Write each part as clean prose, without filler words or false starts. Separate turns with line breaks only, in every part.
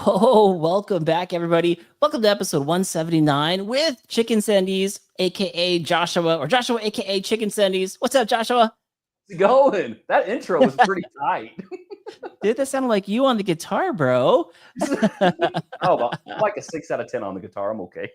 Oh, welcome back, everybody. Welcome to episode 179 with Chicken Sandies, aka Joshua, or Joshua, aka Chicken Sandies. What's up, Joshua?
How's it going? That intro was pretty tight.
Dude, that sounded like you on the guitar, bro.
Oh, well, I'm like a 6 out of 10 on the guitar. I'm okay.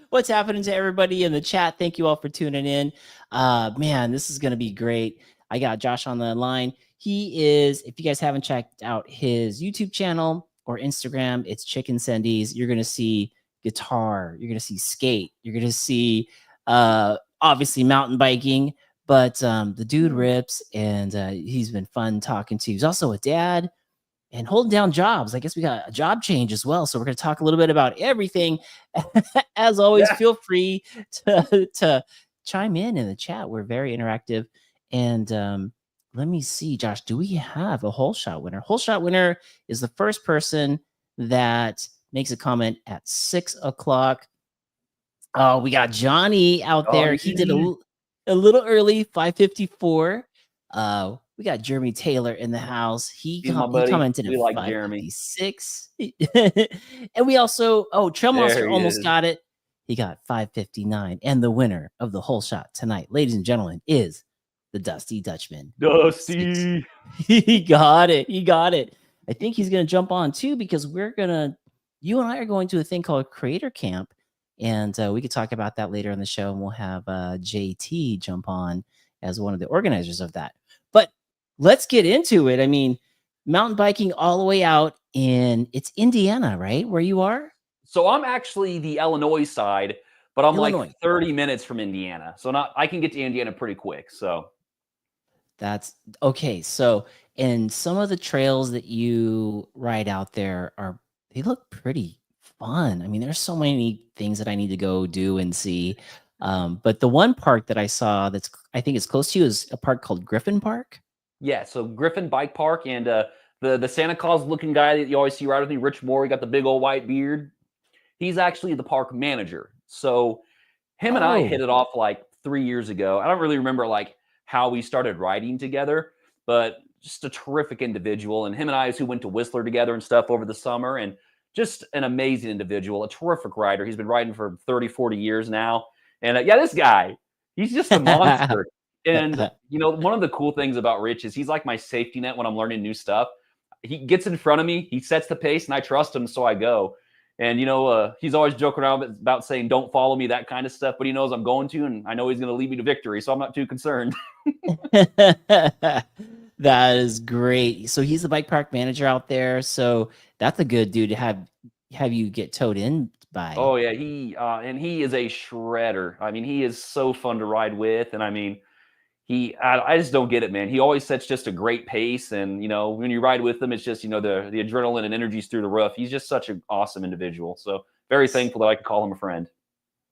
What's happening to everybody in the chat? Thank you all for tuning in. Man, this is going to be great. I got Josh on the line. He is, if you guys haven't checked out his YouTube channel or Instagram, it's Chicken Sendies. You're going to see guitar, you're going to see skate, you're going to see obviously mountain biking, but the dude rips, and he's been fun talking to. He's also a dad and holding down jobs. I guess we got a job change as well. So we're going to talk a little bit about everything. As always, feel free to chime in the chat. We're very interactive. And let me see, Josh, do we have a whole shot winner? Whole shot winner is the first person that makes a comment at 6 o'clock. Oh, we got Johnny out there. He did a little early, 5:54. We got Jeremy Taylor in the house. He commented at 5:56. And we also, Trail Monster almost got it. He got 5:59. And the winner of the whole shot tonight, ladies and gentlemen, is the Dusty Dutchman.
Dusty.
He got it. He got it. I think he's going to jump on too, because you and I are going to a thing called Creator Camp. And we could talk about that later in the show, and we'll have JT jump on as one of the organizers of that. But let's get into it. I mean, mountain biking all the way out it's Indiana, right? Where you are?
So I'm actually the Illinois side, but I'm like 30 minutes from Indiana. So I can get to Indiana pretty quick. So
that's okay. So, and some of the trails that you ride out there they look pretty fun. I mean, there's so many things that I need to go do and see. But the one park that I saw I think it's close to you is a park called Griffin Park.
Yeah, so Griffin Bike Park, and the Santa Claus looking guy that you always see right with me, Rich Moore, he got the big old white beard. He's actually the park manager. So him and I hit it off like 3 years ago. I don't really remember like how we started riding together, but just a terrific individual. And him and I, who went to Whistler together and stuff over the summer, and just an amazing individual, a terrific rider. He's been riding for 30, 40 years now. And this guy, he's just a monster. And, one of the cool things about Rich is he's like my safety net when I'm learning new stuff. He gets in front of me, he sets the pace, and I trust him, so I go. And, he's always joking around about saying, don't follow me, that kind of stuff. But he knows I'm going to, and I know he's going to lead me to victory, so I'm not too concerned.
That is great. So he's the bike park manager out there. So that's a good dude to have you get towed in by.
Oh, yeah. He is a shredder. I mean, he is so fun to ride with. And I mean, I just don't get it, man. He always sets just a great pace. And, when you ride with him, it's just, the adrenaline and energy's through the roof. He's just such an awesome individual. So very thankful that I could call him a friend.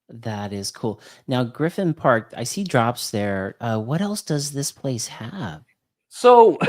That is cool. Now, Griffin Park, I see drops there. What else does this place have?
So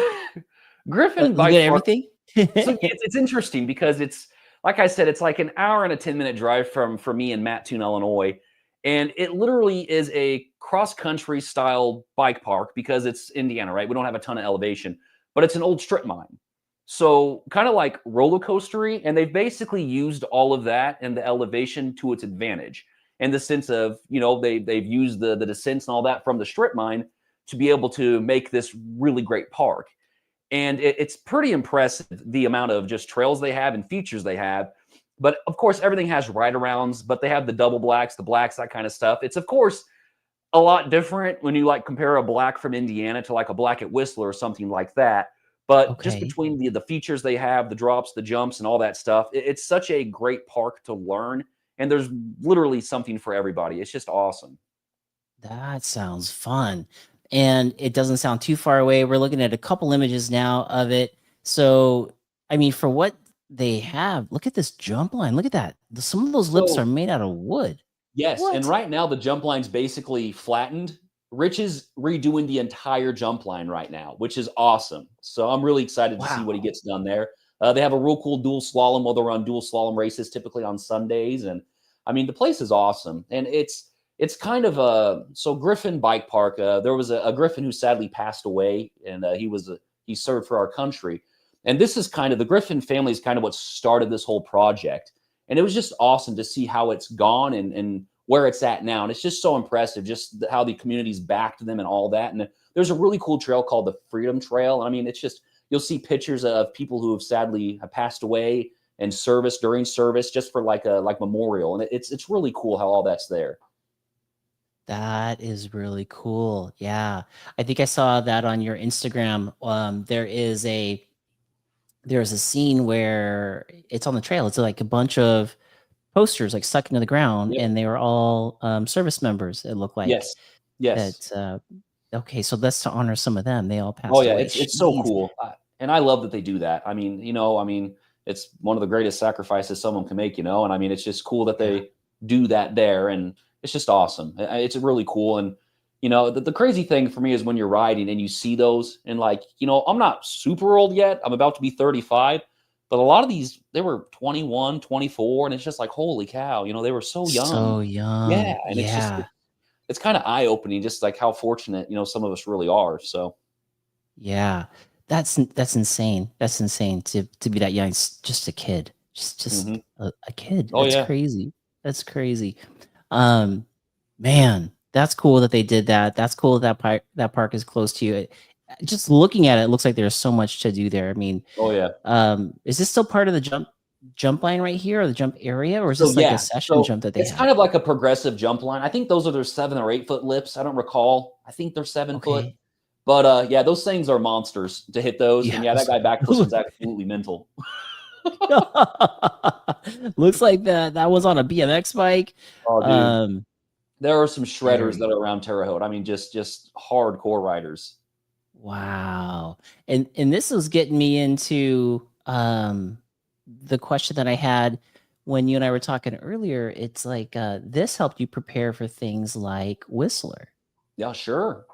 Griffin Bike Park,
everything?
So it's interesting because it's, like I said, it's like an hour and a 10-minute drive from me in Mattoon, Illinois. And it literally is a cross-country style bike park because it's Indiana, right? We don't have a ton of elevation, but it's an old strip mine. So kind of like roller coastery, and they've basically used all of that and the elevation to its advantage, in the sense of, they've used the descents and all that from the strip mine to be able to make this really great park. And it's pretty impressive, the amount of just trails they have and features they have. But of course, everything has ride-arounds, but they have the double blacks, the blacks, that kind of stuff. It's, of course, a lot different when you compare a black from Indiana to like a black at Whistler or something like that. But just between the features they have, the drops, the jumps, and all that stuff, it's such a great park to learn. And there's literally something for everybody. It's just awesome.
That sounds fun. And it doesn't sound too far away. We're looking at a couple images now of it. So, I mean, for what they have, look at this jump line. Look at that. Some of those lips are made out of wood.
Yes. What? And right now the jump line's basically flattened. Rich is redoing the entire jump line right now, which is awesome. So I'm really excited to see what he gets done there. They have a real cool dual slalom, where they run dual slalom races typically on Sundays. And I mean, the place is awesome. And it's kind of so Griffin Bike Park, there was a Griffin who sadly passed away, and he served for our country. And this is kind of the Griffin family is kind of what started this whole project. And it was just awesome to see how it's gone and where it's at now. And it's just so impressive, just how the community's backed them and all that. And there's a really cool trail called the Freedom Trail. And I mean, it's just, you'll see pictures of people who have sadly have passed away in service during service, just for like a memorial. And it's really cool how all that's there.
That is really cool. Yeah. I think I saw that on your Instagram. There's a scene where it's on the trail. It's like a bunch of posters like stuck into the ground,
Yep.
and they were all service members. It looked like
Yes. Yes.
that. Okay, so that's to honor some of them. They all passed
Oh yeah,
away.
it's so
Jeez.
cool, and I love that they do that. I mean, it's one of the greatest sacrifices someone can make, and I mean, it's just cool that they do that there, and it's just awesome. It's really cool, and the crazy thing for me is when you're riding and you see those, and like, I'm not super old yet. I'm about to be 35, but a lot of these, they were 21, 24, and it's just like, holy cow, they were so young.
So young.
Yeah, and
Yeah.
it's kind of eye-opening, just like how fortunate, some of us really are. So
Yeah. That's insane. That's insane to be that young. It's just a kid. Just
Mhm.
a kid.
Oh,
That's
yeah.
crazy. That's crazy. Man, that's cool that they did that. That's cool that park is close to you. Just looking at it, it looks like there's so much to do there. I mean,
Oh, yeah.
is this still part of the jump line right here, or the jump area, or is
So,
this like
yeah.
a session
So,
jump that they
it's
have?
kind of like a progressive jump line. I think those are their 7 or 8 foot lips. I don't recall. I think they're 7 foot.
Okay.
But, yeah, those things are monsters to hit those. And, yeah, that
Yes.
guy back was absolutely mental.
Looks like that was on a BMX bike.
Oh, dude. There are some shredders
Very
that are around Terre Haute. I mean, just hardcore riders.
wow. And this was getting me into the question that I had when you and I were talking earlier. It's like this helped you prepare for things like Whistler.
Yeah, sure.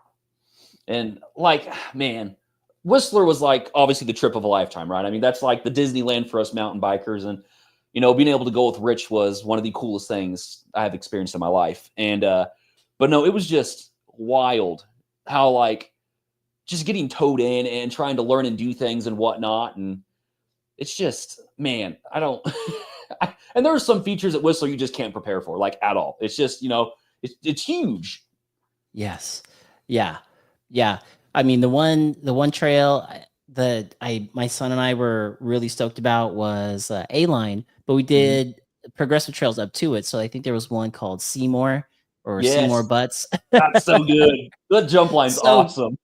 And like, man, Whistler was like obviously the trip of a lifetime, right? I mean, that's like the Disneyland for us mountain bikers. And, being able to go with Rich was one of the coolest things I've experienced in my life. And, but no, it was just wild how like just getting towed in and trying to learn and do things and whatnot. And it's just, man, I don't, and there are some features at Whistler you just can't prepare for, like at all. It's just, it's huge.
Yes. Yeah. Yeah. I mean, the one trail that my son and I were really stoked about was A-Line, but we did progressive trails up to it. So I think there was one called Seymour or Seymour
Yes.
Butts.
That's so good. That jump line's awesome.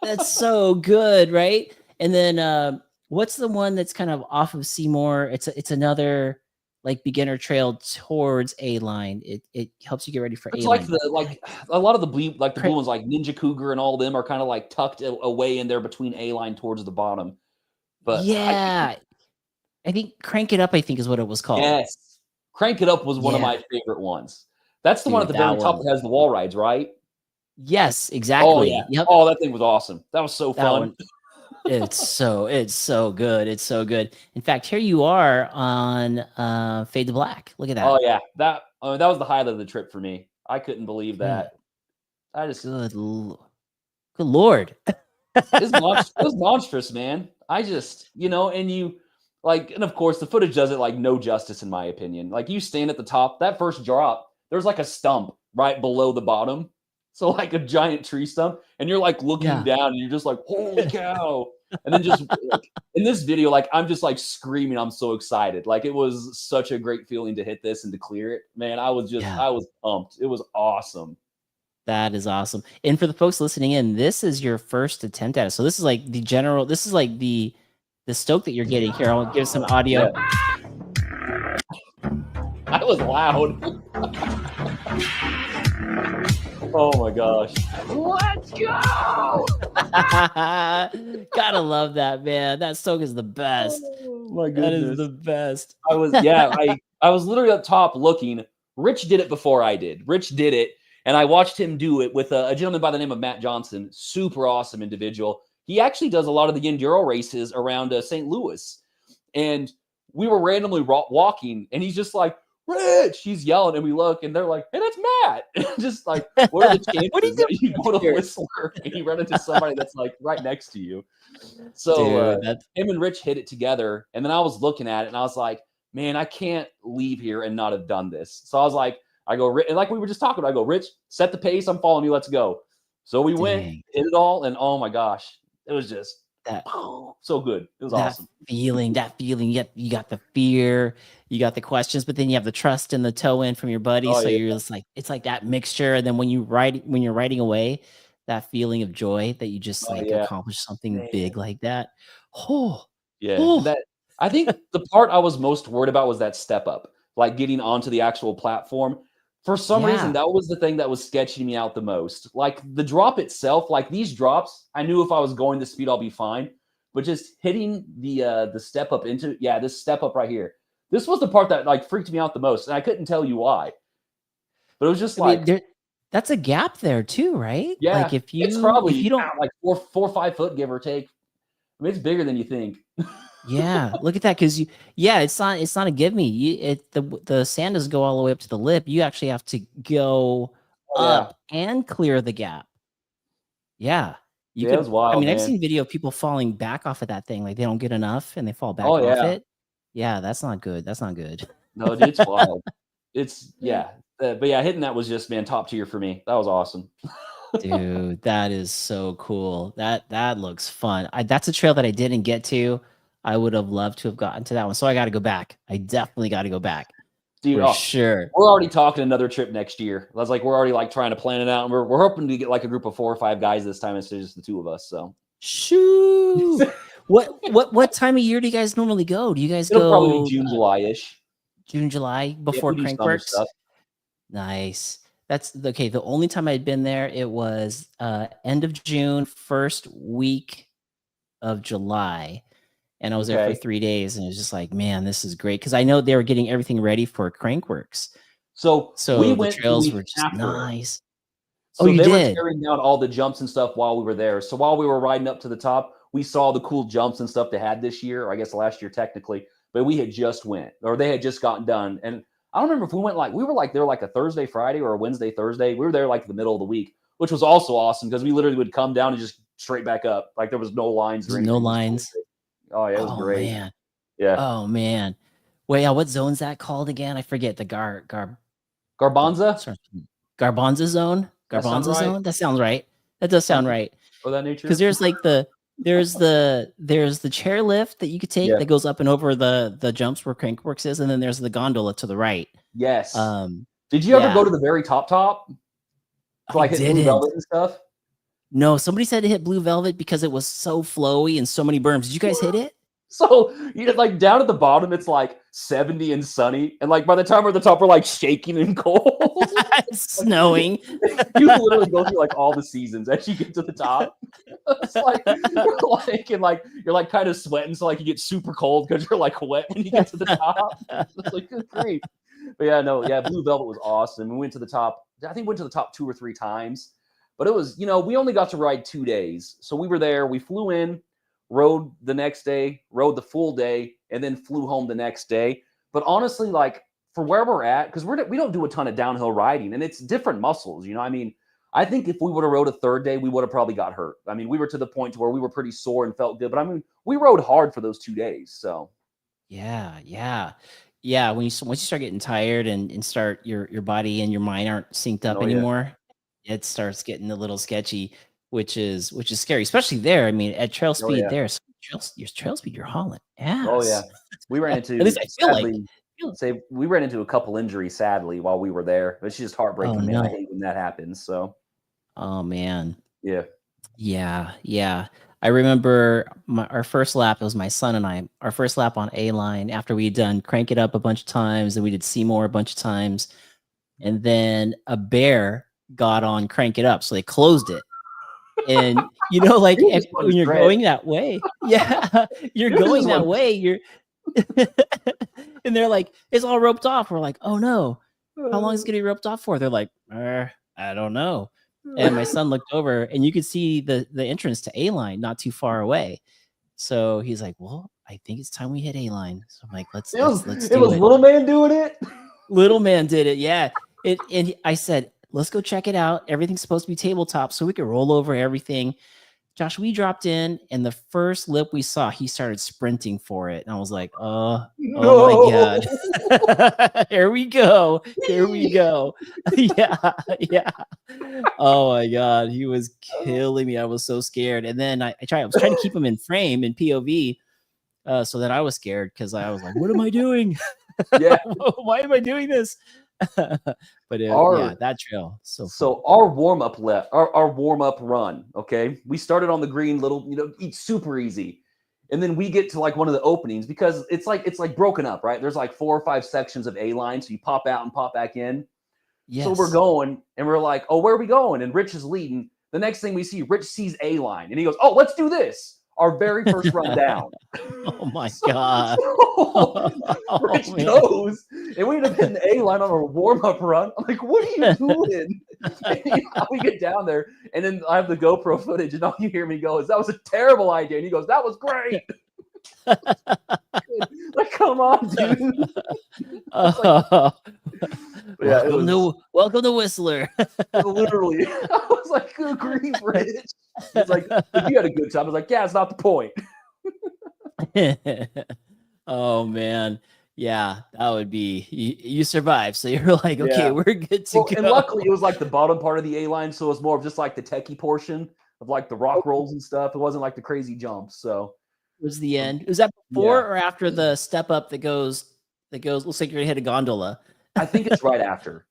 That's so good, right? And then what's the one that's kind of off of Seymour? It's another like beginner trail towards A-Line. It helps you get ready for
It's
A-Line.
like a lot of the blue ones, like Ninja Cougar and all of them are kind of like tucked away in there between A-Line towards the bottom. But
yeah, I think Crank It Up, I think is what it was called.
yes, Crank It Up was one of my favorite ones. That's the one at
Dude,
the very top that has the wall rides, right?
Yes,
Oh
exactly.
yeah.
Yep.
Oh, that thing was awesome. That was so
That
fun.
one. It's so good. It's so good. In fact, here you are on Fade to Black. Look at that.
Oh yeah, that was the highlight of the trip for me. I couldn't believe that. I just
good Lord.
It was monstrous, man. I just, and you like, and of course the footage does it like no justice in my opinion. Like you stand at the top, that first drop, there's like a stump right below the bottom. So like a giant tree stump, and you're like looking down and you're just like, holy cow. And then just like, in this video, like I'm just like screaming. I'm so excited. Like it was such a great feeling to hit this and to clear it. Man, I was pumped. It was awesome.
That is awesome. And for the folks listening in, this is your first attempt at it. So this is like this is like the stoke that you're getting here. I'll give some audio.
Yeah. That was loud. Oh my gosh. Let's go.
Gotta love that, man. That stoke is the best.
Oh my goodness.
That is the best.
I was literally up top looking. Rich did it before I did. Rich did it. And I watched him do it with a gentleman by the name of Matt Johnson. Super awesome individual. He actually does a lot of the enduro races around St. Louis. And we were randomly walking, and he's just like, Rich, he's yelling, and we look, and they're like, hey, that's Matt. Just like, what are the chances
What are you
that you
doing
go to
here?
Whistler and you run into somebody that's like right next to you? So
Dude, that's
him and Rich hit it together, and then I was looking at it, and I was like, man, I can't leave here and not have done this. So I was like, I go, and like we were just talking about, I go, Rich, set the pace. I'm following you. Let's go. So we went,
dang.
hit it all, and oh my gosh, it was just
That
so good. It was
that
awesome.
feeling, you got the fear, you got the questions, but then you have the trust and the toe in from your buddy.
Oh
So
yeah,
you're just like, it's like that mixture. And then when you're riding away, that feeling of joy that you just
oh
like
yeah,
accomplished something
man.
big like that. Oh,
Yeah,
oh,
that I think the part I was most worried about was that step up, like getting onto the actual platform. For some reason,
yeah.
that was the thing that was sketching me out the most. Like the drop itself, like these drops, I knew if I was going the speed, I'll be fine. But just hitting the step up into this step up right here. This was the part that like freaked me out the most, and I couldn't tell you why. But it was just
I mean,
like,
that's a gap there too, right?
yeah,
Like if
it's
you
probably
don't,
like 4 or 5 foot, give or take. I mean, it's bigger than you think.
yeah, look at that. Cause it's not a give me. The sand doesn't go all the way up to the lip. You actually have to go
Oh yeah,
up and clear the gap. Yeah. You
yeah, it was
could, I
wild,
mean, I've
man.
seen video of people falling back off of that thing. Like they don't get enough and they fall back
Oh
off
yeah.
it. Yeah, that's not good. That's not good.
No, dude, it's wild. It's yeah, but yeah, hitting that was just, man, top tier for me. That was awesome.
Dude, that is so cool. That looks fun. That's a trail that I didn't get to. I would have loved to have gotten to that one. So I got to go back. I definitely got to go back
Dude,
for
oh,
sure.
we're already talking another trip next year. I was like, we're already like trying to plan it out, and we're hoping to get like a group of 4 or 5 guys this time instead of just the 2 of us. So
Shoo! What time of year do you guys normally go? Do you guys
it'll probably be
go
June, July-ish.
June, July
Yeah,
before
we do summer
Crankworks?
stuff.
Nice. That's okay. The only time I'd been there, it was end of June, first week of July. And I was there for
Okay.
3 days, and it was just like, man, this is great. Cause I know they were getting everything ready for Crankworks.
So we
So the
went the
trails were
week
just
after it.
nice. Oh,
So
you
they were
did?
tearing down all the jumps and stuff while we were there. So while we were riding up to the top, we saw the cool jumps and stuff they had this year, or I guess last year technically. But we had just went, or they had just gotten done. And I don't remember if we went like we were like there like a Thursday, Friday, or a Wednesday, Thursday. We were there like the middle of the week, which was also awesome because we literally would come down and just straight back up. Like there was no lines or
There's no
anything.
lines.
Oh yeah, it was
Oh
great.
man.
Yeah.
Oh man. Wait, yeah, what zone's that called again? I forget. The
Garbanza?
sorry, Garbanza zone?
That sound
Garbanza
right?
zone? That sounds right. That does sound
Something
right.
of that nature?
Because there's like there's the chairlift that you could take
Yeah.
that goes up and over the jumps where Crankworks is, and then there's the gondola to the right.
Yes.
Um,
Did you ever
yeah,
go to the very top? To
I
like hit Blue
didn't.
Velvet and stuff?
No, somebody said to hit Blue Velvet because it was so flowy and so many berms. Did you guys hit it?
So you know, like down at the bottom, it's like 70 and sunny, and like by the time we're at the top, we're like shaking and cold.
It's snowing.
You literally go through like all the seasons as you get to the top. It's like you're like kind of sweating, so like you get super cold because you're like wet when you get to the top. It's like good grief. But yeah, no, yeah, Blue Velvet was awesome. We went to the top. I think we went to the top 2 or 3 times, but it was, you know, we only got to ride 2 days, so we were there. We flew in, rode the next day, rode the full day, and then flew home the next day. But honestly, like for where we're at, because we don't do a ton of downhill riding, and it's different muscles. You know, I mean, I think if we would have rode a 3rd day, we would have probably got hurt. I mean, we were to the point to where we were pretty sore and felt good, but I mean, we rode hard for those 2 days. So
Yeah, yeah. Yeah, once you start getting tired and start your body and your mind aren't synced up
oh yeah,
anymore, it starts getting a little sketchy, which is scary, especially there. I mean, at trail
oh
speed
yeah,
there, your trail speed, you're hauling
oh yeah.
ass.
We ran
At least
into
I feel like.
sadly, say we ran into a couple injuries sadly while we were there. It's just
Oh
heartbreaking, man. I
no.
hate when that happens. So
Oh man.
yeah,
Yeah, yeah. I remember our first lap, it was my son and I, our first lap on A line after we'd done Crank It Up a bunch of times and we did Seymour a bunch of times. And then a bear got on Crank It Up. So they closed it. And you know, like
he just went
when you're
shred.
going that way, yeah, you're
He just
going that
went-
way, you're and they're like, it's all roped off. We're like, oh no, how long is it gonna be roped off for? They're like, I don't know. And my son looked over and you could see the entrance to A line not too far away. So he's like, well, I think it's time we hit A line. So I'm like, let's
it was
do
little man doing it.
Little man did it. Yeah. And I said, let's go check it out. Everything's supposed to be tabletop so we could roll over everything. Josh, we dropped in, and the first lip we saw, he started sprinting for it. And I was like, oh my God. Here we go. Here we go. Yeah. Yeah. Oh my God. He was killing me. I was so scared. And then I was trying to keep him in frame in POV. So that I was scared because I was like, what am I doing?
Yeah.
Why am I doing this? But yeah, that trail.
So our warm-up our warm-up run, okay? We started on the green, it's super easy. And then we get to like one of the openings because it's like broken up, right? There's like 4 or 5 sections of A line. So you pop out and pop back in.
Yes.
So we're going and we're like, oh, where are we going? And Rich is leading. The next thing we see, Rich sees A line and he goes, oh, let's do this. Our very first run down.
Oh my God.
Rich goes, and we end up hitting the A line on a warm-up run. I'm like, what are you doing? We get down there, and then I have the GoPro footage, and all you hear me go is, that was a terrible idea. And he goes, that was great. Like, come on, dude.
Welcome to Whistler.
Literally. I was like, good grief, Rich. He's like, you had a good time. I was like, yeah, it's not the point.
Oh man. Yeah, that would be you survived. So you're like, okay, we're good to go.
And luckily it was like the bottom part of the A line, so it was more of just like the techie portion of like the rock rolls and stuff. It wasn't like the crazy jumps. So
it was the end. Was that before or after the step up that goes looks like you're gonna hit a gondola?
I think it's right after.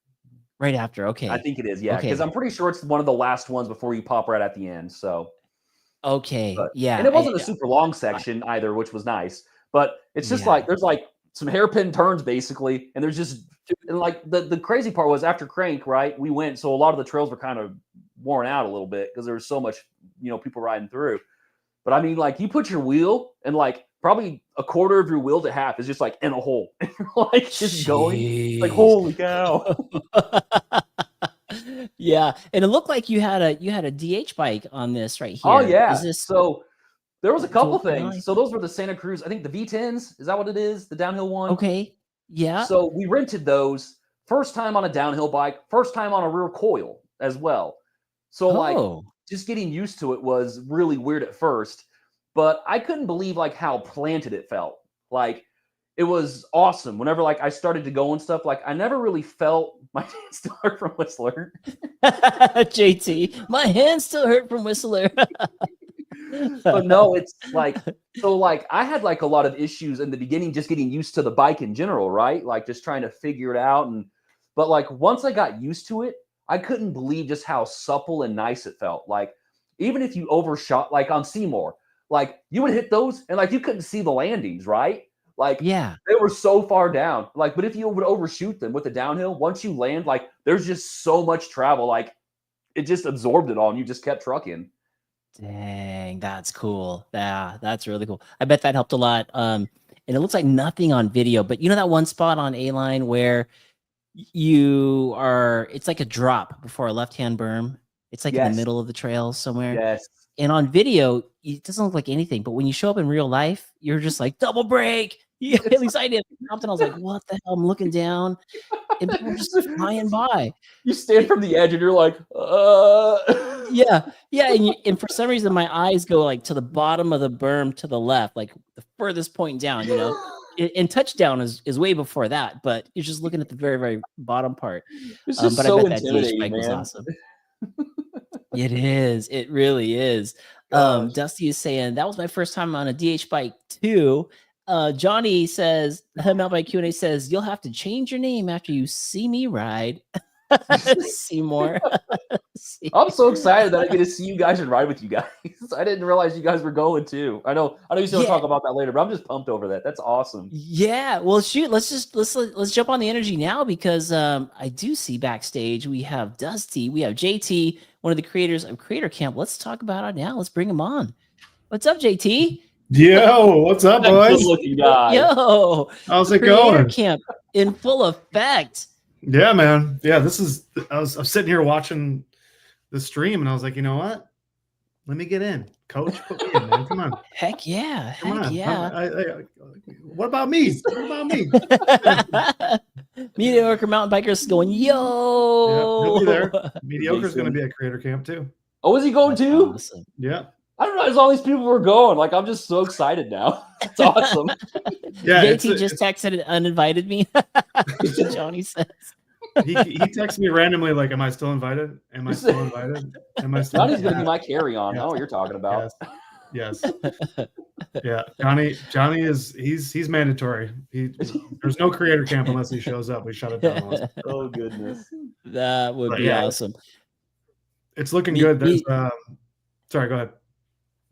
Right after, okay.
I think it is, yeah. Because I'm pretty sure it's one of the last ones before you pop right at the end. So
okay, yeah.
And it wasn't a super long section either, which was nice. But it's just like there's like some hairpin turns basically, and there's just and like the crazy part was after Crank, right? We went, so a lot of the trails were kind of worn out a little bit because there was so much, people riding through. But I mean, like you put your wheel and like probably a quarter of your wheel to half is just like in a hole. And you're like just going like, holy cow.
Yeah. And it looked like you had a DH bike on this right here.
Oh yeah. So there was a couple things. So those were the Santa Cruz, I think the V10s. Is that what it is? The downhill one?
Okay. Yeah.
So we rented those first time on a downhill bike, first time on a rear coil as well. So like just getting used to it was really weird at first, but I couldn't believe like how planted it felt. Like it was awesome. Whenever like I started to go and stuff, like I never really felt my hands still hurt from Whistler.
JT, my hands still hurt from Whistler.
But no, it's like, so like I had like a lot of issues in the beginning, just getting used to the bike in general, right? Like just trying to figure it out. But like once I got used to it, I couldn't believe just how supple and nice it felt. Like even if you overshot, like on Seymour, like you would hit those and like you couldn't see the landings, right? Like they were so far down. Like, but if you would overshoot them with the downhill, once you land, like there's just so much travel, like it just absorbed it all and you just kept trucking.
Dang, that's cool. Yeah, that's really cool. I bet that helped a lot. And it looks like nothing on video, but you know that one spot on A-line where it's like a drop before a left-hand berm. It's like in the middle of the trail somewhere.
Yes.
And on video, it doesn't look like anything. But when you show up in real life, you're just like, double brake. Yeah, at least I did. And I was like, what the hell? I'm looking down. And people are just flying by.
You stand from the edge and you're like,
Yeah. And for some reason, my eyes go like to the bottom of the berm to the left, like the furthest point down, And touchdown is way before that, but you're just looking at the very, very bottom part.
It's just
but
so
I bet that DH bike was awesome. It is. It really is. Dusty is saying that was my first time on a DH bike too. Johnny says, Mountain Bike Q&A says, you'll have to change your name after you see me ride. Seymour.
I'm so excited that I get to see you guys and ride with you guys. I didn't realize you guys were going too. I know you still talk about that later, but I'm just pumped over that. That's awesome.
Yeah. Well, shoot, let's jump on the energy now because I do see backstage we have Dusty, we have JT, one of the creators of Creator Camp. Let's talk about it now. Let's bring him on. What's up, JT?
Yo, what's up, boys?
Yo,
how's it
Creator
going?
Camp in full effect.
Yeah, man. Yeah, I was sitting here watching the stream and I was like, you know what? Let me get in. Coach, put me in, man. Come on.
Heck yeah.
Come
Heck
on.
yeah.
What about me? What about me?
Mediocre mountain bikers going,
Yeah, he'll be there.
yo.
Mediocre's going to
Mason.
be at Creator Camp too.
Oh, is he going
That's
too?
awesome.
Yeah.
I don't know. As all these people were going, like I'm just so excited now. It's awesome.
Yeah.
JT just texted and uninvited me. Johnny says.
He texts me randomly like, "Am I still invited? Am I still invited? Am I still?"
Johnny's gonna be my carry-on. I know what you're talking about.
Yes. Yeah. Johnny is he's mandatory. There's no Creator Camp unless he shows up. We shut it down.
Oh goodness.
That would be awesome.
It's looking good. There's, sorry, go ahead.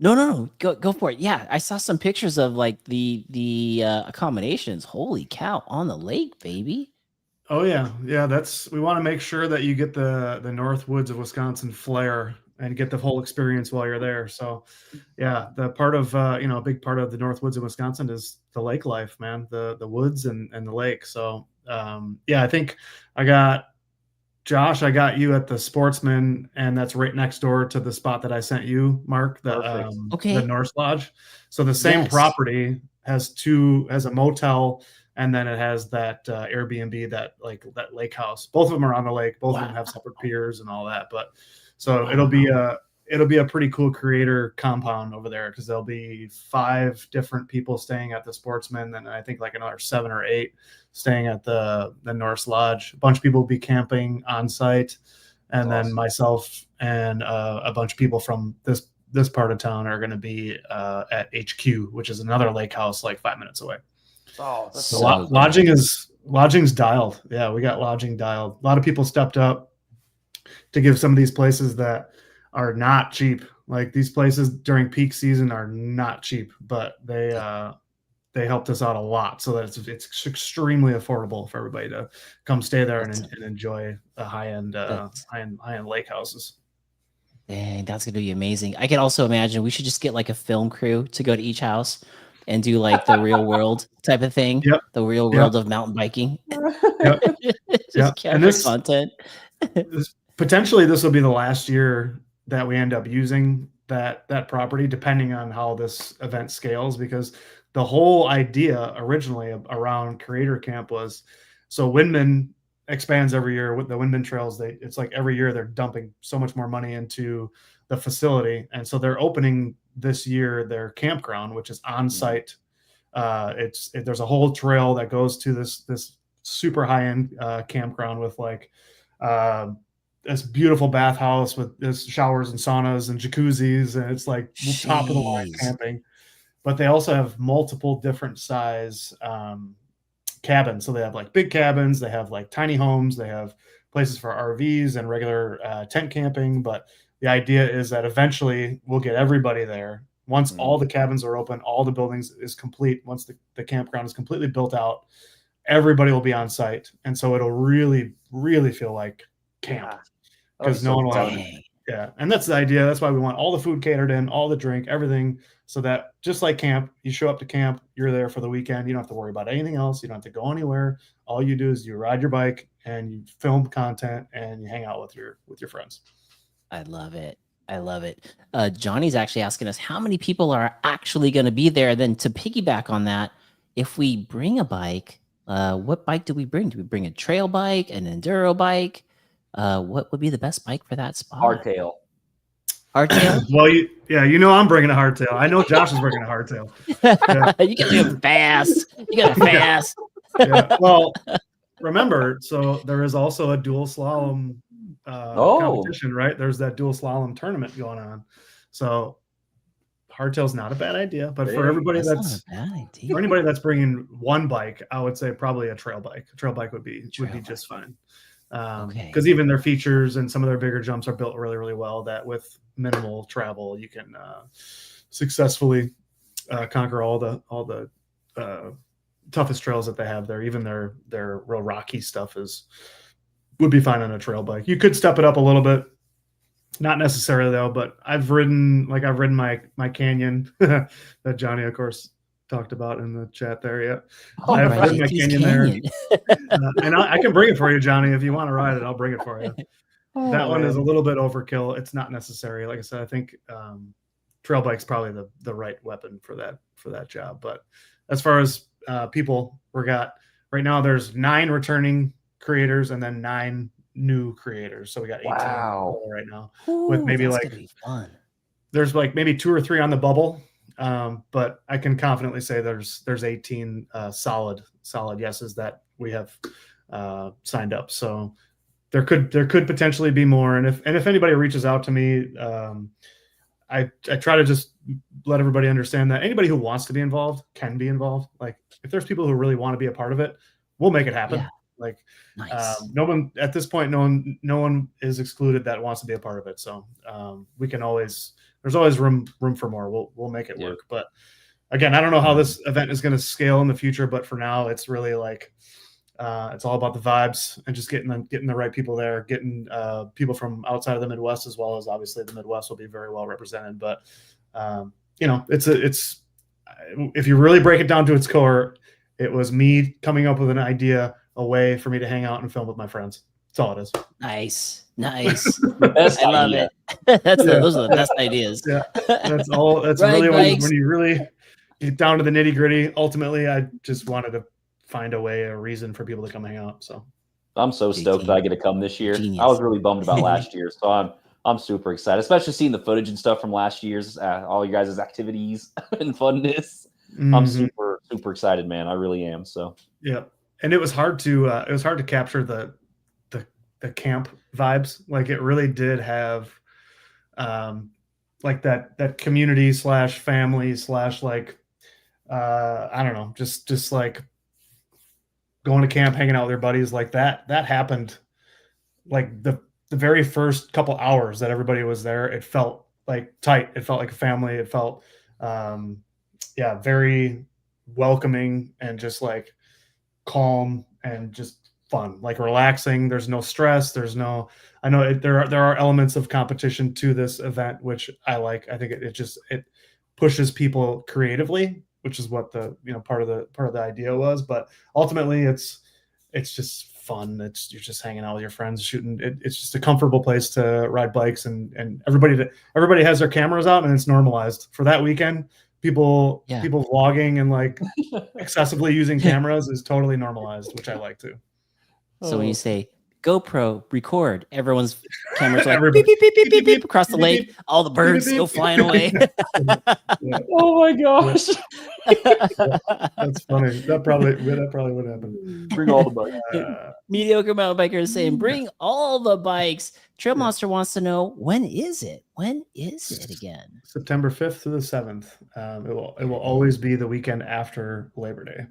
No. Go for it. Yeah, I saw some pictures of like the accommodations. Holy cow, on the lake, baby.
Oh yeah. We want to make sure that you get the North Woods of Wisconsin flair and get the whole experience while you're there. So yeah, the part of a big part of the North Woods of Wisconsin is the lake life, man. The woods and the lake. So I think I got Josh, I got you at the Sportsman, and that's right next door to the spot that I sent you, Mark, the Norse Lodge. So the same property has a motel, and then it has that Airbnb, that lake house. Both of them are on the lake. Both of them have separate piers and all that. But so it'll be a pretty cool creator compound over there, because there'll be 5 different people staying at the Sportsman, and I think like another 7 or 8 staying at the Norse Lodge. A bunch of people will be camping on site, and then myself and a bunch of people from this part of town are going to be at HQ, which is another lake house like 5 minutes away.
Oh, that's
so lodging's dialed. Yeah, we got lodging dialed. A lot of people stepped up to give some of these places that are not cheap. Like these places during peak season are not cheap, but they helped us out a lot, so that it's extremely affordable for everybody to come stay there and enjoy the high-end lake houses.
Dang, that's gonna be amazing. I can also imagine we should just get like a film crew to go to each house and do like the real world type of thing.
Yep.
The real world of mountain biking.
Yep.
Just
And this
content.
Potentially this will be the last year that we end up using that property, depending on how this event scales, because the whole idea originally around Creator Camp was, so Windman expands every year with the Windman Trails. It's like every year they're dumping so much more money into the facility, and so they're opening this year their campground, which is on site. There's a whole trail that goes to this super high end campground with like this beautiful bathhouse with this showers and saunas and jacuzzis, and it's like top of the line camping. But they also have multiple different size cabins. So they have like big cabins, they have like tiny homes, they have places for RVs and regular tent camping. But the idea is that eventually we'll get everybody there. Once all the cabins are open, all the buildings is complete, once the campground is completely built out, everybody will be on site. And so it'll really, really feel like camp. Because no one will. Yeah. And that's the idea. That's why we want all the food catered in, all the drink, everything. So that just like camp, you show up to camp, you're there for the weekend. You don't have to worry about anything else. You don't have to go anywhere. All you do is you ride your bike and you film content and you hang out with your friends.
I love it. Johnny's actually asking us how many people are actually going to be there. Then to piggyback on that, if we bring a bike, what bike do we bring? Do we bring a trail bike, an enduro bike? What would be the best bike for that spot?
Hardtail.
Well, I'm bringing a hardtail. I know Josh is bringing a hardtail. Yeah.
You gotta go fast.
Yeah. Well, remember, so there is also a dual slalom competition, right? There's that dual slalom tournament going on. So hardtail's not a bad idea, but for everybody for anybody that's bringing one bike, I would say probably a trail bike. A trail bike would be just fine. Because even their features and some of their bigger jumps are built really, really well, that with minimal travel you can successfully conquer all the toughest trails that they have there. Even their real rocky stuff would be fine on a trail bike. You could step it up a little bit, not necessarily though, but I've ridden my Canyon that Johnny of course talked about in the chat there. Yeah. I've ridden my Canyon there. And I can bring it for you, Johnny. If you want to ride it, I'll bring it for you. that one is a little bit overkill. It's not necessary. Like I said, I think trail bike's probably the right weapon for that job. But as far as people, we got right now, there's 9 returning creators and then 9 new creators. So we got 18 right now.
Ooh,
with maybe
that's
like
gonna be fun.
There's like maybe 2 or 3 on the bubble. But I can confidently say there's 18 solid yeses that we have signed up. So there could potentially be more. And if anybody reaches out to me, I try to just let everybody understand that anybody who wants to be involved can be involved. Like if there's people who really want to be a part of it, we'll make it happen.
Yeah.
Like
Nice.
no one at this point, no one is excluded that wants to be a part of it. So we can there's always room for more. We'll make it work. But again, I don't know how this event is going to scale in the future, but for now it's really like it's all about the vibes and just getting the right people there, getting people from outside of the Midwest, as well as obviously the Midwest will be very well represented. But it's if you really break it down to its core, it was me coming up with an idea, a way for me to hang out and film with my friends. That's all it is.
Nice.
Best
I love
idea.
it. Those are the best ideas.
Yeah, that's all. That's
Ride
really
bikes.
when you really get down to the nitty gritty. Ultimately, I just wanted to find a reason for people to come hang out. So
I'm so stoked that I get to come this year.
Genius.
I was really bummed about last year, so I'm super excited, especially seeing the footage and stuff from last year's all you guys' activities and funness. I'm super excited, man. I really am. So
yeah, and it was hard to capture the camp vibes. Like it really did have like that community / family / like I don't know, just like going to camp, hanging out with their buddies. Like that happened like the very first couple hours that everybody was there. It felt like tight. It felt like a family. It felt very welcoming and just like calm and just fun, like relaxing. There's no stress. I know there are elements of competition to this event, which I like. I think it pushes people creatively, which is what the part of the idea was. But ultimately, it's just fun. You're just hanging out with your friends, shooting. It's just a comfortable place to ride bikes, and everybody has their cameras out, and it's normalized for that weekend. People vlogging and like excessively using cameras is totally normalized, which I like too.
So when you say GoPro record, everyone's cameras are like
Everybody.
beep, beep, beep, beep, beep, across the
Beep,
lake.
beep.
All the birds
Beep,
go
beep.
flying away.
oh my gosh,
That's funny. That probably would happen.
bring all the bikes.
Mediocre mountain biker is saying, bring all the bikes. Trail Monster wants to know, when is it? When is it again?
September 5th to the 7th. It will always be the weekend after Labor Day.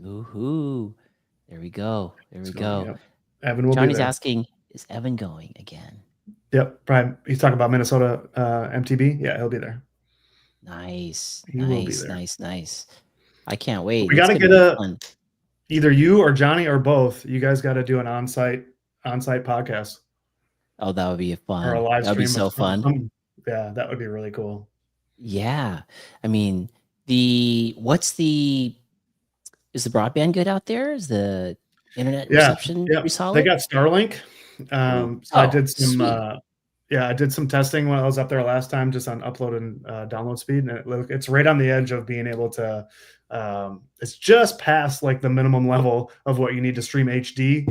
Ooh, there we go.
Yep. Evan will
Johnny's
be there.
asking, is Evan going again?
Yep, probably. He's talking about Minnesota MTB. Yeah, he'll be there.
Nice.
He will be there.
Nice. I can't wait.
We got to get either you or Johnny or both. You guys got to do an on-site podcast.
Oh, that would be fun.
Or a live
That would be
stream
so fun.
Yeah, that would be really cool.
Yeah. I mean, is the broadband good out there? Is the internet reception pretty solid?
They got Starlink. I did some
sweet.
I did some testing when I was up there last time, just on upload and download speed, and it's right on the edge of being able to it's just past like the minimum level of what you need to stream HD.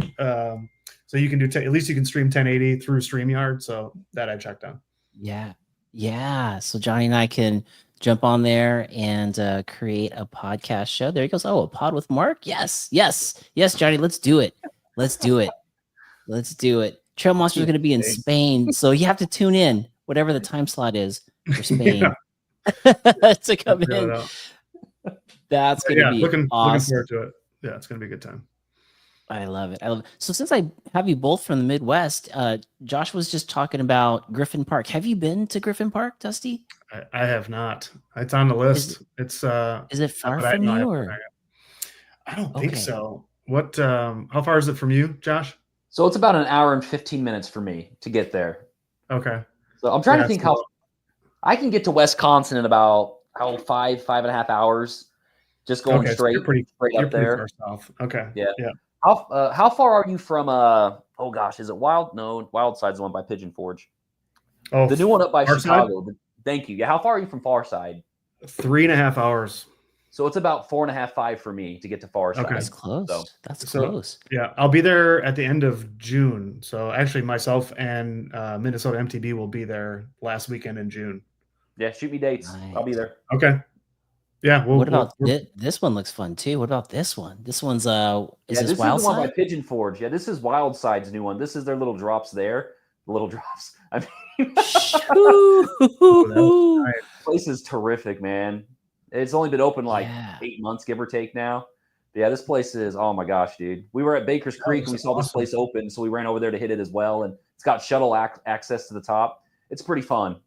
So you can do at least you can stream 1080 through StreamYard. So that I checked on.
Yeah. So Johnny and I can jump on there and create a podcast show. There he goes. Oh, a pod with Mark. Yes, Johnny. Let's do it. Trail Monster is going to be in Spain, so you have to tune in whatever the time slot is for Spain to come in. That's going to be
looking
awesome.
forward to it. Yeah, it's going to be a good time.
I love it. So since I have you both from the Midwest, Josh was just talking about Griffin Park. Have you been to Griffin Park, Dusty?
I have not. It's on the list. Is
it far from you, or?
I don't think so. What? How far is it from you, Josh?
So it's about an hour and 15 minutes for me to get there.
Okay.
So I'm trying to think how I can get to Wisconsin in about 5.5 hours, just going straight up there.
Far south. Okay.
Yeah. How far are you from oh gosh, is it Wild? No, Wild Side's the one by Pigeon Forge.
Oh,
The new one up by
Farside?
Chicago. Thank you. Yeah, how far are you from Farside?
3.5 hours.
So it's about 4.5, 5 for me to get to Farside.
Okay.
That's close.
So-
That's
So-
close.
Yeah, I'll be there at the end of June. So actually, myself and Minnesota MTB will be there last weekend in June.
Yeah, shoot me dates. I'll be
Nice.
there.
Okay. Yeah.
What about this one? Looks fun too. What about this one? This one's
Yeah,
is
this
this
is the
Wild
one by
Side?
Pigeon Forge. Yeah, this is Wild Side's new one. This is their little drops there. The little drops. I mean,
Shoo.
nice.
this place is terrific, man. It's only been open like
Yeah.
8 months, give or take now. But yeah, this place is, oh my gosh, dude. We were at Baker's Creek and we saw this
awesome.
place open, so we ran over there to hit it as well. And it's got shuttle access to the top. It's pretty fun.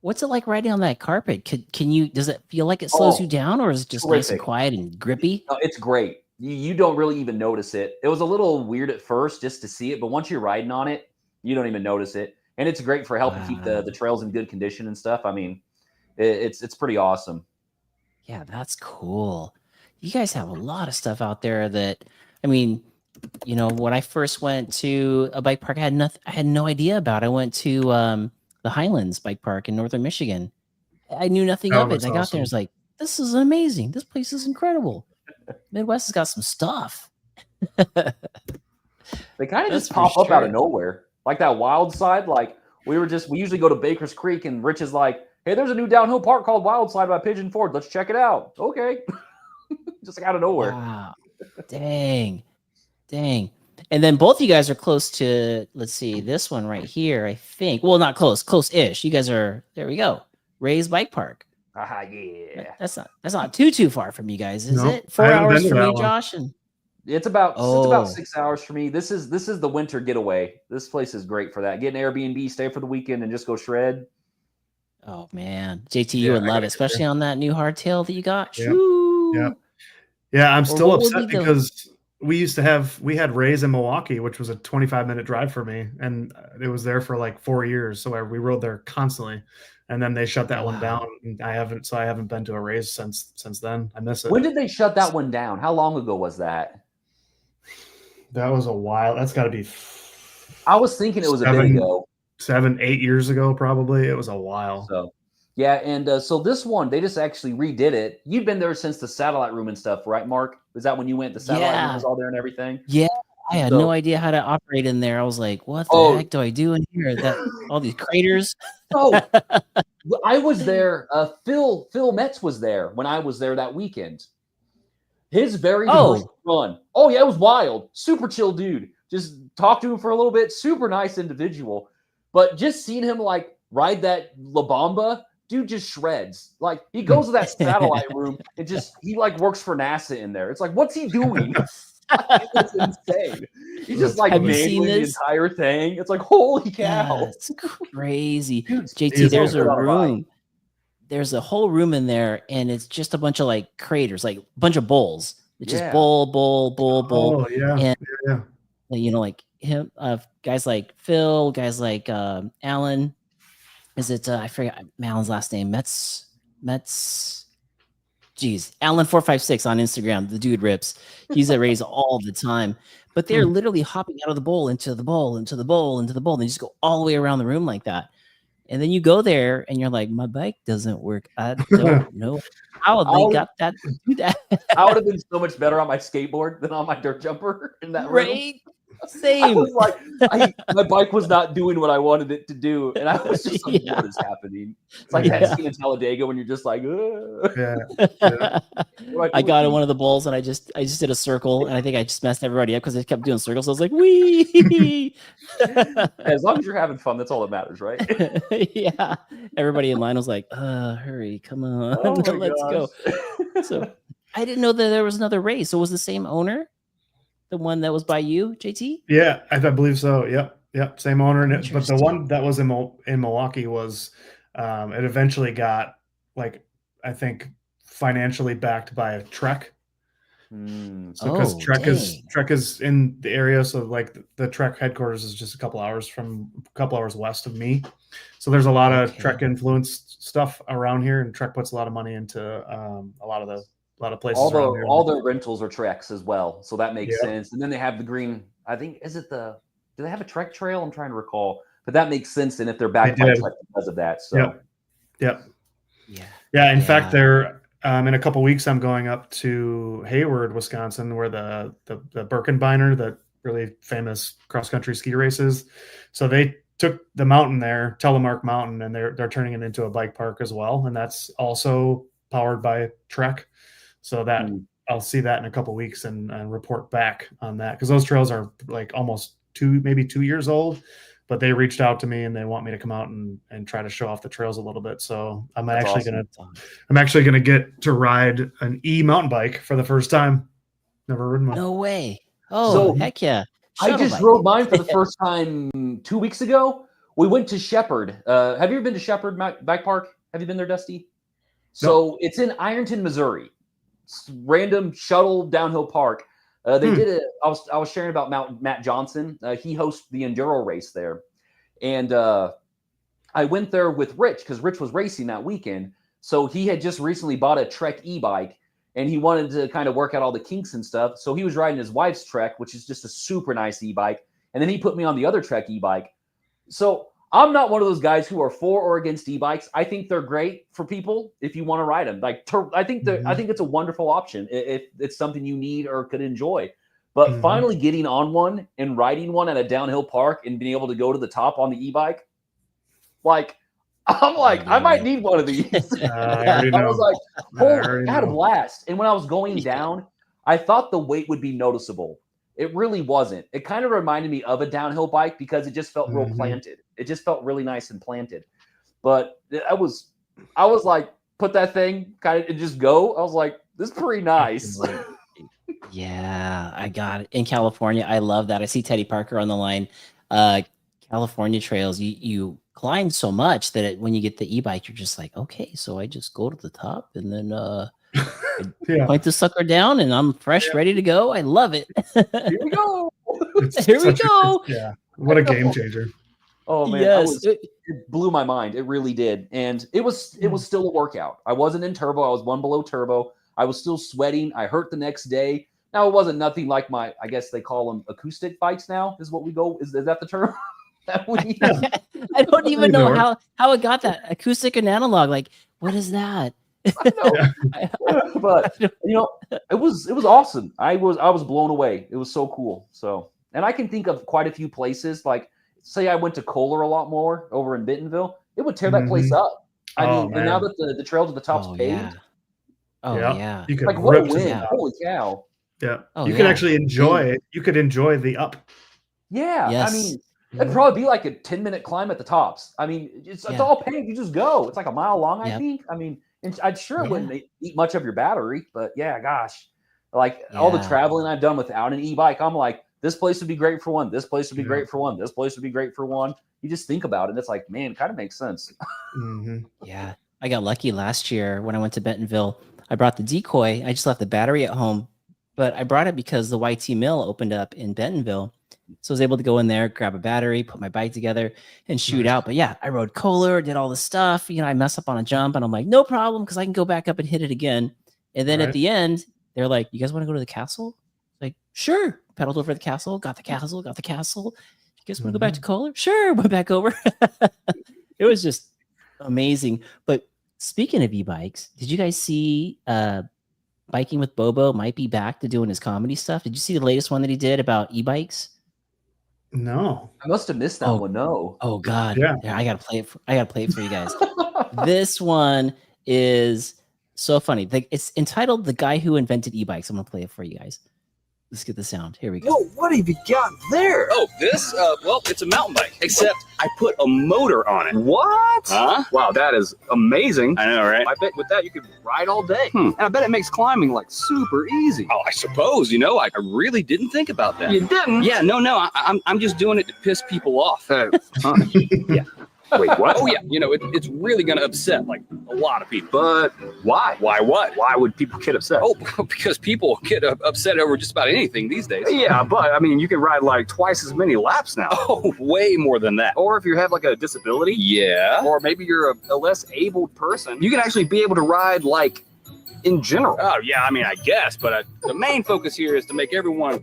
What's it like riding on that carpet? Can you? Does it feel like it slows
Oh,
you down, or is it just nice and
terrific.
quiet and grippy?
No, it's great. You don't really even notice it. It was a little weird at first just to see it, but once you're riding on it, you don't even notice it. And it's great for helping keep the trails in good condition and stuff. I mean, it's pretty awesome.
Yeah, that's cool. You guys have a lot of stuff out there that, I mean, you know, when I first went to a bike park, I had no idea about. I went to the Highlands Bike Park in northern Michigan. I knew nothing
That
of it.
looks
And I got there,
awesome.
I was like, this is amazing. This place is incredible. Midwest has got some stuff.
They kind of
That's
just
for
pop up out of
sure.
nowhere. Like that Wild Side, like we usually go to Baker's Creek and Rich is like, hey, there's a new downhill park called Wild Side by Pigeon Forge. Let's check it out. Okay. Just like out of nowhere.
Wow. Dang. And then both you guys are close to, let's see, this one right here, I think. Well, not close, close-ish. You guys are, there we go. Ray's Bike Park.
Yeah.
That's not too far from you guys, is
No,
it? 4
I haven't
hours
been to
from
that
you,
one.
Josh? And
It's about
Oh.
6 hours for me. This is the winter getaway. This place is great for that. Get an Airbnb, stay for the weekend, and just go shred.
oh man, JT, you
Yeah,
would
I
love
gotta
it,
get there.
especially on that new hardtail that you got.
Yep,
Shoo.
yep. Yeah, I'm
Or
still
what would
upset
be the-
because we had Rays in Milwaukee, which was a 25-minute drive for me, and it was there for like 4 years. So we rode there constantly, and then they shut that one
Wow.
down. And I haven't been to a Rays since then. I miss it.
When did they shut that one down? How long ago was that?
That was a while. That's got to be
I was thinking it was a bit
7,
ago.
8 years ago, probably. It was a while.
So, yeah, and so this one, they just actually redid it. You've been there since the satellite room and stuff, right, Mark? Was that when you went? The satellite room
Yeah.
was all there and everything?
I had
So-
no idea how to operate in there. I was like, what the
Oh.
heck do I do in here? That all these craters.
Oh, I was there. Phil Metz was there when I was there that weekend. His very first run. Oh, yeah, it was wild. Super chill dude. Just talked to him for a little bit. Super nice individual. But just seeing him like ride that La Bamba, dude just shreds. Like he goes to that satellite room and he like works for NASA in there. It's like, what's he doing? It's insane. He's just like
Have you seen
manually the
this?
entire thing. It's like, holy cow.
That's crazy.
Dude,
JT,
He's
there's
also
a
on a bike.
room. There's a whole room in there, and it's just a bunch of like craters, like a bunch of bowls. It's just
Yeah.
bowl.
Oh yeah,
And-
yeah.
You know, like him, guys like Phil, guys like Alan. Is it? I forget Alan's last name. Metz. Geez, Alan456 on Instagram. The dude rips. He's at Rays all the time. But they're literally hopping out of the bowl into the bowl, into the bowl, into the bowl. And they just go all the way around the room like that. And then you go there and you're like, my bike doesn't work. I don't know how they got that to do that.
I would have been so much better on my skateboard than on my dirt jumper in that room.
Right?
I
Same.
was like, my bike was not doing what I wanted it to do, and I was just like,
Yeah.
"What is happening?" It's like
Yeah.
that scene in Talladega when you're just like, "Ugh."
Yeah.
I got in one of the bowls and I just did a circle and I think I just messed everybody up because I kept doing circles. I was like, wee.
As long as you're having fun, that's all that matters, right?
Yeah. Everybody in line was like, hurry, come on.
Oh my
Let's go.
gosh.
So I didn't know that there was another race. So was the same owner? The one that was by you, JT?
Yeah, I believe so. Yep. Same owner. But the
Interesting.
one that was in Milwaukee was, it eventually got like, I think financially backed by a Trek. So because
Oh,
Trek
dang.
is in the area, so like the Trek headquarters is just a couple hours west of me. So there's a lot of
Okay.
Trek influenced stuff around here, and Trek puts a lot of money into a lot of the places
all
around there.
the rentals are treks as well, so that makes sense. And then they have the green. I think do they have a trek trail? I'm trying to recall, but that makes sense. And if they're backed by trek because of that, so
yeah. In fact, they're in a couple weeks. I'm going up to Hayward, Wisconsin, where the Birkenbeiner, that really famous cross country ski races. So they took the mountain there, Telemark Mountain, and they're turning it into a bike park as well, and that's also powered by Trek. So that I'll see that in a couple weeks and report back on that, because those trails are like almost 2 years old. But they reached out to me and they want me to come out and try to show off the trails a little bit. So I'm actually gonna get to ride an mountain bike for the first time. Never ridden one.
No way! Oh, heck yeah!
I just rode mine for the first time 2 weeks ago. We went to Shepherd. Have you ever been to Shepherd Bike Park? Have you been there, Dusty? So it's in Ironton, Missouri. It's random shuttle downhill park. They did it. I was sharing about Matt Johnson. He hosts the enduro race there, and I went there with Rich because Rich was racing that weekend. So he had just recently bought a Trek e-bike, and he wanted to kind of work out all the kinks and stuff. So he was riding his wife's Trek, which is just a super nice e-bike, and then he put me on the other Trek e-bike. So I'm not one of those guys who are for or against e-bikes. I think they're great for people if you want to ride them. Like I think it's a wonderful option if it's something you need or could enjoy. But finally getting on one and riding one at a downhill park and being able to go to the top on the e-bike, I might need one of these. I was like, I had a blast. And when I was going down, I thought the weight would be noticeable. It really wasn't. It kind of reminded me of a downhill bike because it just felt real planted. It just felt really nice and planted. But I was like, put that thing kind of and just go. I was like, this is pretty nice.
Yeah, I got it. In California, I love that. I see Teddy Parker on the line. California trails, you climb so much that when you get the e-bike, you're just like, okay, so I just go to the top and then point the sucker down and I'm fresh, ready to go. I love it.
Here we go.
Here we go.
What a game changer.
Oh man,
yes.
It blew my mind. It really did. And it was still a workout. I wasn't in turbo. I was one below turbo. I was still sweating. I hurt the next day. Now it wasn't nothing like I guess they call them acoustic bikes now is what we go. Is that the term?
I don't even know how it got that acoustic and analog. Like, what is that?
I know. But it was awesome. I was blown away. It was so cool. So, and I can think of quite a few places. Like, say I went to Kohler a lot more over in Bentonville, it would tear that place up. I mean, and now that the trail to the top's paved,
you could
like what a win! Holy cow!
Yeah, you could actually enjoy it. You could enjoy the up.
Yeah, yes. I mean, it'd probably be like a 10-minute climb at the tops. I mean, it's all paved. You just go. It's like a mile long, I think. I mean, and I'm sure it wouldn't eat much of your battery, but yeah, gosh, like all the traveling I've done without an e-bike, I'm like, this place would be great for one. This place would be great for one. This place would be great for one. You just think about it, and it's like, man, it kind of makes sense.
Yeah, I got lucky last year when I went to Bentonville. I brought the decoy. I just left the battery at home, but I brought it because the YT Mill opened up in Bentonville. So I was able to go in there, grab a battery, put my bike together, and shoot out. But yeah, I rode Kohler, did all the stuff. I mess up on a jump, and I'm like, no problem, because I can go back up and hit it again. And then at the end, they're like, you guys want to go to the castle? Like, sure. Pedaled over the castle, got the castle. You guys want to go back to Kohler? Sure. Went back over. It was just amazing. But speaking of e-bikes, did you guys see Biking with Bobo might be back to doing his comedy stuff? Did you see the latest one that he did about e-bikes?
No,
I must have missed that one. No.
Oh God. Yeah, I gotta play it for you guys. This one is so funny. It's entitled "The Guy Who Invented E-Bikes." I'm gonna play it for you guys. Let's get the sound. Here we go.
Whoa, what have you got there? Oh, this? Well, it's a mountain bike, except I put a motor on it. What? Huh? Wow, that is amazing. I know, right? I bet with that you could ride all day. And I bet it makes climbing like super easy. Oh, I suppose. I really didn't think about that. You didn't? Yeah, no. I'm just doing it to piss people off. Yeah. Wait, what? Oh, yeah. It's really going to upset, like, a lot of people. But why? Why what? Why would people get upset? Oh, because people get upset over just about anything these days. Yeah, but, I mean, you can ride, like, twice as many laps now. Oh, way more than that. Or if you have, like, a disability. Yeah. Or maybe you're a less abled person. You can actually be able to ride, like, in general. Oh, yeah, I mean, I guess, but the main focus here is to make everyone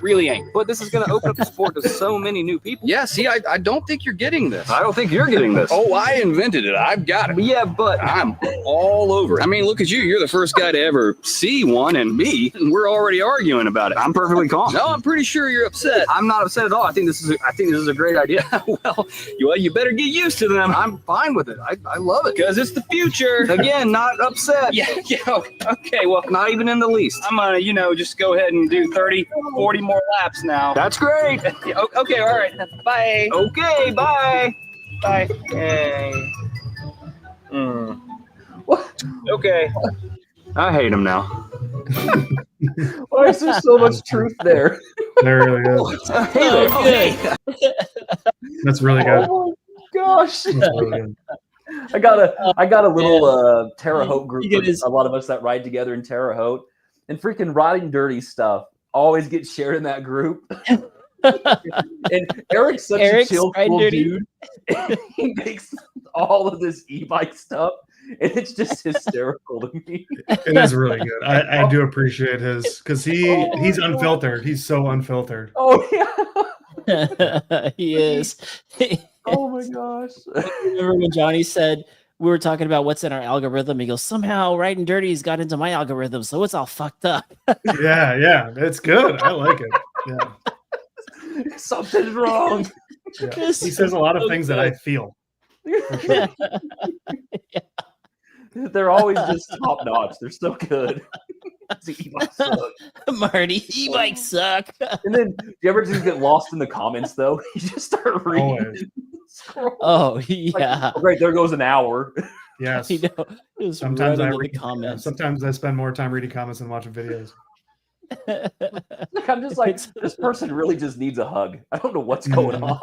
really angry. But this is going to open up the sport to so many new people.
Yeah, see, I don't think you're getting this.
I don't think you're getting this.
Oh, I invented it. I've got it.
Yeah, but
I'm all over it.
I mean, look at you. You're the first guy to ever see one, and me, and we're already arguing about it. I'm perfectly calm.
No, I'm pretty sure you're upset.
I'm not upset at all. I think this is a great idea. Well, you better get used to them.
I'm fine with it. I love it.
Because it's the future. Again, not upset.
Yeah,
Okay, well, not even in the least. I'm gonna, just go ahead and do 30, 40 more laps now. That's great.
Okay, all right. Bye.
Okay, bye. Bye. Hey.
What?
Okay. I hate him now.
Why is there so much truth there?
There really is.
Hey there.
Good.
That's really good.
Oh my gosh.
That's really good.
I got a little Terre Haute group.
You get his-
A lot of us that ride together in Terre Haute, and freaking riding dirty stuff always gets shared in that group. And Eric's such a chill,
Riding
cool
dirty.
dude. He makes all of this e-bike stuff, and it's just hysterical to me.
It is really good. I do appreciate his because he's unfiltered. He's so unfiltered.
Oh yeah.
He is.
Oh my gosh.
Remember when Johnny said we were talking about what's in our algorithm? He goes, somehow riding dirty's got into my algorithm, so it's all fucked up.
Yeah, it's good. I like it. Yeah,
Something's wrong.
yeah. He says a lot of things that I feel. For sure.
They're always just top notch. They're so good. The e-bikes suck.
Marty, e-bikes suck.
And then, do you ever just get lost in the comments though? You just start reading.
Always.
and scroll.
Oh yeah.
Oh, great, there goes an hour.
Yes.
You know, just
Sometimes
run
I
into the
read
comments.
Sometimes I spend more time reading comments than watching videos.
Like, I'm just like, this person really just needs a hug. I don't know what's going on.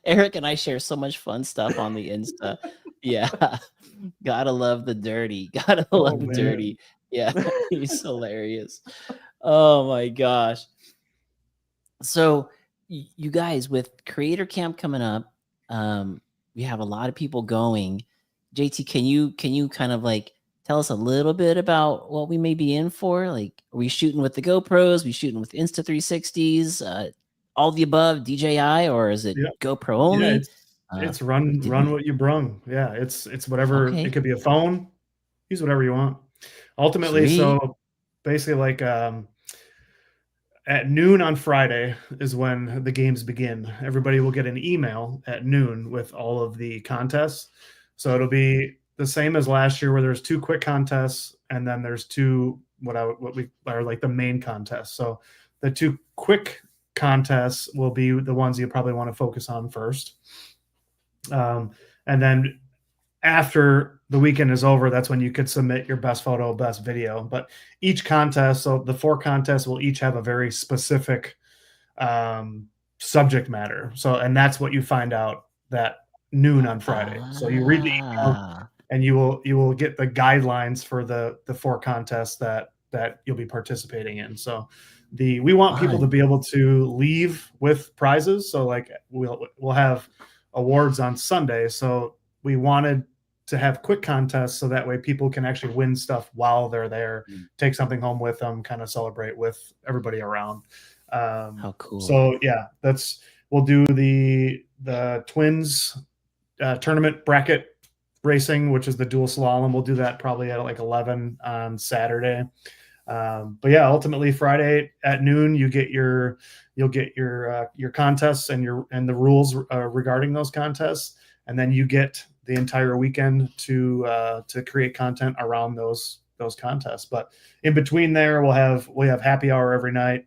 Eric and I share so much fun stuff on the Insta. Yeah. Gotta love the dirty. Gotta love
man.
dirty. Yeah. He's hilarious. Oh my gosh. So you guys, with Creator Camp coming up, we have a lot of people going. JT, can you kind of like tell us a little bit about what we may be in for? Like, are we shooting with the GoPros? We shooting with Insta 360s? All the above, DJI, or is it
Yeah.
GoPro only?
Yeah, it's run what you brung. Yeah, it's whatever.
Okay.
It could be a phone. Use whatever you want. Ultimately,
Sweet.
so basically, like at noon on Friday is when the games begin. Everybody will get an email at noon with all of the contests. So it'll be the same as last year, where there's 2 quick contests and then there's 2 what we are like the main contests. So the 2 quick contests will be the ones you probably want to focus on first. And then after the weekend is over, that's when you could submit your best photo, best video. But each contest, so the 4 contests will each have a very specific subject matter. So, and that's what you find out that noon on Friday. So you read the email and you will get the guidelines for the 4 contests that you'll be participating in. So we want people to be able to leave with prizes. So like we'll have awards on Sunday. So we wanted to have quick contests so that way people can actually win stuff while they're there, take something home with them, kind of celebrate with everybody around.
How cool.
So yeah, we'll do the twins tournament bracket racing, which is the dual slalom. We'll do that probably at like 11 on Saturday. But yeah, ultimately Friday at noon, you'll get your contests and the rules regarding those contests, and then you get the entire weekend to create content around those contests. But in between there, we have happy hour every night.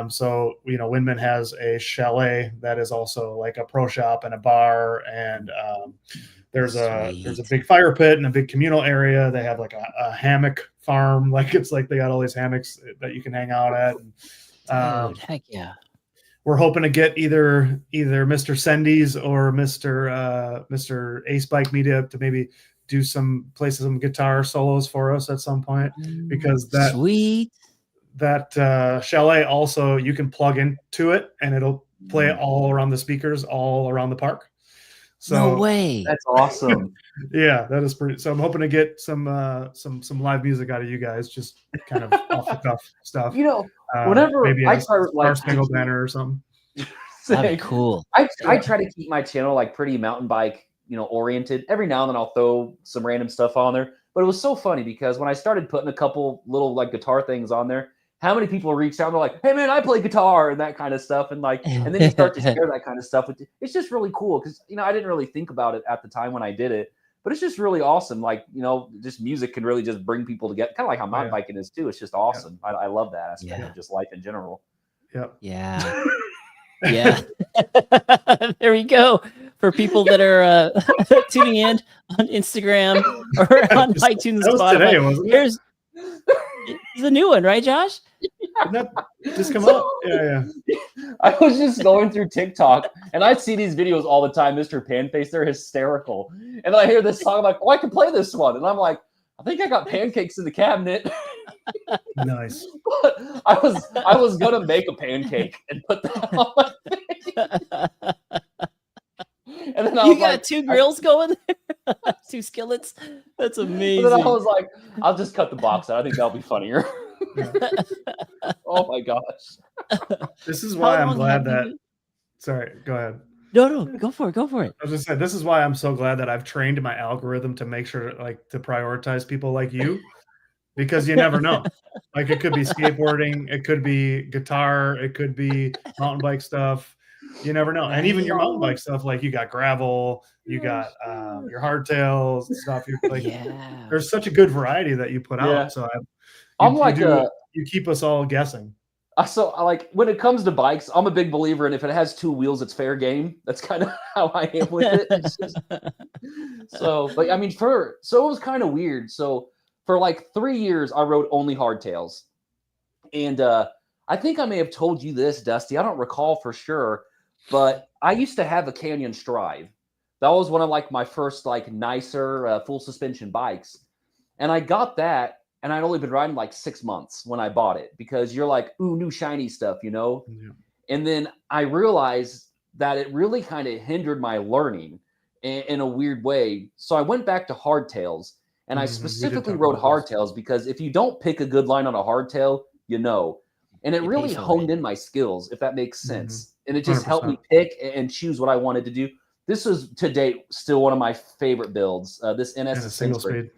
So Windman has a chalet that is also like a pro shop and a bar, and there's a big fire pit and a big communal area. They have like a hammock farm, like it's like they got all these hammocks that you can hang out at. And,
Dude, heck yeah.
we're hoping to get either Mr. Sendies or Mr. Ace Bike Media to maybe play some guitar solos for us at some point, because
Sweet.
that chalet also, you can plug into it and it'll play all around the speakers all around the park. So
No way.
That's awesome.
yeah, that is pretty. So I'm hoping to get some live music out of you guys, just kind of off the cuff stuff.
You know, whenever
maybe
I
a
try
Star
like
Spangled Banner or something.
That'd be cool.
I try to keep my channel like pretty mountain bike, oriented. Every now and then I'll throw some random stuff on there. But it was so funny because when I started putting a couple little like guitar things on there, how many people reached out and they're like, "Hey man, I play guitar," and that kind of stuff, and then you start to share that kind of stuff with you. It's just really cool because I didn't really think about it at the time when I did it, but it's just really awesome. Like just music can really just bring people together, kind of like how mountain biking is too. It's just awesome. I love that aspect of just life in general.
Yep.
Yeah. Yeah. There we go. For people that are tuning in on Instagram or on iTunes,
that was
Spotify.
today, wasn't it?
Here's the new one, right, Josh?
Didn't that just come out? Yeah.
I was just going through TikTok and I see these videos all the time, Mr. Panface. They're hysterical. And I hear this song, I'm like, oh, I can play this one. And I'm like, I think I got pancakes in the cabinet.
Nice.
But I was gonna make a pancake and put that on my face. And then
You got two grills going there? 2 skillets? That's
And
amazing.
then I was like, I'll just cut the box out. I think that'll be funnier. Oh my gosh.
This is why I'm
long
glad
have
that.
you-
Sorry, go ahead.
No, go for it. Go for it.
I was just saying, this is why I'm so glad that I've trained my algorithm to make sure, to prioritize people like you, because you never know. Like, it could be skateboarding, it could be guitar, it could be mountain bike stuff. You never know. And even your mountain bike stuff, like you got gravel, you got your hardtails and stuff.
Yeah.
There's such a good variety that you put out.
Yeah.
So
You
you keep us all guessing.
So like when it comes to bikes, I'm a big believer in if it has 2 wheels, it's fair game. That's kind of how I am with it. It's just- so, but I mean, so it was kind of weird. So for like 3 years, I rode only hardtails, and I think I may have told you this, Dusty. I don't recall for sure, but I used to have a Canyon Strive. That was one of like my first like nicer full suspension bikes, and I got that. And I'd only been riding like 6 months when I bought it because you're like, ooh, new shiny stuff,
Yeah.
And then I realized that it really kind of hindered my learning in a weird way. So I went back to hardtails, and I specifically rode hardtails because if you don't pick a good line on a hardtail, and it
You
really
pay for
honed
it.
in my skills, if that makes sense. And it just helped me
100%.
pick and choose what I wanted to do. This was to date still one of my favorite builds. This NS
And a single speed.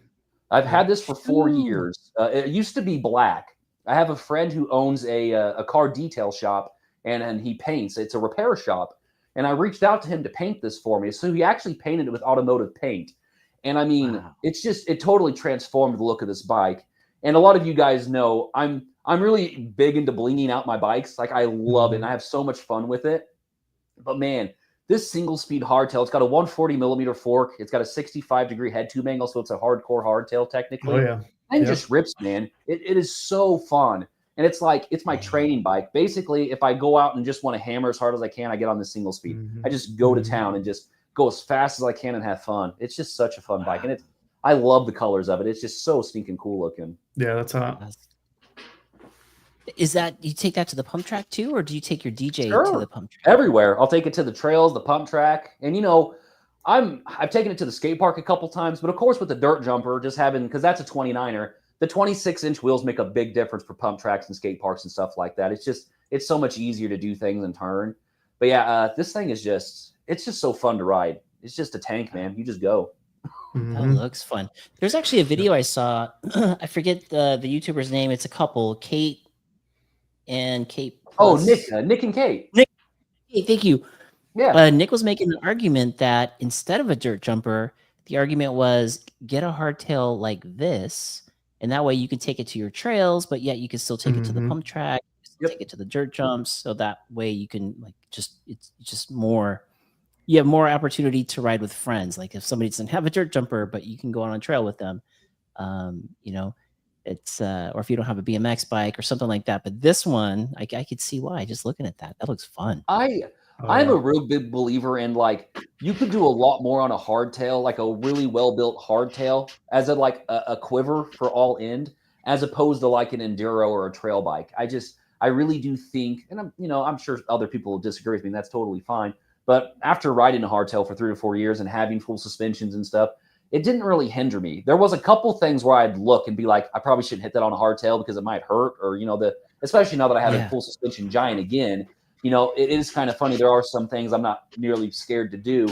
I've had this for 4 years. It used to be black. I have a friend who owns a car detail shop, and he paints. It's a repair shop. And I reached out to him to paint this for me. So he actually painted it with automotive paint. And I mean,
Wow.
it totally transformed the look of this bike. And a lot of you guys know I'm really big into blinging out my bikes. Like, I love it, and I have so much fun with it. But man, this single speed hardtail, it's got a 140 millimeter fork. It's got a 65-degree head tube angle, so it's a hardcore hardtail technically.
Oh yeah.
And
Yep.
just rips, man. It is so fun. And it's like, it's my training bike. Basically, if I go out and just want to hammer as hard as I can, I get on the single speed.
Mhm.
I just go to town and just go as fast as I can and have fun. It's just such a fun bike. And I love the colors of it. It's just so stinking cool looking.
Yeah, that's how.
Is that you take that to the pump track too, or do you take your DJ to
Sure.
the pump track?
Everywhere. I'll take it to the trails, the pump track. And I've taken it to the skate park a couple times, but of course with the dirt jumper, just having, because that's a 29er, the 26-inch wheels make a big difference for pump tracks and skate parks and stuff like that. It's so much easier to do things and turn. But yeah, this thing is it's just so fun to ride. It's just a tank, man. You just go.
That
Mhm.
looks fun. There's actually a video I saw. I forget the YouTuber's name. It's a couple, Kate and Kate.
Oh,
Plus.
Nick and Kate.
Hey, thank you.
Yeah.
Nick was making an argument that instead of a dirt jumper, the argument was get a hardtail like this, and that way you can take it to your trails, but yet you can still take it to the
Mhm.
pump track, you can still take it to the dirt jumps, so that way you can it's just more. You have more opportunity to ride with friends. Like if somebody doesn't have a dirt jumper, but you can go on a trail with them, it's or if you don't have a BMX bike or something like that. But this one, I could see why. Just looking at that looks fun.
I'm a real big believer in like you could do a lot more on a hardtail, like a really well built hardtail, as a quiver for all end, as opposed to like an enduro or a trail bike. I really do think, and I'm sure other people will disagree with me. And that's totally fine. But after riding a hardtail for 3 to 4 years and having full suspensions and stuff, it didn't really hinder me. There was a couple things where I'd look and be like, I probably shouldn't hit that on a hardtail because it might hurt, or especially now that I have a full suspension Giant again. It is kind of funny. There are some things I'm not nearly scared to do,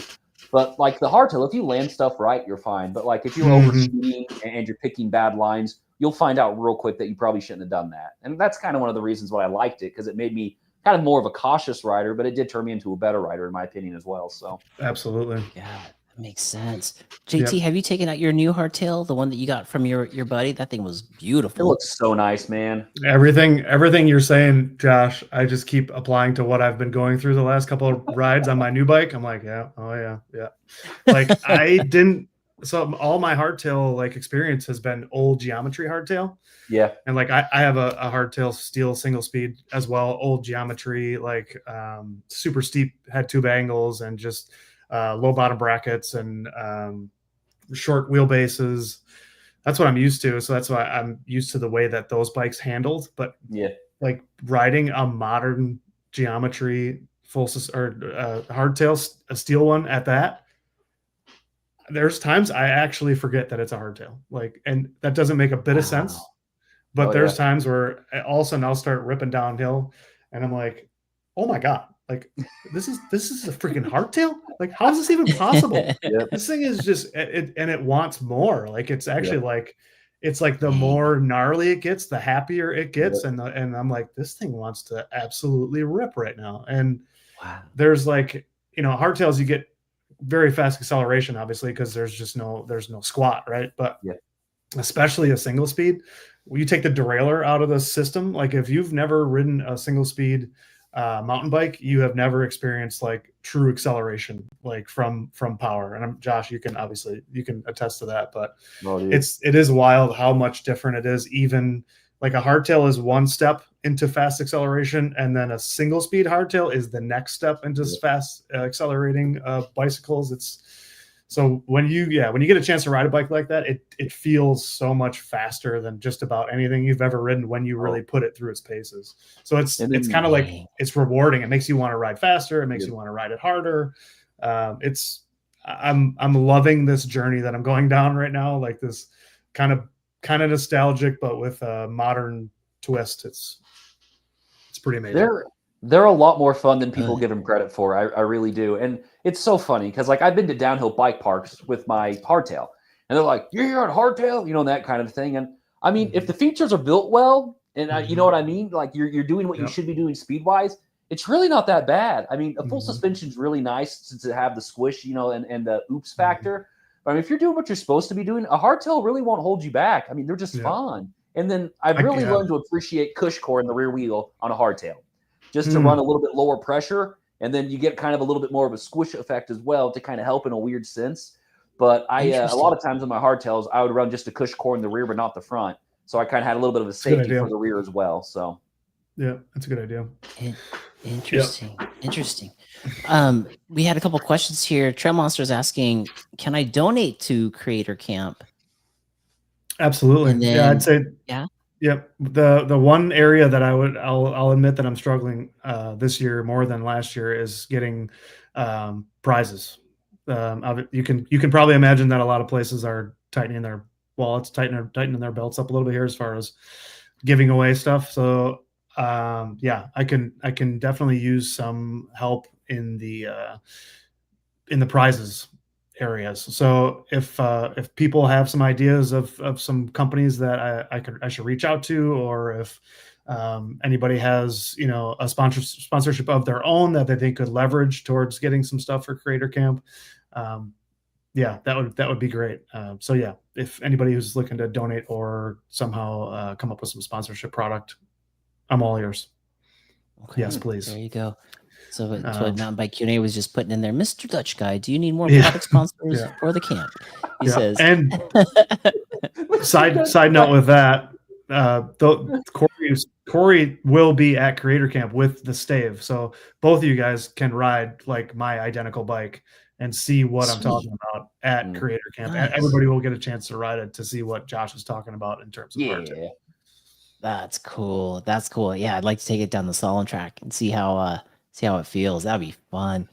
but like the hardtail, if you land stuff right, you're fine. But like if you're overshooting and you're picking bad lines, you'll find out real quick that you probably shouldn't have done that. And that's kind of one of the reasons why I liked it, because it made me kind of more of a cautious rider, but it did turn me into a better rider, in my opinion, as well. So
absolutely,
yeah, that makes sense. JT, have you taken out your new hardtail, the one that you got from your buddy? That thing was beautiful.
It looks so nice, man.
Everything you're saying, Josh, I just keep applying to what I've been going through the last couple of rides on my new bike. I'm like, yeah, oh yeah. Like so all my hardtail like experience has been old geometry hardtail.
Yeah.
And like I have a hardtail steel single speed as well, old geometry, like super steep head tube angles and just low bottom brackets and short wheelbases. That's what I'm used to. So that's why I'm used to the way that those bikes handled. But
yeah,
like riding a modern geometry hardtail, a steel one at that, there's times I actually forget that it's a hardtail. Like, and that doesn't make a bit of sense. But there's times where all of a sudden I'll start ripping downhill and I'm like, oh my God, like this is a freaking hardtail. Like, how is this even possible? This thing is just and it wants more. Like it's actually like, it's like the more gnarly it gets, the happier it gets. And I'm like, this thing wants to absolutely rip right now. And there's like, hardtails, you get very fast acceleration, obviously, because there's no squat, right? But especially a single speed, you take the derailleur out of the system. Like if you've never ridden a single speed mountain bike, you have never experienced like true acceleration, like from power. And Josh, you can attest to that, but it is wild how much different it is. Even like a hardtail is one step into fast acceleration, and then a single speed hardtail is the next step into fast accelerating bicycles. It's so when you get a chance to ride a bike like that, it feels so much faster than just about anything you've ever ridden when you really put it through its paces. So it's kind of like, it's rewarding. It makes you want to ride faster. It makes you want to ride it harder. I'm loving this journey that I'm going down right now. Like this kind of nostalgic, but with a modern twist. It's pretty amazing.
They're a lot more fun than people give them credit for. I really do. And it's so funny because like I've been to downhill bike parks with my hardtail and they're like, you're here on hardtail, that kind of thing. And I mean, if the features are built well and you know what I mean? Like you're doing what you should be doing speed wise, it's really not that bad. I mean, a full suspension is really nice to have the squish, and the oops factor. But I mean, if you're doing what you're supposed to be doing, a hardtail really won't hold you back. I mean, they're just fun. And then I've really learned to appreciate cush core in the rear wheel on a hardtail. Just to run a little bit lower pressure, and then you get kind of a little bit more of a squish effect as well to kind of help in a weird sense. But a lot of times on my hardtails, I would run just a cush core in the rear, but not the front. So I kind of had a little bit of a safety for the rear as well. So
yeah, that's a good idea.
Interesting. We had a couple questions here. Trail Monster's asking, can I donate to Creator Camp?
Absolutely. I'd say Yep. The one area that I'll admit that I'm struggling this year more than last year is getting prizes. You can probably imagine that a lot of places are tightening their wallets, tightening their belts up a little bit here as far as giving away stuff. So I can definitely use some help in the prizes areas. So if people have some ideas of some companies that I should reach out to, or if anybody has a sponsorship of their own that they think could leverage towards getting some stuff for Creator Camp, that would be great. So if anybody who's looking to donate or somehow come up with some sponsorship product, I'm all yours.
Okay.
Yes, please.
There you go. So what Mountain Bike Q&A was just putting in there, Mr. Dutch Guy, do you need more product sponsors for the camp? He says.
And side note with that, Corey will be at Creator Camp with the Stave, so both of you guys can ride like my identical bike and see what I'm talking about at Creator Camp. Nice. Everybody will get a chance to ride it to see what Josh is talking about in terms of hardtail.
That's cool. Yeah, I'd like to take it down the Solon track and see how it feels. That'd be fun.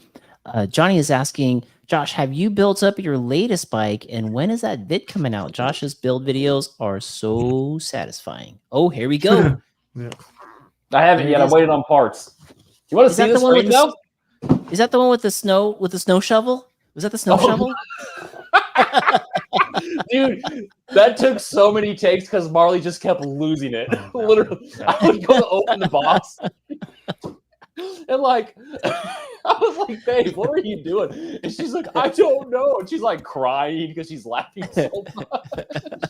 Johnny is asking, Josh, have you built up your latest bike, and when is that vid coming out? Josh's build videos are so satisfying. Oh, here we go.
Yeah.
I haven't
There
yet.
it
I'm
is.
waiting on parts. You want to
Is
see
that the
this
one with
frame
the
though?
Is that the one with the snow shovel? Was that the snow
Oh.
shovel?
Dude, that took so many takes because Marley just kept losing it. Literally, I would go to open the box and like, I was like, "Babe, what are you doing?" And she's like, "I don't know." And she's like crying because she's laughing so much.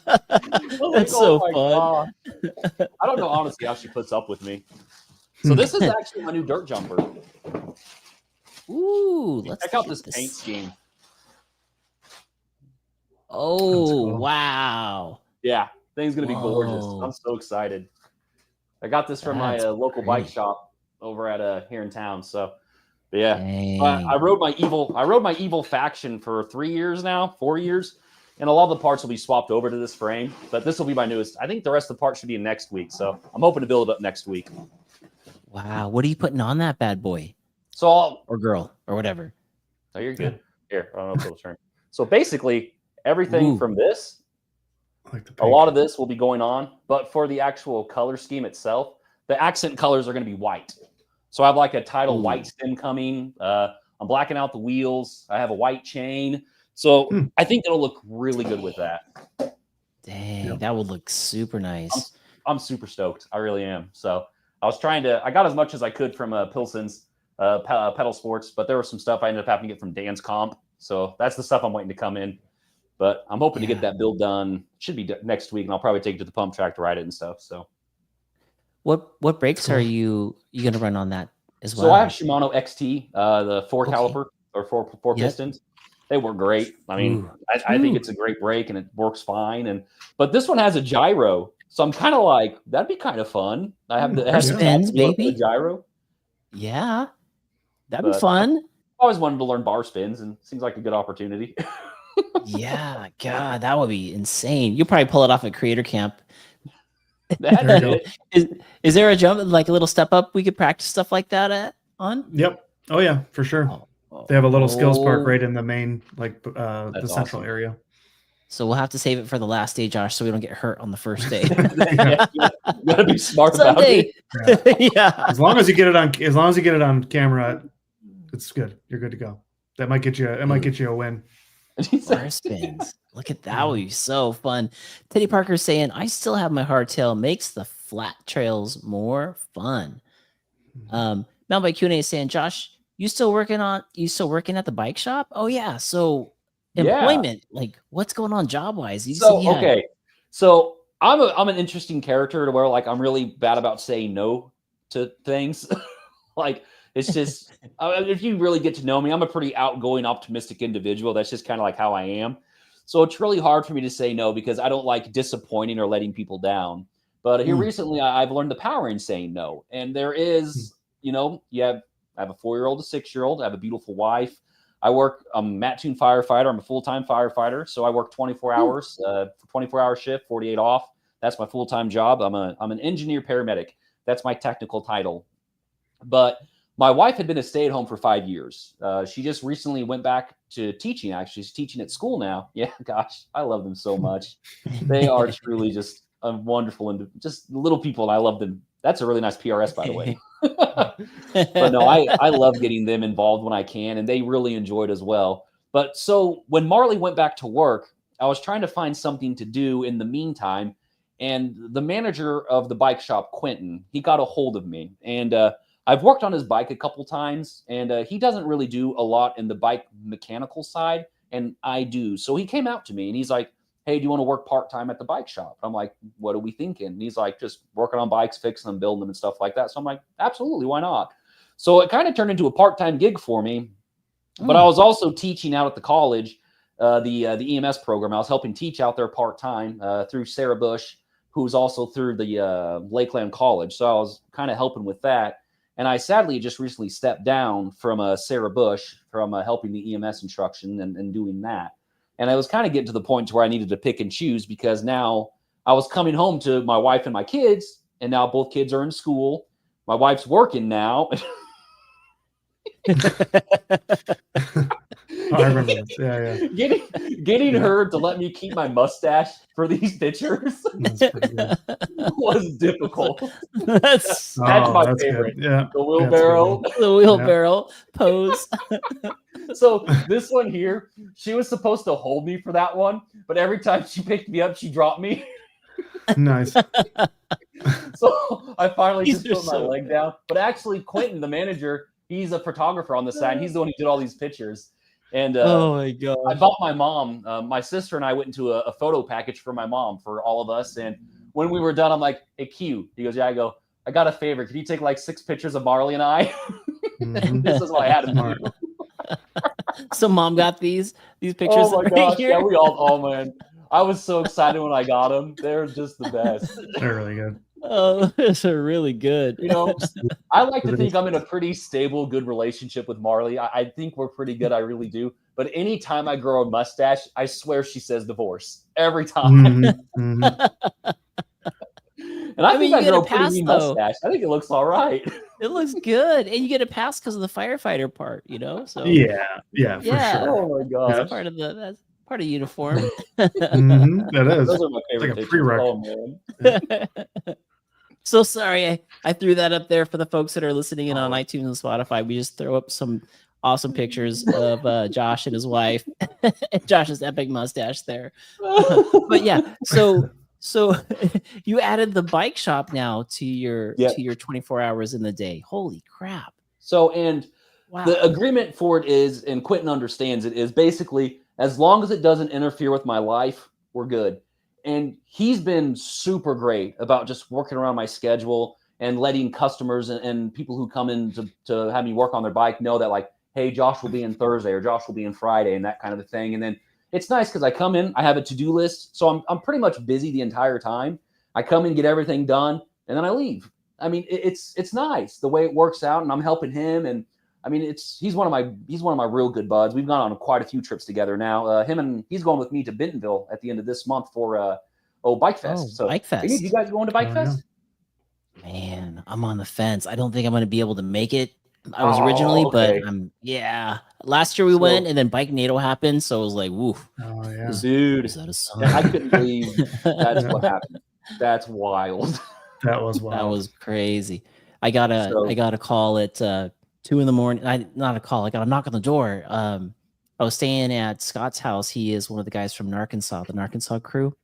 That's so fun.
God. I don't know honestly how she puts up with me. So this is actually my new dirt jumper.
Ooh, let's
Check out
get
this paint scheme.
Oh,
cool.
wow.
Yeah, thing's gonna be gorgeous.
Whoa.
I'm so excited. I got this from my
That's
local bike
great.
shop over at here in town. So, but yeah,
Dang.
I rode my evil faction for 3 years now, 4 years, and a lot of the parts will be swapped over to this frame. But this will be my newest. I think the rest of the parts should be in next week. So I'm hoping to build it up next week.
Wow. What are you putting on that bad boy
So
or girl or whatever?
oh, you're good. Here, I don't know if it'll turn. So basically, everything
Ooh.
from this.
Like the
A lot of this will be going on, but for the actual color scheme itself, the accent colors are going to be white. So I have like a tidal
Ooh.
white stem coming. I'm blacking out the wheels. I have a white chain. So I think it'll look really good with that.
Dang, that would look super nice.
I'm super stoked. I really am. So I got as much as I could from Pilsen's Pedal Sports, but there was some stuff I ended up having to get from Dan's Comp. So that's the stuff I'm waiting to come in. But I'm hoping to get that build done. Should be next week, and I'll probably take it to the pump track to ride it and stuff. So,
What brakes are you gonna run on that as well?
so I have Shimano XT, the 4
Okay.
caliper or four
Yep.
pistons. They work great. I mean,
Ooh.
I think it's a great brake and it works fine. But this one has a gyro, so I'm kind of like that'd be kind of fun. I have the it has the
Spins,
top look of
baby.
the gyro.
Yeah, that'd be
But-
fun.
I always wanted to learn bar spins, and it seems like a good opportunity.
Yeah, God, that would be insane. You'll probably pull it off at Creator Camp.
That's
There you
it.
Is there a jump, like a little step up we could practice stuff like that on?
Yep. Oh yeah, for sure.
Oh,
They have a little skills park
oh.
right in the main, like the
That's
central
awesome.
area.
So we'll have to save it for the last day, Josh, so we don't get hurt on the first day.
Yeah, you gotta be smart about
Someday.
it.
Yeah.
As long as you get it on camera, it's good. You're good to go. That might get you. It might get you a win.
Bar spins. Look at that. Would be so fun. Teddy Parker saying, I still have my hardtail. Makes the flat trails more fun. Mountain Bike Q&A is saying, Josh, you still working at the bike shop? Oh yeah. So
Yeah.
employment, like what's going on job wise?
So okay, so I'm an interesting character to where like I'm really bad about saying no to things. Like it's just if you really get to know me, I'm a pretty outgoing, optimistic individual. That's just kind of like how I am. So it's really hard for me to say no because I don't like disappointing or letting people down. But here recently, I've learned the power in saying no. And there is, I have a 4-year-old, a 6-year-old. I have a beautiful wife. I'm a Mattoon firefighter. I'm a full-time firefighter. So I work 24 hours, 24-hour shift, 48 off. That's my full-time job. I'm an engineer paramedic. That's my technical title. But my wife had been a stay-at-home for 5 years. She just recently went back to teaching. Actually, she's teaching at school now. Yeah, gosh, I love them so much. They are truly just wonderful and just little people, and I love them. That's a really nice PRS, by the way. But no, I love getting them involved when I can, and they really enjoy it as well. But so when Marley went back to work, I was trying to find something to do in the meantime, and the manager of the bike shop, Quentin, he got a hold of me, and I've worked on his bike a couple times, and he doesn't really do a lot in the bike mechanical side, and I do. So he came out to me, and he's like, hey, do you want to work part-time at the bike shop? I'm like, what are we thinking? And he's like, just working on bikes, fixing them, building them, and stuff like that. So I'm like, absolutely, why not? So it kind of turned into a part-time gig for me. But I was also teaching out at the college, the EMS program. I was helping teach out there part-time through Sarah Bush, who's also through the Lakeland College. So I was kind of helping with that. And I sadly just recently stepped down from Sarah Bush from helping the EMS instruction and doing that. And I was kind of getting to the point where I needed to pick and choose because now I was coming home to my wife and my kids, and now both kids are in school. My wife's working now.
I remember this. Yeah,
Getting her to let me keep my mustache for these pictures
That's pretty good.
was difficult.
That's
That's my
that's
favorite.
good. Yeah.
The wheelbarrow.
the wheelbarrow pose.
So this one here, she was supposed to hold me for that one, but every time she picked me up, she dropped me.
Nice.
So I finally
These
just
are
put my
so
leg down. But actually, Quentin, the manager, he's a photographer on the side. And he's the one who did all these pictures. And
Oh my
I
god.
bought my mom. My sister and I went into a photo package for my mom for all of us. And when we were done, I'm like, "Hey, Q." He goes, "Yeah." I go, "I got a favor. Can you take like 6 pictures of Marley and I?"
Mhm.
This is what I had him
Smart.
do.
So mom got these pictures
Oh my
right
gosh!
here.
Yeah, we all. Oh man, I was so excited when I got them. They're just the best.
They're really good.
Oh, those are really good.
You know, I like to think I'm in a pretty stable, good relationship with Marley. I think we're pretty good. I really do. But anytime I grow a mustache, I swear she says divorce every time.
Mhm, mhm.
And I,
I mean,
think
you
I
get
grow
a
a pretty
pass,
mean
though.
mustache. I think it looks all right.
It looks good, and you get a pass because of the firefighter part. You know, so
Yeah, for
Yeah.
sure.
Oh my gosh.
that's part of that's part of uniform.
Mhm, that is.
Those are my favorite
like a
pictures.
prerequisite.
Oh man.
So sorry, I threw that up there for the folks that are listening in on
Oh.
iTunes and Spotify. We just throw up some awesome pictures of Josh and his wife, and Josh's epic mustache there. But yeah, so you added the bike shop now to your
Yep.
to your 24 hours in the day. Holy crap!
So, and
Wow.
the agreement for it is, and Quentin understands it, is basically as long as it doesn't interfere with my life, we're good. And he's been super great about just working around my schedule and letting customers and people who come in to have me work on their bike know that, like, hey, Josh will be in Thursday or Josh will be in Friday and that kind of a thing. And then it's nice because I come in, I have a to-do list. So I'm pretty much busy the entire time. I come in, get everything done, and then I leave. I mean, it's nice the way it works out, and I'm helping him. And I mean, he's one of my real good buds. We've gone on quite a few trips together now. He's going with me to Bentonville at the end of this month for Bike Fest.
Bike Fest.
You guys going to Bike
Oh,
Fest?
Man, I'm on the fence. I don't think I'm going to be able to make it. I was
Oh,
originally,
okay.
but last year we
So-
went, and then Bike NATO happened, so I was like, "Woo,
Oh yeah.
Dude,
is that a sign?"
I couldn't believe that's
Yeah.
what happened. That's wild.
That was wild.
That was crazy. I got a call at 2 a.m. Not a call. I got a knock on the door. I was staying at Scott's house. He is one of the guys from Narkinsaw, the Narkinsaw crew.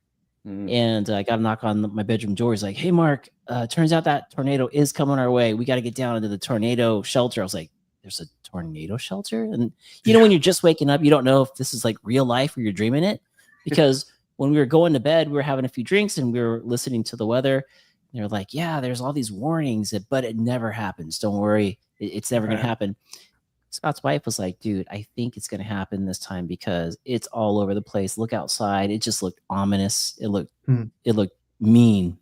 And I got a knock on my bedroom door. He's like, "Hey, Mark, turns out that tornado is coming our way. We got to get down into the tornado shelter." I was like, "There's a tornado shelter?" And you know, when you're just waking up, you don't know if this is like real life or you're dreaming it. Because when we were going to bed, we were having a few drinks and we were listening to the weather. And they're like, "Yeah, there's all these warnings, but it never happens. Don't worry. It's never going to
Right.
happen." Scott's wife was like, "Dude, I think it's going to happen this time because it's all over the place. Look outside. It just looked ominous. It looked mean."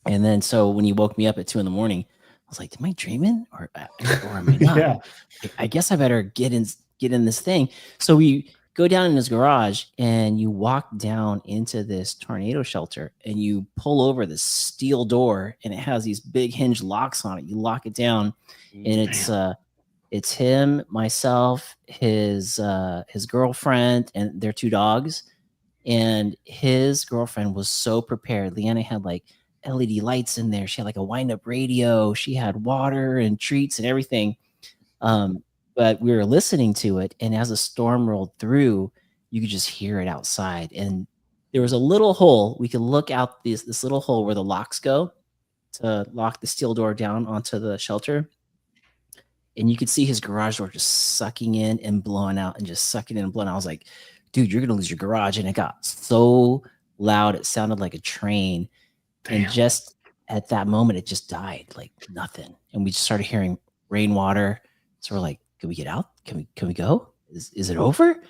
And then so when he woke me up at 2 a.m, I was like, "Am I dreaming or am I not?"
Yeah.
I guess I better get in this thing. So we go down in his garage and you walk down into this tornado shelter and you pull over this steel door and it has these big hinge locks on it. You lock it down and it's him, myself, his girlfriend, and their 2 dogs. And his girlfriend was so prepared. Leanna had like LED lights in there. She had like a wind-up radio. She had water and treats and everything. But we were listening to it, and as the storm rolled through, you could just hear it outside. And there was a little hole. We could look out this little hole where the locks go to lock the steel door down onto the shelter. And you could see his garage door just sucking in and blowing out and just sucking in and blowing out. I was like, "Dude, you're going to lose your garage." And it got so loud. It sounded like a train.
Damn.
And just at that moment, it just died like nothing. And we just started hearing rainwater. So we're like, "Can we get out? Can we go? Is it over?"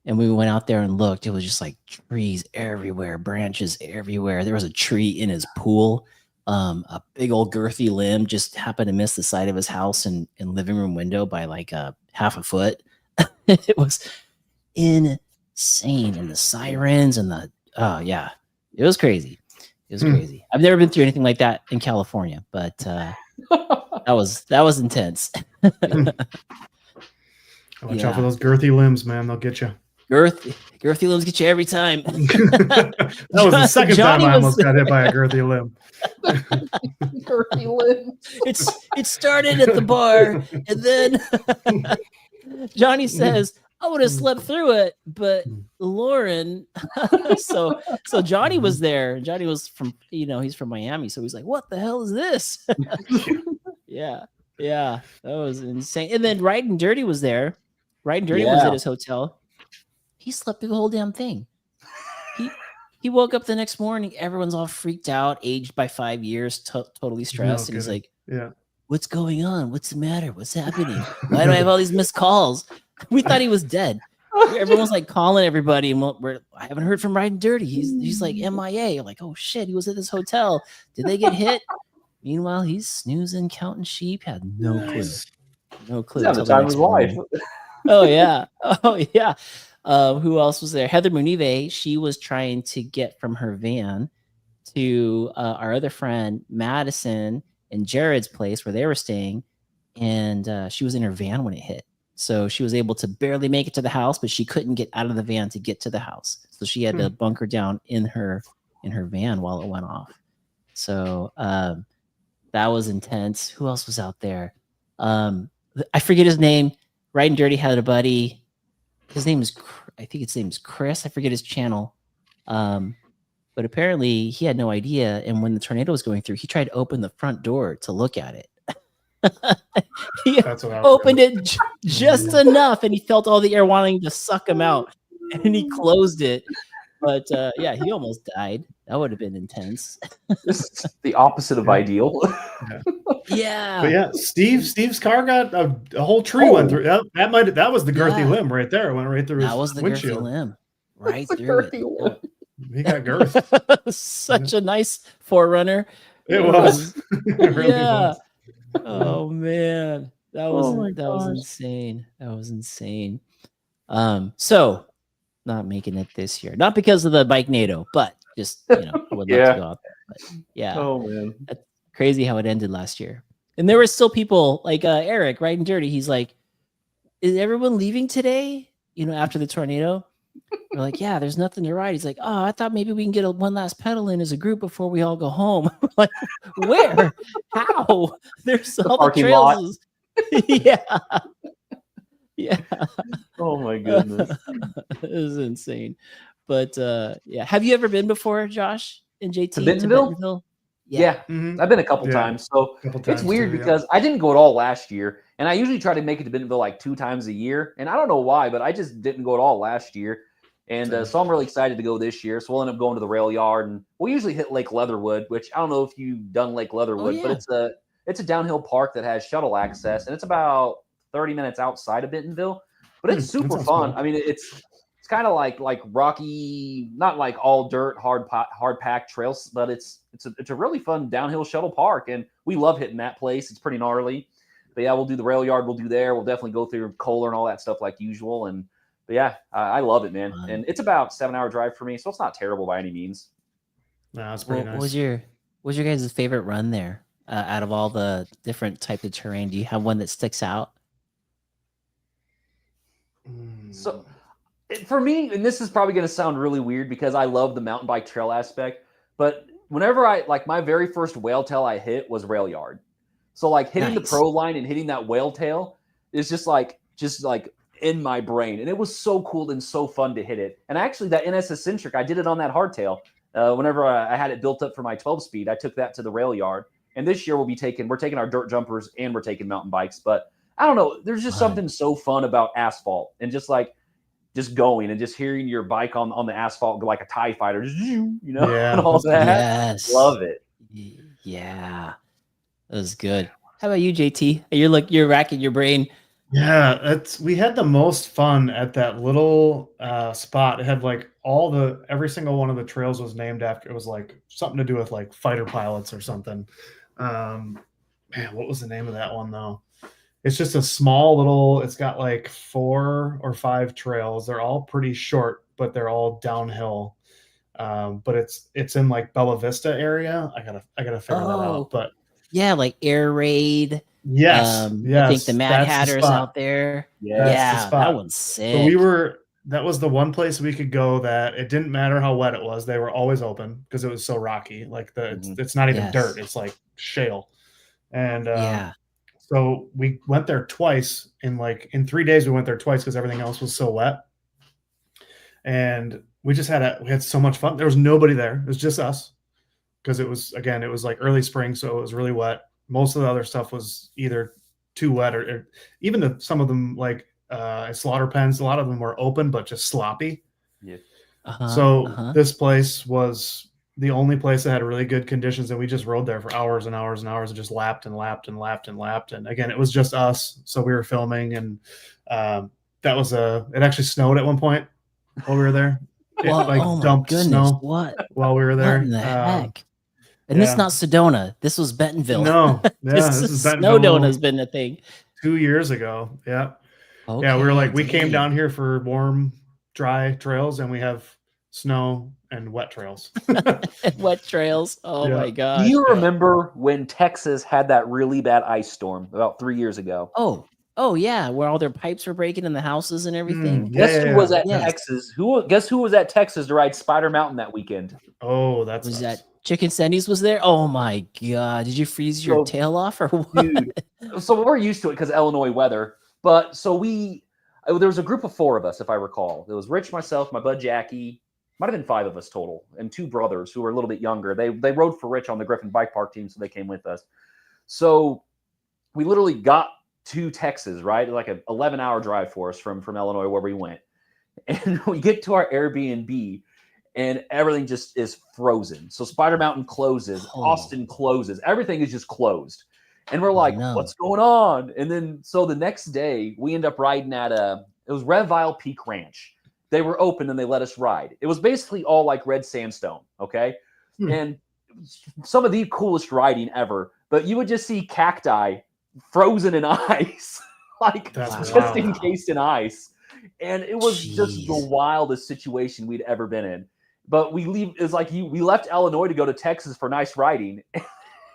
And we went out there and looked. It was just like trees everywhere, branches everywhere. There was a tree in his pool. A big old girthy limb just happened to miss the side of his house and living room window by like half a foot. It was insane. And the sirens and it was crazy. It was crazy. I've never been through anything like that in California, but that was intense.
Watch out for those girthy limbs, man. They'll get you.
Girthy limbs get you every time.
That was the second
Johnny
time I
was-
almost got hit by a girthy limb.
Girthy limb.
It started at the bar, and then Johnny says, I would have slept through it, but Lauren. so Johnny was there. Johnny was from, he's from Miami, so he's like, what the hell is this? Yeah, that was insane. And then Riding Dirty was there. Riding Dirty was
Yeah.
at his hotel. He slept through the whole damn thing. He woke up the next morning. Everyone's all freaked out, aged by 5 years, totally stressed, and he's
kidding.
like,
Yeah.
what's going on? What's the matter? What's happening? Why do I have all these missed calls? We thought he was dead. Everyone's like calling everybody, and I haven't heard from Riding Dirty. He's like MIA. I'm like, oh shit, he was at this hotel. Did they get hit? Meanwhile, he's snoozing, counting sheep. Had no clue. No clue.
He's having
until
the
the
time of
next
his life.
morning. Oh yeah. Who else was there? Heather Munive. She was trying to get from her van to our other friend Madison and Jared's place where they were staying, and she was in her van when it hit. So she was able to barely make it to the house, but she couldn't get out of the van to get to the house. So she had to bunker down in her van while it went off. So that was intense. Who else was out there? I forget his name. Riding Dirty had a buddy. His name is, I think his name is Chris. I forget his channel. But apparently he had no idea. And when the tornado was going through, he tried to open the front door to look at it. He
That's what I was
opened it just enough, and he felt all the air wanting to suck him out, and he closed it. But yeah, he almost died. That would have been intense.
This is the opposite of ideal.
Yeah.
But yeah, Steve's car got a whole tree went through. That was the girthy limb right there. It went right through his
That was the
windshield.
girthy limb. Right
The
through
girthy
it.
limb.
He got girth.
Such a nice forerunner.
It was. It really
Yeah.
was.
Oh man. That was
Oh my
that was
gosh.
insane. That was insane. So not making it this year. Not because of the bike NATO, but just I would love
Yeah.
to go out there. But yeah.
Oh man.
Crazy how it ended last year. And there were still people like Eric Riding Dirty. He's like, is everyone leaving today? After the tornado? We're like, yeah, there's nothing to ride. He's like, oh, I thought maybe we can get one last pedal in as a group before we all go home. We're like, where? How? There's all the
parking lot.
trails. Yeah. Yeah.
Oh my goodness.
It was insane. But yeah. Have you ever been before, Josh and JT?
To Bentonville? Yeah.
Mhm.
I've been a couple
Yeah.
times. So
Couple
it's
times
weird
too, yeah.
because I didn't go at all last year. And I usually try to make it to Bentonville like 2 times a year. And I don't know why, but I just didn't go at all last year. And
Same.
so I'm really excited to go this year. So we'll end up going to the rail yard. And we usually hit Lake Leatherwood, which I don't know if you've done Lake Leatherwood,
yeah.
but it's a downhill park that has shuttle access. And it's about 30 minutes outside of Bentonville. But it's
that
super
sounds
fun.
cool.
I mean, it's kind of like rocky, not like all dirt, hard packed trails, but it's a really fun downhill shuttle park, and we love hitting that place. It's pretty gnarly. But yeah, we'll do the rail yard. We'll do there. We'll definitely go through Kohler and all that stuff like usual. But yeah, I love it, man.
Fun.
And it's about 7-hour drive for me, so it's not terrible by any means.
No, it's pretty
What
nice.
was your guys' favorite run there out of all the different type of terrain? Do you have one that sticks out?
So for me, and this is probably going to sound really weird because I love the mountain bike trail aspect, but whenever my very first whale tail I hit was rail yard. So like hitting the
Nice.
pro line and hitting that whale tail is just like in my brain. And it was so cool and so fun to hit it. And actually that NS Eccentric, I did it on that hardtail. Whenever I had it built up for my 12-speed, I took that to the rail yard. And this year we're taking our dirt jumpers and we're taking mountain bikes. But I don't know, there's just
Fun.
something so fun about asphalt and just going and just hearing your bike on the asphalt go like a TIE fighter,
Yeah,
and all
that's
that.
Yes.
Love it.
Yeah. That was good. How about you, JT? You're racking your brain.
Yeah, we had the most fun at that little spot. It had like every single one of the trails was named after. It was like something to do with like fighter pilots or something. Man, what was the name of that one though? It's just a small little. It's got like 4 or 5 trails. They're all pretty short, but they're all downhill. But it's in like Bella Vista area. I gotta figure that
Oh.
out. But
Yeah, like air raid.
Yes,
I think the Mad
that's
Hatter's
spot.
out there.
Yeah,
That's the
Yeah,
spot.
that one's sick.
But that was the one place we could go that it didn't matter how wet it was. They were always open because it was so rocky. Like it's not even
Yes.
dirt. It's like shale. And
Yeah.
so we went there twice in 3 days. We went there twice because everything else was so wet. And we just had so much fun. There was nobody there. It was just us because it was like early spring. So it was really wet. Most of the other stuff was either too wet or even some of them slaughter pens. A lot of them were open, but just sloppy.
Yeah.
This place was the only place that had really good conditions, and we just rode there for hours and hours and hours and just lapped and lapped and lapped and lapped. And again, it was just us. So we were filming, and it actually snowed at one point while we were there. It dumped snow while we were there.
What in the heck? And this is not Sedona. This was Bentonville.
No, this is Bentonville.
Snowdona's been a thing
2 years ago. Yeah.
Okay,
Yeah, we were we came down here for warm, dry trails, and we have snow and wet trails.
Wet trails. Oh my gosh.
Do you remember when Texas had that really bad ice storm about 3 years ago?
Oh yeah, where all their pipes were breaking in the houses and everything.
Guess who was at Texas? Guess who was at Texas to ride Spider Mountain that weekend?
Oh, that's
was that Chicken Sandy's was there? Oh my god, did you freeze your tail off or what?
Dude, so we're used to it because Illinois weather. But so there was a group of 4 of us, if I recall. It was Rich, myself, my bud Jackie. Might have been 5 of us total, and 2 brothers who were a little bit younger. They rode for Rich on the Griffin Bike Park team, so they came with us. So we literally got to Texas, right? Like an 11-hour drive for us from Illinois where we went. And we get to our Airbnb, and everything just is frozen. So Spider Mountain closes, Austin closes, everything is just closed. And we're like, what's going on? And then, so the next day, we end up riding at it was Revile Peak Ranch. They were open and they let us ride. It was basically all like red sandstone, okay? And some of the coolest riding ever, but you would just see cacti frozen in ice, encased in ice. And it was just the wildest situation we'd ever been in. But we left Illinois to go to Texas for nice riding.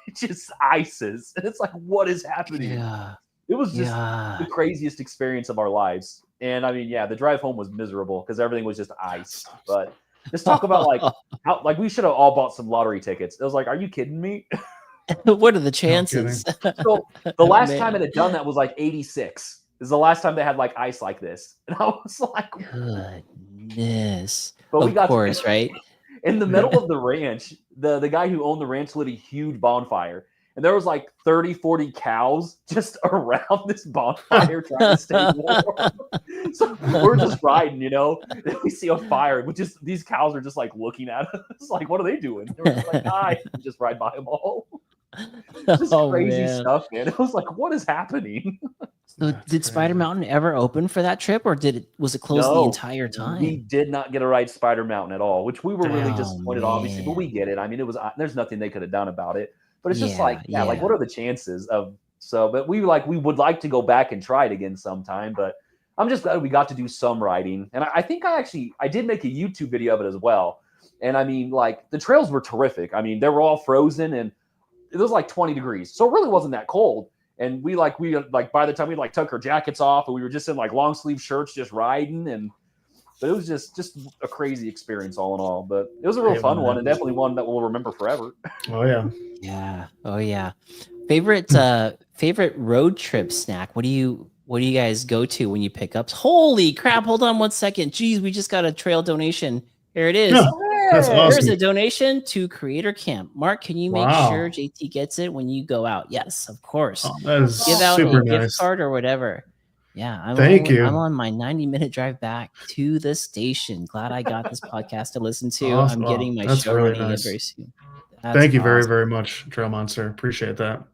It just ices. And it's like, what is happening? Yeah. It was just the craziest experience of our lives. And I mean, the drive home was miserable because everything was just ice. But let's talk about how we should have all bought some lottery tickets. It was like, are you kidding me?
What are the chances?
So the last time it had done that was 86. This is the last time they had ice like this. And I was like,
goodness.
But we got
right?
In the middle of the ranch, the guy who owned the ranch lit a huge bonfire. And there was 30, 40 cows just around this bonfire trying to stay warm. So we're just riding, and we see a fire. These cows are just looking at us, what are they doing? They were just hi, and just ride by them all. Just crazy stuff, man. It was what is happening?
So did Spider Mountain ever open for that trip, or was it closed the entire time?
We did not get to ride Spider Mountain at all, which we were really disappointed, obviously, but we get it. I mean, there's nothing they could have done about it. But it's just what are the chances of but we would like to go back and try it again sometime, but I'm just glad we got to do some riding. And I think I did make a YouTube video of it as well. And I mean, the trails were terrific. I mean, they were all frozen and it was 20 degrees. So it really wasn't that cold. And we by the time we took our jackets off and we were just in long sleeve shirts, just riding. But it was just a crazy experience all in all. But it was a real fun one and definitely one that we'll remember forever.
Oh yeah.
Yeah. Oh yeah. Favorite road trip snack. What do you guys go to when you pick up? Holy crap! Hold on 1 second. Geez, we just got a trail donation. Here it is.
That's awesome.
There's a donation to Creator Camp. Mark, can you make sure JT gets it when you go out? Yes, of course.
Oh, that is
give out
super
a
nice.
Gift card or whatever. Yeah,
Thank you.
I'm on my 90-minute drive back to the station. Glad I got this podcast to listen to.
Awesome.
I'm getting my show
really
ready
nice.
very soon.
Thank you very, very much, Trail Monster. Appreciate that.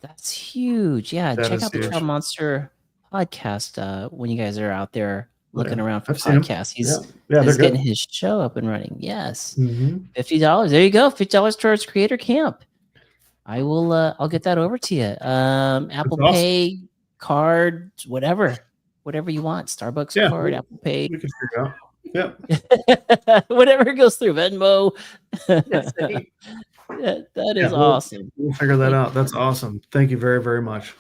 That's huge. Yeah, check out the
huge.
Trail Monster podcast when you guys are out there looking around for
I've seen 'em.
podcasts. He's
they're
getting
good.
his show up and running. Yes.
Mm-hmm.
$50. There you go. $50 towards Creator Camp. I will I'll get that over to you. Apple Pay, card, whatever you want. Starbucks card, Apple Pay.
We can figure out. Yeah.
Whatever goes through Venmo. That
Yeah,
is
we'll-
awesome.
We'll figure that out. That's awesome. Thank you very, very much.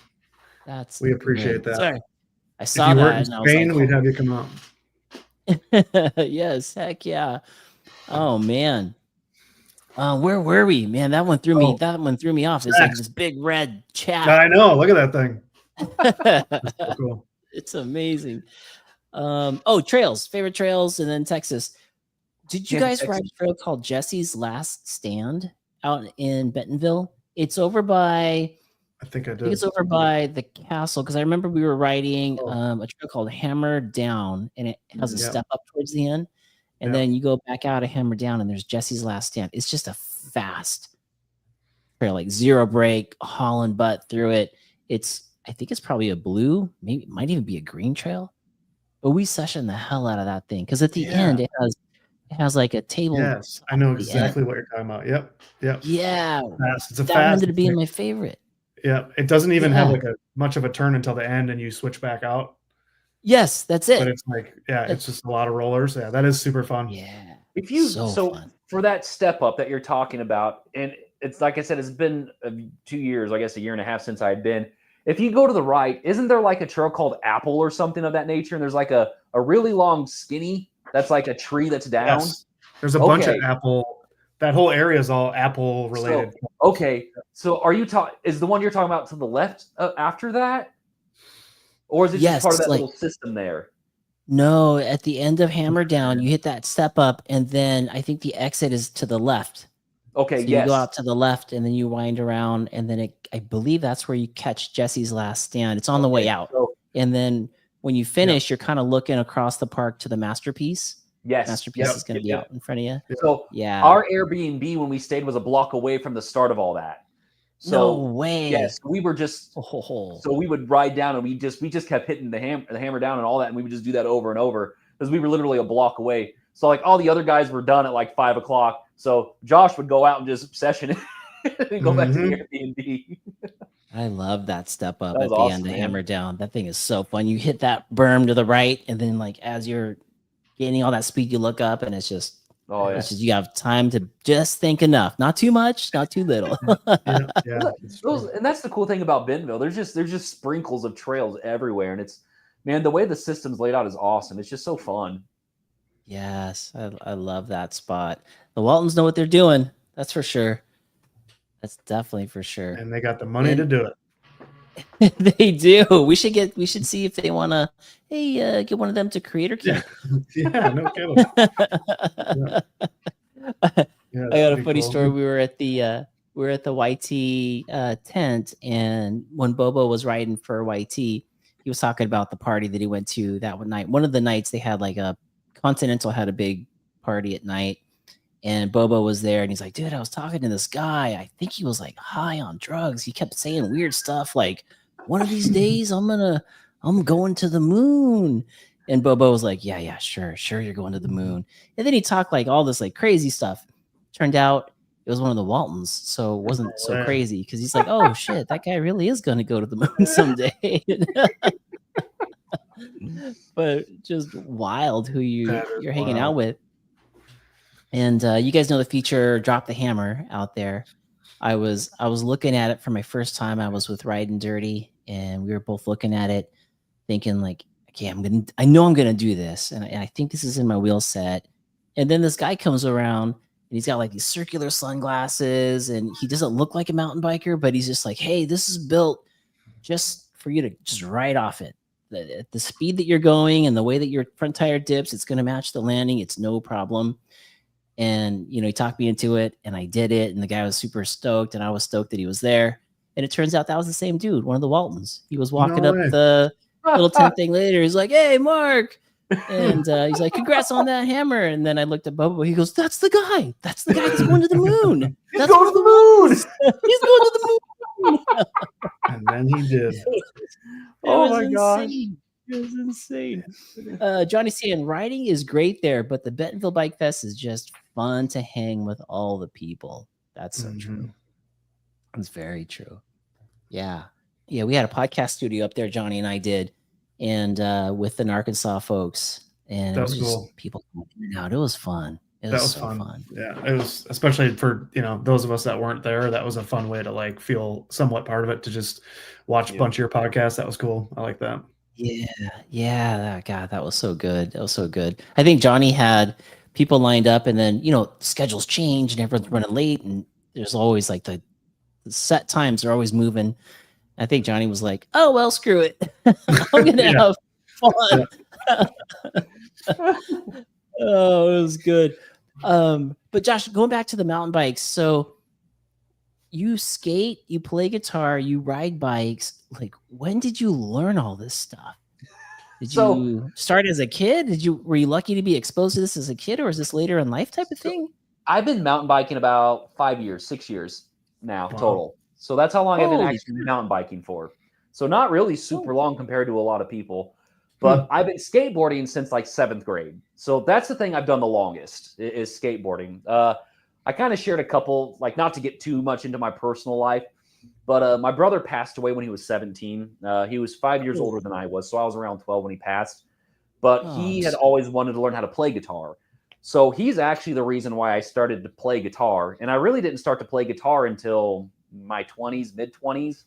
That's
We appreciate that.
Sorry. I
If
saw
you
that
weren't in
and I was
Spain,
like,
we'd have you come out.
yes, heck yeah. Oh man. Where were we? Man, that one threw me.
Oh.
That one threw me off. It's like
Sex.
this big red chat.
I know. Look at that thing. That's so cool.
It's amazing. Trails, favorite trails, and then Texas. Did you
Yeah,
guys ride
Texas.
a trail called Jesse's Last Stand out in Bentonville? It's over by,
I think I
I think
did.
it's over by the castle because I remember we were riding
Oh.
a trail called Hammer Down, and it has a
Yep.
step up towards the end, and
Yep.
then you go back out of Hammer Down, and there's Jesse's Last Stand. It's just a fast trail, like zero break, hauling butt through it. I think it's probably a blue, maybe it might even be a green trail, but we session the hell out of that thing because at the
Yeah.
end it has like a table.
Yes, I know
at the
exactly
end.
what you're talking about. Yep. Yep.
Yeah,
Fast. It's a
that
fast.
ended up being my favorite.
Yeah. It doesn't even have
Yeah.
like a much of a turn until the end and you switch back out.
Yes, that's
But
it.
it's like, yeah, it's just a lot of rollers. Yeah, that is super fun.
Yeah,
If you
so
so
fun.
for that step up that you're talking about, and it's like I said, it's been 2 years, I guess a year and a half since I had been. If you go to the right, isn't there like a trail called Apple or something of that nature? And there's like a really long skinny that's like a tree that's down.
Yes. There's a bunch of
Okay.
Apple. That whole area is all Apple related.
Okay, so are you talking? Is the one you're talking about to the left after that, or is it
Yes,
just part of that
like-
little system there?
No, at the end of Hammer Down, you hit that step up, and then I think the exit is to the left.
Okay,
So
yes.
you go out to the left, and then you wind around, and then I believe that's where you catch Jesse's Last Stand. It's on the way
Okay,
out,
so-
and then when you finish, you're kind of looking across the park to the Masterpiece.
yes.
Masterpiece
Yep,
is going to be
yep,
out in front of you.
yep. So
Yeah.
our Airbnb when we stayed was a block away from the start of all that.
No
So
way.
yes, we were just
Oh.
so we would ride down and we just kept hitting the hammer down and all that, and we would just do that over and over because we were literally a block away. So like all the other guys were done at like 5:00. So Josh would go out and just session it and go back to the Airbnb.
I love that step up
That
at
was
the
awesome,
end of
man.
Hammer Down. That thing is so fun. You hit that berm to the right, and then like as you're gaining all that speed, you look up, and it's just
Oh yeah.
it's just you have time to just think enough. Not too much, not too little.
Yeah. it's
Those,
true.
and that's the cool thing about Bentonville. There's just sprinkles of trails everywhere, and it's man, the way the system's laid out is awesome. It's just so fun.
Yes, I love that spot. The Waltons know what they're doing. That's for sure. That's definitely for sure.
And they got the money
And-
to do it.
They do. We should see if they want to. Hey, get one of them to Creator Camp.
Yeah, no kidding. Yeah,
I got a funny story. We were at the YT tent, and when Bobo was riding for YT, he was talking about the party that he went to that one night. One of the nights they had like a Continental had a big party at night, and Bobo was there, and he's like, "Dude, I was talking to this guy. I think he was like high on drugs. He kept saying weird stuff like, one of these days I'm going to the moon." And Bobo was like, yeah, sure, you're going to the moon. And then he talked like all this like crazy stuff. Turned out it was one of the Waltons, so it wasn't so
Yeah.
crazy because he's like, oh shit, that guy really is going to go to the moon someday. But just wild who
That is
you're hanging
wild.
out with. And you guys know the feature Drop the Hammer out there. I was looking at it for my first time. I was with Riding Dirty, and we were both looking at it, thinking like, okay, I know I'm gonna do this, and I think this is in my wheel set. And then this guy comes around, and he's got like these circular sunglasses, and he doesn't look like a mountain biker, but he's just like, hey, this is built just for you to just ride off it. At the speed that you're going and the way that your front tire dips, it's gonna match the landing. It's no problem. And he talked me into it, and I did it, and the guy was super stoked, and I was stoked that he was there. And it turns out that was the same dude, one of the Waltons. He was walking up
way.
the little tent thing later. He's like, "Hey, Mark," and he's like, "Congrats on that hammer." And then I looked at Bobo. He goes, "That's the guy. That's the guy that's going to the moon.
He's
That's
going to the moon.
He's going to the moon."
And then he did.
Oh
It was
my gosh.
insane. It was insane. Johnny saying riding is great there, but the Bentonville Bike Fest is just fun to hang with all the people. That's so true. It's very true. Yeah. Yeah. We had a podcast studio up there, Johnny and I did, and with the Arkansas folks. And
That
it was
was
just
cool.
people coming in and out. It was fun. It
That
was
was
so
fun.
fun.
Yeah, it was, especially for those of us that weren't there. That was a fun way to like feel somewhat part of it, to just watch a bunch of your podcasts. That was cool. I like that.
Yeah. God, that was so good. That was so good. I think Johnny had people lined up, and then schedules change and everyone's running late, and there's always like the set times are always moving. I think Johnny was like, "Oh well, screw it. I'm gonna
Yeah.
have fun." Oh, it was good. But Josh, going back to the mountain bikes, so you skate, you play guitar, you ride bikes. Like, when did you learn all this stuff? Did
So-
you start as a kid? Were you lucky to be exposed to this as a kid, or is this later in life type of thing?
I've been mountain biking about 5 years, 6 years now
Wow.
total. So that's how long I've been
Holy
actually mountain biking for. So not really super long compared to a lot of people, but
Hmm.
I've been skateboarding since like 7th grade. So that's the thing I've done the longest is skateboarding. I kind of shared a couple, like not to get too much into my personal life, but my brother passed away when he was 17. He was 5 years older than I was, so I was around 12 when he passed. But
Oh,
he
I'm
had
sorry.
always wanted to learn how to play guitar. So he's actually the reason why I started to play guitar. And I really didn't start to play guitar until my 20s, mid 20s.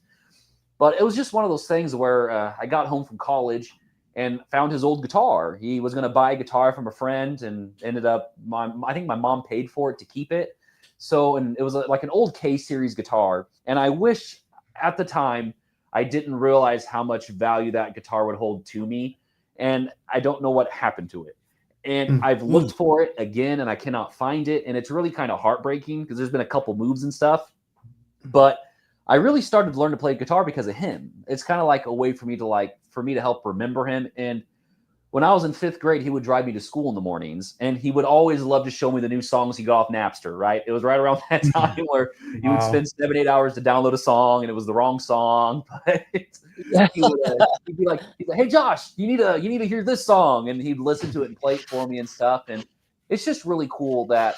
But it was just one of those things where I got home from college and found his old guitar. He was going to buy a guitar from a friend and ended up, I think my mom paid for it to keep it. So, and it was like an old K series guitar. And I wish at the time I didn't realize how much value that guitar would hold to me. And I don't know what happened to it. And I've looked for it again and I cannot find it. And it's really kind of heartbreaking because there's been a couple moves and stuff. But I really started to learn to play guitar because of him. It's kind of like a way for me to help remember him. And when I was in 5th grade, he would drive me to school in the mornings, and he would always love to show me the new songs he got off Napster, right? It was right around that time where you would spend 7, 8 hours to download a song, and it was the wrong song. But he'd be like, "Hey, Josh, you need to hear this song," and he'd listen to it and play it for me and stuff. And it's just really cool that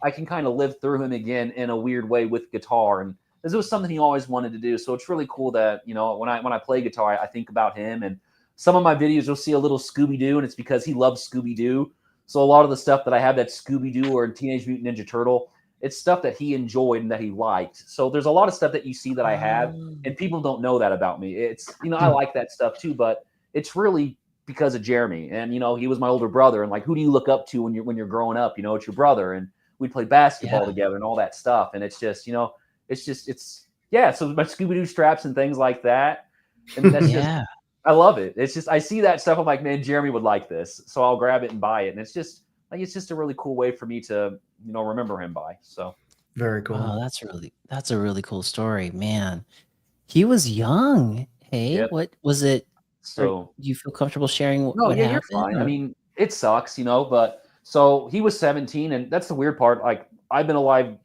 I can kind of live through him again in a weird way with guitar. And this was something he always wanted to do. So it's really cool that, when I play guitar, I think about him. And some of my videos, you'll see a little Scooby-Doo, and it's because he loves Scooby-Doo. So a lot of the stuff that I have that's Scooby-Doo or Teenage Mutant Ninja Turtle, it's stuff that he enjoyed and that he liked. So there's a lot of stuff that you see that I have, and people don't know that about me. It's, I like that stuff too, but it's really because of Jeremy. And, he was my older brother. And like, who do you look up to when you're growing up? It's your brother. And we'd play basketball together and all that stuff. And it's just, so my Scooby-Doo straps and things like that. And that's just, I love it. It's just, I see that stuff. I'm like, man, Jeremy would like this. So I'll grab it and buy it. And it's just a really cool way for me to, remember him by. So.
Very cool.
Oh, that's a really cool story, man. He was young. Hey,
Yep.
what was it?
So
do you feel comfortable sharing what
yeah,
happened?
you're fine.
Or?
I mean, it sucks, but so he was 17, and that's the weird part. Like, I've been alive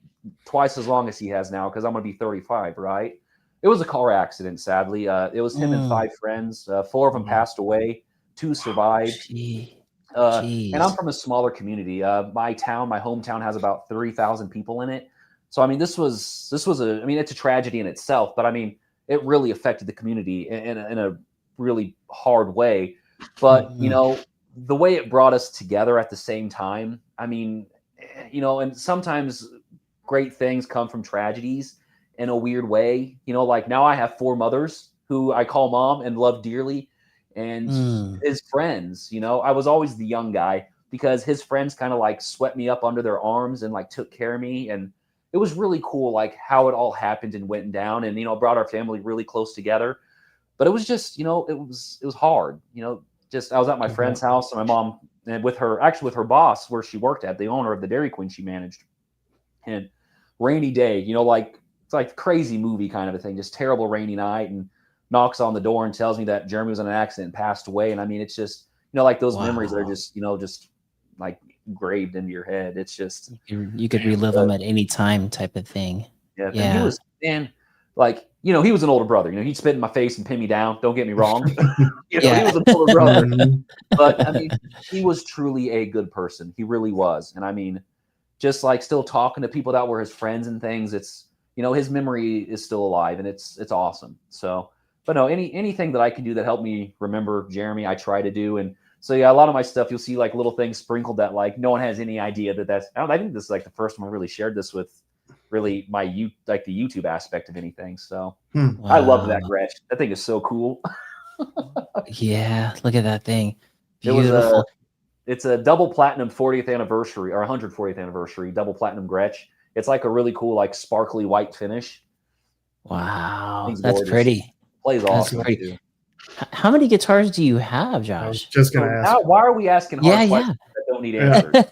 twice as long as he has now because I'm going to be 35, right? It was a car accident, sadly. It was him and 5 friends. 4 of them passed away. 2 survived. And I'm from a smaller community. My hometown has about 30,000 people in it. So, I mean, it's a tragedy in itself, but I mean, it really affected the community in a really hard way. But, the way it brought us together at the same time, I mean, and sometimes great things come from tragedies in a weird way. Like now I have 4 mothers who I call mom and love dearly. And his friends, I was always the young guy because his friends kind of like swept me up under their arms and like took care of me. And it was really cool, like how it all happened and went down and, brought our family really close together. But it was just, it was hard, just I was at my friend's house and my mom and with her boss where she worked at, the owner of the Dairy Queen she managed. And rainy day, like it's like crazy movie kind of a thing, just terrible rainy night, and knocks on the door and tells me that Jeremy was in an accident and passed away. And I mean, it's just, like those memories that are just, just like engraved into your head. It's just,
you could relive them at any time type of thing.
Yeah. And he was, like, he was an older brother, he'd spit in my face and pin me down. Don't get me wrong. He was an older brother, but I mean, he was truly a good person. He really was. And I mean, just like still talking to people that were his friends and things, it's, his memory is still alive and it's awesome. So, but no, anything that I can do that helped me remember Jeremy, I try to do. And So yeah, a lot of my stuff, you'll see like little things sprinkled that like no one has any idea that that's. I think this is like the first time I really shared this with really the YouTube aspect of anything. So I love that Gretsch. That thing is so cool.
Yeah, look at that thing.
It was
Beautiful.
it's a double platinum 40th anniversary or 140th anniversary double platinum Gretsch. It's like a really cool like sparkly white finish.
Wow,
Thing's
that's
gorgeous.
pretty.
Plays
That's
awesome
pretty.
too.
How many guitars do you have,
I was
Josh?
just
So
gonna ask.
now, why are we asking hard
Yeah,
questions that don't need
Yeah.
answers?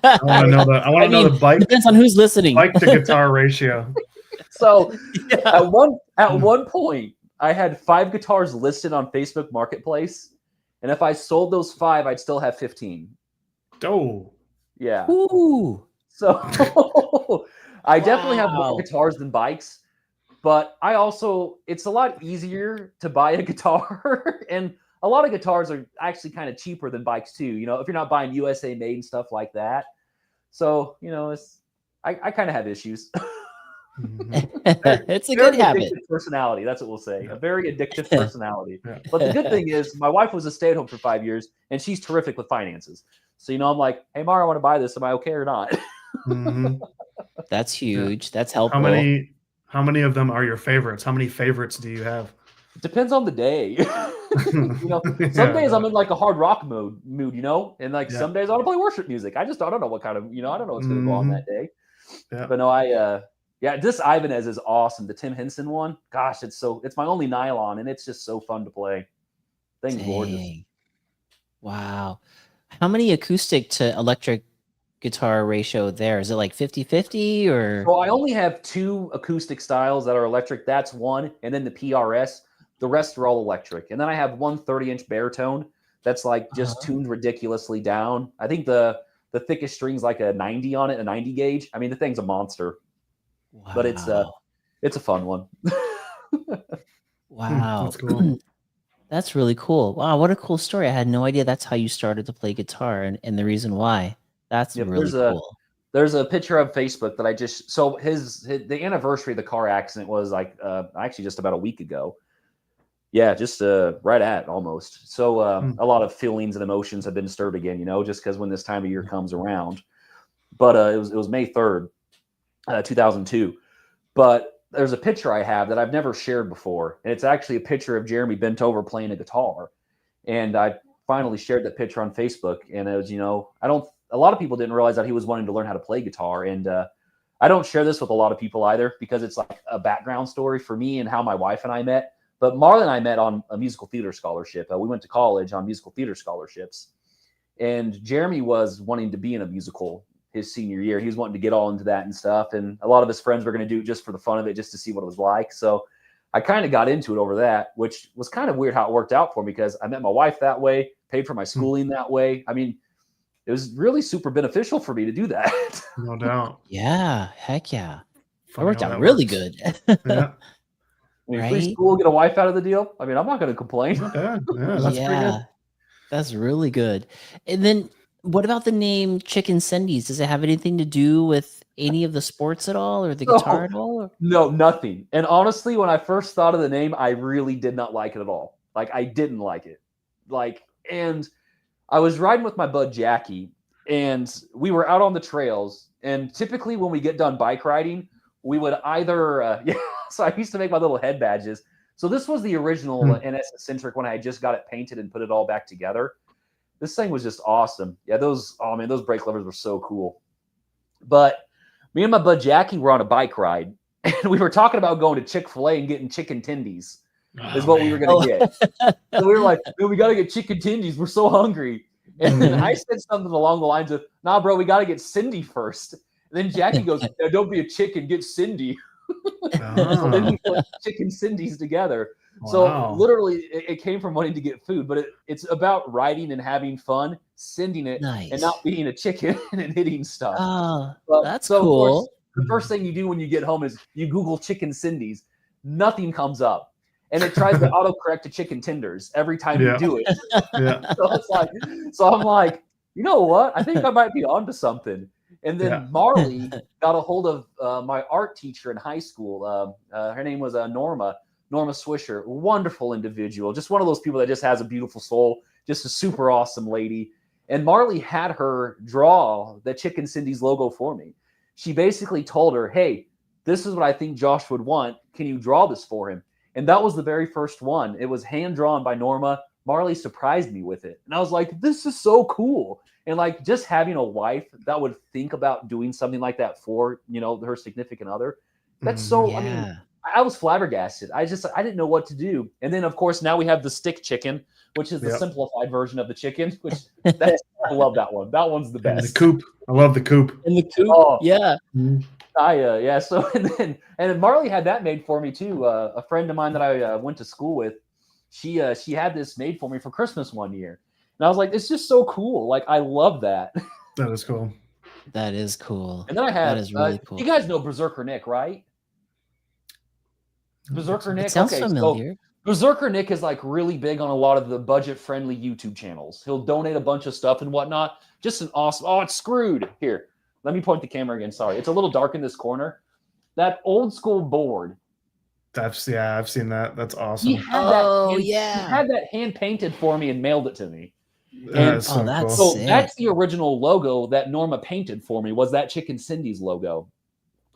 I want to know the. I want to know the bike
depends on who's listening.
to guitar ratio.
So
Yeah.
at one point, I had 5 guitars listed on Facebook Marketplace, and if I sold those 5, I'd still have 15.
Oh,
Yeah.
Ooh.
So I definitely have
Wow.
more guitars than bikes, but it's a lot easier to buy a guitar, and a lot of guitars are actually kind of cheaper than bikes too. You know, if you're not buying USA made and stuff like that. So I kind of have issues.
It's a good habit.
Addictive personality. That's what we'll say.
Yeah.
A very addictive personality.
Yeah.
But the good thing is, my wife was a stay-at-home for 5 years, and she's terrific with finances. So I'm like, hey, Mara, I want to buy this. Am I okay or not?
Mhm.
That's huge. That's helpful.
How many of them are your favorites? How many favorites do you have?
It depends on the day. Some
Yeah,
days I'm in like a hard rock mood, and like
Yeah.
some days I want to play worship music. I don't know what kind of, I don't know what's going to go on
Mhm.
that day.
Yeah.
But this Ibanez is awesome. The Tim Henson one, gosh, it's my only nylon, and it's just so fun to play. Thing's gorgeous.
Dang. Wow. How many acoustic to electric guitar ratio there? Is it like 50-50 or?
So I only have 2 acoustic styles that are electric. That's one, and then the PRS. The rest are all electric. And then I have one 30-inch baritone that's like just tuned ridiculously down. I think the thickest string's like a 90 on it, a 90 gauge. I mean, the thing's a monster, but it's a fun one.
Wow.
That's cool.
That's really cool. Wow, what a cool story. I had no idea that's how you started to play guitar and the reason why. That's
Yep,
really cool.
There's a picture on Facebook that the anniversary of the car accident was like actually just about a week ago. Yeah, just right at almost. So a lot of feelings and emotions have been stirred again, just because when this time of year comes around. But it was May 3rd, 2002. But there's a picture I have that I've never shared before, and it's actually a picture of Jeremy bent over playing a guitar. And I finally shared that picture on Facebook, and it was, a lot of people didn't realize that he was wanting to learn how to play guitar, and I don't share this with a lot of people either because it's like a background story for me and how my wife and I met. But Marla and I met on a musical theater scholarship. We went to college on musical theater scholarships, and Jeremy was wanting to be in a musical his senior year. He was wanting to get all into that and stuff, and a lot of his friends were going to do it just for the fun of it, just to see what it was like. So I kind of got into it over that, which was kind of weird how it worked out for me because I met my wife that way, paid for my schooling that way. I mean, it was really super beneficial for me to do that.
No doubt.
Yeah, heck yeah. It
Funny
worked
how
out
that
really
works.
good.
Yeah.
I mean,
Right?
free school, get a wife out of the deal. I mean, I'm not going to complain.
Yeah, that's pretty good.
That's really good. And then what about the name Chicken Cindy's? Does it have anything to do with any of the sports at all or the guitar at all? Or?
No, nothing. And honestly, when I first thought of the name, I really did not like it at all. Like, I didn't like it. And I was riding with my bud Jackie, and we were out on the trails. And typically when we get done bike riding, we would either, so I used to make my little head badges. So this was the original NS Eccentric when I had just got it painted and put it all back together. This thing was just awesome. Yeah, those brake levers were so cool. But me and my bud Jackie were on a bike ride, and we were talking about going to Chick-fil-A and getting chicken tendies is what we were going to get. So we were like, we got to get chicken tendies. We're so hungry. And then I said something along the lines of, nah, bro, we got to get Cindy first. And then Jackie goes, no, don't be a chicken, get Cindy. So then we put chicken Cindy's together. So literally it came from wanting to get food, but it's about riding and having fun, sending it, and not being a chicken and hitting stuff.
Oh, that's
so
cool.
Of course, the first thing you do when you get home is you Google chicken Cindy's. Nothing comes up. And it tries to autocorrect to chicken tenders every time you do it. So I'm like, you know what? I think I might be onto something. And then Marley got a hold of my art teacher in high school. Her name was Norma Swisher. Wonderful individual. Just one of those people that just has a beautiful soul. just a super awesome lady. And Marley had her draw the Chicken Cindy's logo for me. She basically told her, hey, this is what I think Josh would want. Can you draw this for him? And that was the very first one. It was hand drawn by Norma. Marley surprised me with it. And I was like, this is so cool. And like just having a wife that would think about doing something like that for, you know, her significant other. That's so, I mean, I was flabbergasted. I didn't know what to do. And then of course, now we have the stick chicken, which is the simplified version of the chicken, which I love that one. That one's the best.
And the coop. I love the coop.
And the coop. Yeah.
So and Marley had that made for me too. A friend of mine that I went to school with, she had this made for me for Christmas one year. And I was like, it's just so cool. Like, I love that.
That is cool.
That is cool.
And then I have,
that is really cool.
You guys know Berserker Nick, right? Berserker Nick.
It sounds familiar.
So Berserker Nick is like really big on a lot of the budget-friendly YouTube channels. He'll donate a bunch of stuff and whatnot. Just an awesome. Oh, it's screwed. Here, let me point the camera again. Sorry, it's a little dark in this corner. That old school board.
I've seen that. That's awesome.
He had that hand painted for me and mailed it to me.
That's so cool.
That's the original logo that Norma painted for me, was that Chicken Cindy's logo.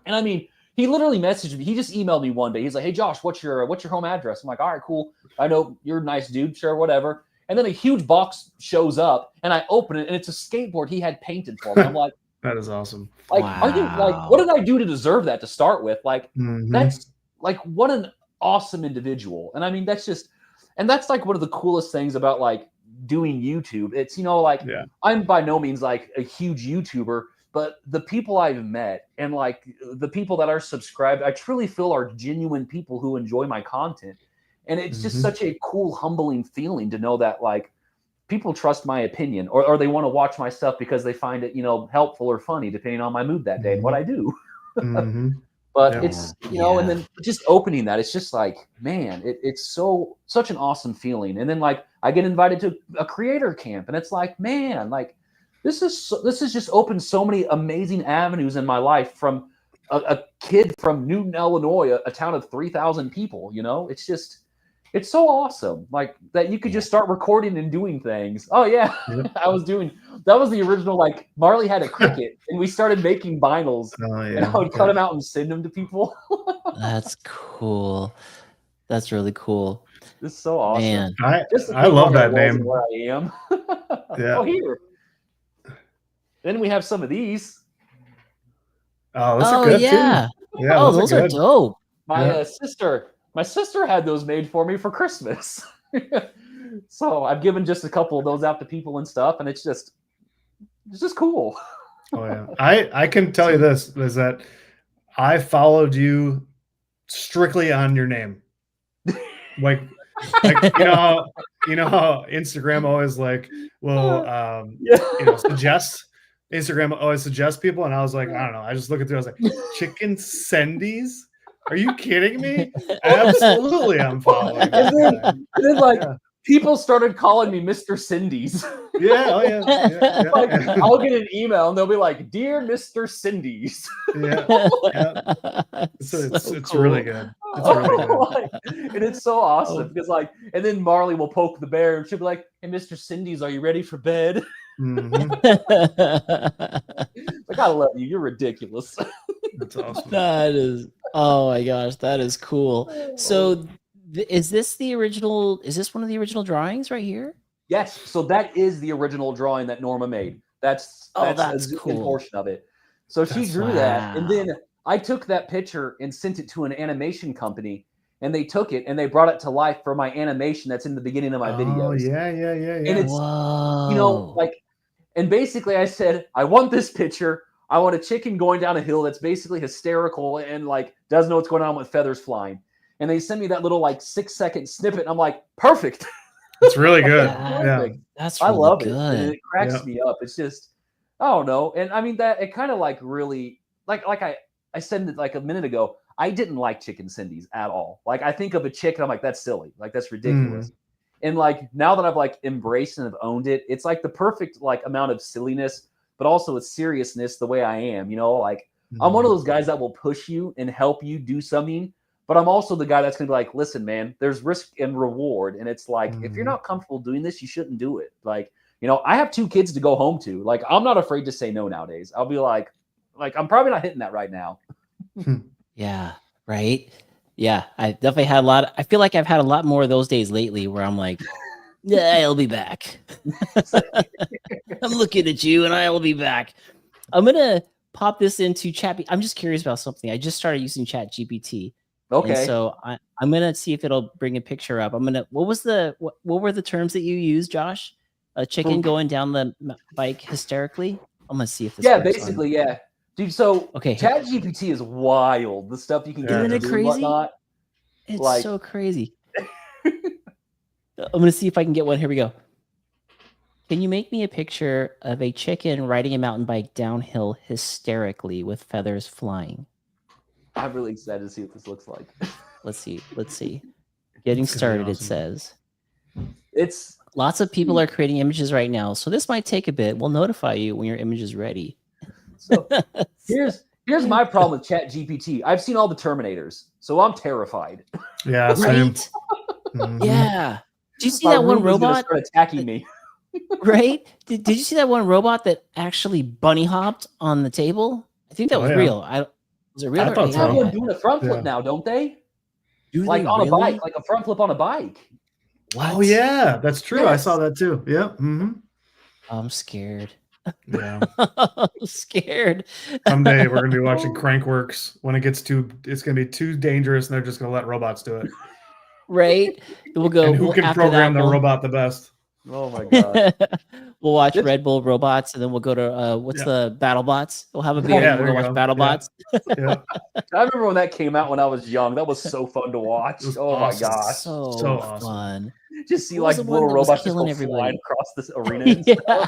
And I mean, he literally messaged me. He just emailed me one day. He's like, hey Josh, what's your home address? I'm like, all right, cool. I know you're a nice dude, sure, whatever. And then a huge box shows up and I open it and it's a skateboard he had painted for me. I'm like,
that is awesome.
Like, are you like, what did I do to deserve that to start with? Like, that's like, what an awesome individual. And I mean, that's like one of the coolest things about like doing YouTube. It's, you know, like I'm by no means like a huge YouTuber, but the people I've met and like the people that are subscribed, I truly feel are genuine people who enjoy my content. And it's just such a cool, humbling feeling to know that like people trust my opinion or they want to watch my stuff because they find it, you know, helpful or funny, depending on my mood that day and what I do. But it's, you know, and then just opening that, it's just like, man, it's such an awesome feeling. And then like I get invited to a creator camp and it's like, man, like this is just opened so many amazing avenues in my life from a kid from Newton, Illinois, a town of 3,000 people, you know, it's so awesome. Like that you could just start recording and doing things. Oh yeah. That was the original, like Marley had a Cricut and we started making vinyls and I would cut them out and send them to people.
That's cool. That's really cool.
It's so awesome.
Man.
I love that name.
Where I am. Oh, here. Then we have some of these.
Oh, those are good too. Yeah,
those are dope.
My sister had those made for me for Christmas. So I've given just a couple of those out to people and stuff, and it's just cool.
Oh yeah. I can tell you this is that I followed you strictly on your name. Like you know how Instagram always like will you know suggest Instagram always suggests people, and I was like, I don't know. I just look at through. I was like, Chicken Cindy's? Are you kidding me? Absolutely, I'm following.
And then like people started calling me Mr. Cindy's.
Yeah.
Like, I'll get an email and they'll be like, "Dear Mr. Cindy's."
It's really good. It's really good.
And it's so awesome because like, and then Marley will poke the bear and she'll be like, "Hey, Mr. Cindy's, are you ready for bed?" Like, I love you. You're ridiculous.
That's awesome.
That is. Oh my gosh, that is cool. So, is this the original? Is this one of the original drawings right here?
Yes. So that is the original drawing that Norma made. That's a cool portion of it. So she drew that, and then I took that picture and sent it to an animation company, and they took it and they brought it to life for my animation that's in the beginning of my videos.
Oh yeah.
And it's you know, like, and basically I said, I want this picture. I want a chicken going down a hill that's basically hysterical and like doesn't know what's going on with feathers flying. And they sent me that little like 6-second snippet. And I'm like, perfect.
It's really good.
That's
I love it.
good.
And it cracks me up. It's just, I don't know. And I mean that it kind of like really like I said it like a minute ago, I didn't like Chicken Cindy's at all. Like I think of a chicken, I'm like, that's silly. Like that's ridiculous. And like now that I've like embraced and have owned it, it's like the perfect like amount of silliness, but also with seriousness the way I am, you know, like I'm one of those guys that will push you and help you do something, But I'm also the guy that's going to be like, listen, man, there's risk and reward. And it's like, if you're
Mhm.
not comfortable doing this, you shouldn't do it. Like, I have 2 kids to go home to. Like, I'm not afraid to say no nowadays. I'll be like, I'm probably not hitting that right now.
Yeah, right. Yeah, I definitely had a lot. I feel like I've had a lot more of those days lately where I'm like, yeah, I'll be back. I'm looking at you and I'll be back. I'm going to pop this into Chat. I'm just curious about something. I just started using Chat GPT. And
Okay.
so I'm going to see if it'll bring a picture up. What were the terms that you used, Josh? A chicken going down the bike hysterically? I'm going to see if this
Yeah,
works on-
basically, yeah. Dude, so
Okay.
ChatGPT is wild. The stuff you can get
Isn't
to
it
do
crazy?
and whatnot.
It's
like-
so crazy. I'm going to see if I can get one. Here we go. Can you make me a picture of a chicken riding a mountain bike downhill hysterically with feathers flying?
I'm really excited to see what this looks like.
Let's see. Getting
It's gonna be
started, it
awesome.
says.
It's
Lots of people are creating images right now, so this might take a bit. We'll notify you when your image is ready.
so here's my problem with ChatGPT. I've seen all the Terminators, so I'm terrified.
Yeah, same.
Right?
Mhm.
Yeah. Did you see
My
that one
room is gonna
robot?
start attacking me.
Right? Did you see that one robot that actually bunny hopped on the table? I think that
Oh,
was
yeah.
real. Was it real?
I
or
thought
They
so.
have
AI?
one doing a front flip
Yeah.
now, don't they?
Do
Like
they
on a
really?
bike, like a front flip on a bike.
Oh
What?
yeah, that's true. I
Yes.
saw that too. Yeah. Mm-hmm.
I'm scared.
Yeah.
I'm scared.
Someday we're gonna be watching Crankworks. When it's gonna be too dangerous, and they're just gonna let robots do it.
Right? We'll go.
And who can
after
program
that,
the
we'll-
robot the best?
Oh my god.
We'll watch
It's-
Red Bull Robots, and then we'll go to what's
Yeah.
the BattleBots? We'll have a beer
Yeah,
and
there
we'll
you
watch
go.
BattleBots.
Yeah.
I remember when that came out when I was young. That was so fun to watch.
It was
Oh
awesome.
my gosh.
So
awesome.
fun.
Just see
What was
like
the one
little
that was
robots just go
killing
flying
everybody?
across this arena and stuff.
Yeah.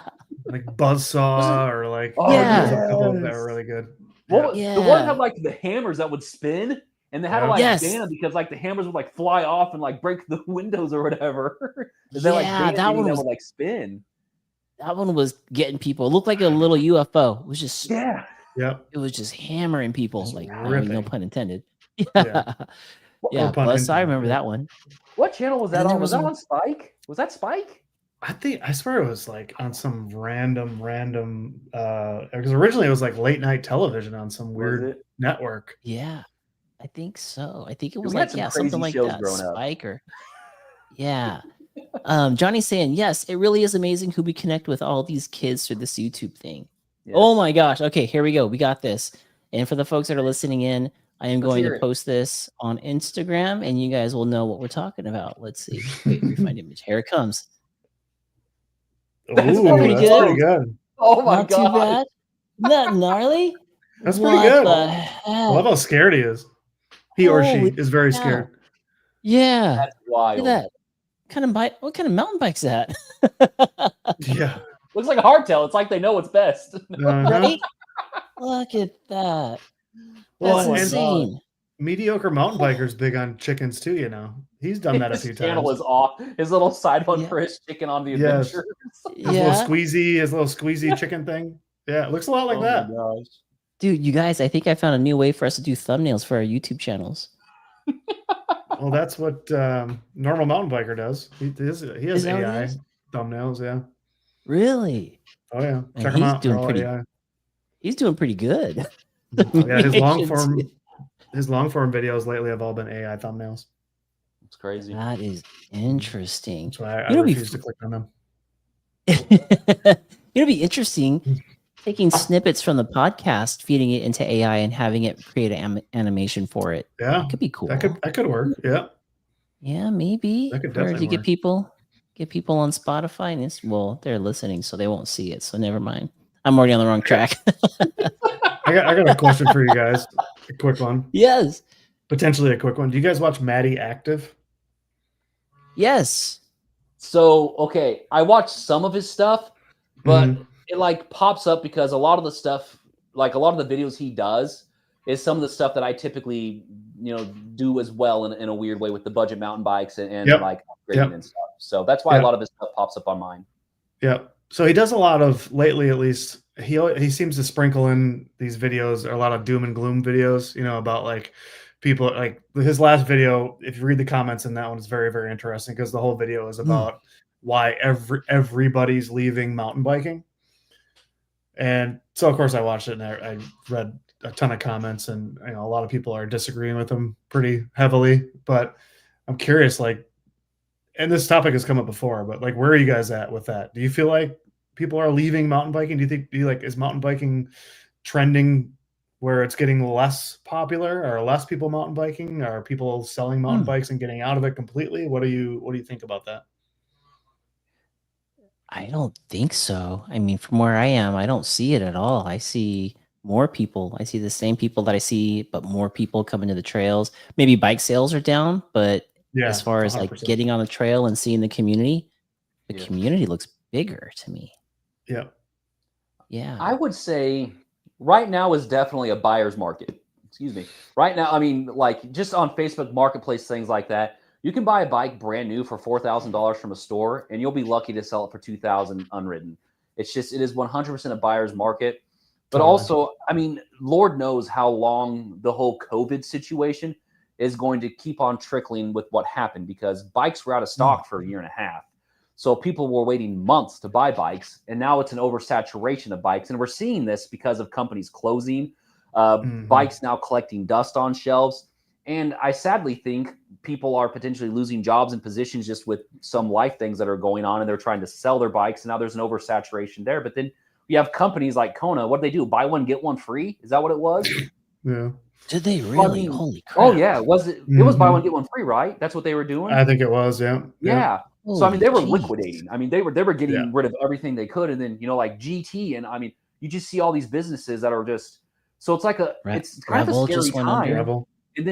Like Buzzsaw or like
Oh,
Yeah.
there's a couple that
yes.
were really good.
What
Yeah.
was- The one
Yeah.
had like the hammers that would spin, and they had to
Yeah.
like
Yes.
ban them because like the hammers would like fly off and like break the windows or whatever. And then like
Yeah,
ban
that
any
one
that
was-
would like spin.
That one was getting people. It looked like a little UFO. It was just
Yeah.
Yep.
it was just hammering people.
Just
Like
ripping.
no pun intended.
Yeah.
Yeah. Yeah,
No pun
Buzz, I
intended,
remember
yeah.
that one.
What channel was that
And there
on? Was
was
that
a-
on Spike? Was that Spike?
I swear it was like on some random because originally it was like late night television on some
Was
weird
it?
network.
Yeah, I think so. I think it was
we had
like
some
something
crazy
like
shows
that.
growing up.
Spike or yeah. Johnny's saying yes. It really is amazing who we connect with all these kids through this YouTube thing.
Yes.
Oh my gosh. Okay, here we go. We got this. And for the folks that are listening in, I am
Let's
going
hear
to
it.
post this on Instagram, and you guys will know what we're talking about. Let's see. Wait, refind image. Here it comes.
That's
Ooh,
pretty
that's
good.
pretty good.
Oh my
Not
god.
too bad. Not gnarly.
That's pretty
What
good.
the
I
heck?
love how scared he is. He or she
Holy
is very
cow.
scared.
Yeah.
That's
Look
wild.
at that. What kind of mountain bike's that?
Yeah.
Looks like a hardtail. It's like they know what's best.
Uh-huh.
Right? Look at that.
Well,
That's
and
insane.
mediocre mountain biker's big on chickens too. You know, he's done that a
His
few
channel
times.
is off. His little side one
Yeah.
for his chicken on the
Yes.
adventures.
Yeah.
His little squeezy chicken thing. Yeah, it looks a lot like
Oh
that.
my gosh.
Dude, you guys, I think I found a new way for us to do thumbnails for our YouTube channels.
Well, that's what normal mountain biker does. He has
Is that what it
AI
is?
thumbnails. Yeah.
Really?
Oh yeah.
And
Check them
he's
out.
doing
They're all
pretty-
AI.
He's doing pretty good.
Yeah, his long
Should
form
see
videos lately have all been AI thumbnails.
It's crazy.
That is interesting.
That's why I
It'll be
refuse to click on them.
It'll be interesting taking snippets from the podcast, feeding it into AI, and having it create an animation for it.
Yeah,
It could be cool.
that could work. Yeah.
Yeah, maybe.
That could
Or
definitely
to get
work.
people on Spotify, and well, they're listening, so they won't see it. So never mind. I'm already on the wrong track.
I got a question for you guys. A quick one.
Yes.
Potentially a quick one. Do you guys watch Maddie Active?
Yes.
So, okay, I watched some of his stuff, but
Mhm.
it like pops up because a lot of the stuff, like a lot of the videos he does, is some of the stuff that I typically, do as well in a weird way with the budget mountain bikes and
Yep.
like upgrading
Yep.
and stuff. So that's why
Yep.
a lot of his stuff pops up on mine.
Yeah. So he does a lot of lately, at least he seems to sprinkle in these videos, a lot of doom and gloom videos, about like people like his last video. If you read the comments in that one, it's very, very interesting because the whole video is about why everybody's leaving mountain biking. And so, of course, I watched it and I read a ton of comments, and a lot of people are disagreeing with him pretty heavily. But I'm curious, like, and this topic has come up before, but like, where are you guys at with that? Do you feel like people are leaving mountain biking? Do you like, is mountain biking trending where it's getting less popular? Are less people mountain biking? Are people selling mountain bikes and getting out of it completely? What do you think about that?
I don't think so. I mean, from where I am, I don't see it at all. I see more people. I see the same people that I see, but more people coming to the trails. Maybe bike sales are down, but
Yeah,
as far as like
100%.
getting on the trail and seeing the community
Yeah.
community looks bigger to me.
Yeah.
Yeah.
I would say right now is definitely a buyer's market. Excuse me. Right now, I mean, like just on Facebook Marketplace, things like that, you can buy a bike brand new for $4,000 from a store, and you'll be lucky to sell it for $2,000 unridden. It is 100% a buyer's market. But
Totally.
also, I mean, Lord knows how long the whole COVID situation is going to keep on trickling with what happened, because bikes were out of stock for a year and a half. So people were waiting months to buy bikes, and now it's an oversaturation of bikes. And we're seeing this because of companies closing, bikes now collecting dust on shelves. And I sadly think people are potentially losing jobs and positions just with some life things that are going on, and they're trying to sell their bikes. And now there's an oversaturation there. But then you have companies like Kona. What do they do? Buy one, get one free? Is that what it was?
Yeah.
Did they really?
Well, I mean,
Holy crap.
Oh, yeah. It was buy one, get one free, right? That's what they were doing?
I think it was, yeah.
Yeah. So, I mean, they were
Holy
liquidating. I mean, they were getting rid of everything they could. And then, like GT. And I mean, you just see all these businesses that are just, so it's like it's kind
Rebel
of a scary
just went
time.
under.
Rebel.
And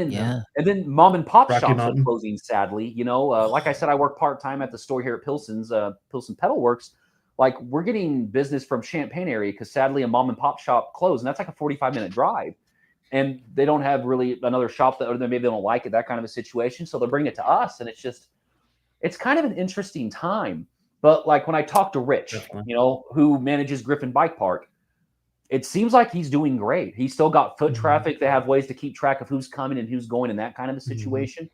then mom and pop
Rocky
shops
Mountain.
are closing, sadly. Like I said, I work part-time at the store here at Pilsen's, Pilsen Pedal Works. Like, we're getting business from Champaign area because sadly a mom and pop shop closed, and that's like a 45-minute drive. And they don't have really another shop or maybe they don't like it, that kind of a situation. So they're bringing it to us, and it's kind of an interesting time. But like when I talk to Rich,
Definitely.
who manages Griffin Bike Park, it seems like he's doing great. He's still got foot traffic. They have ways to keep track of who's coming and who's going in that kind of a situation.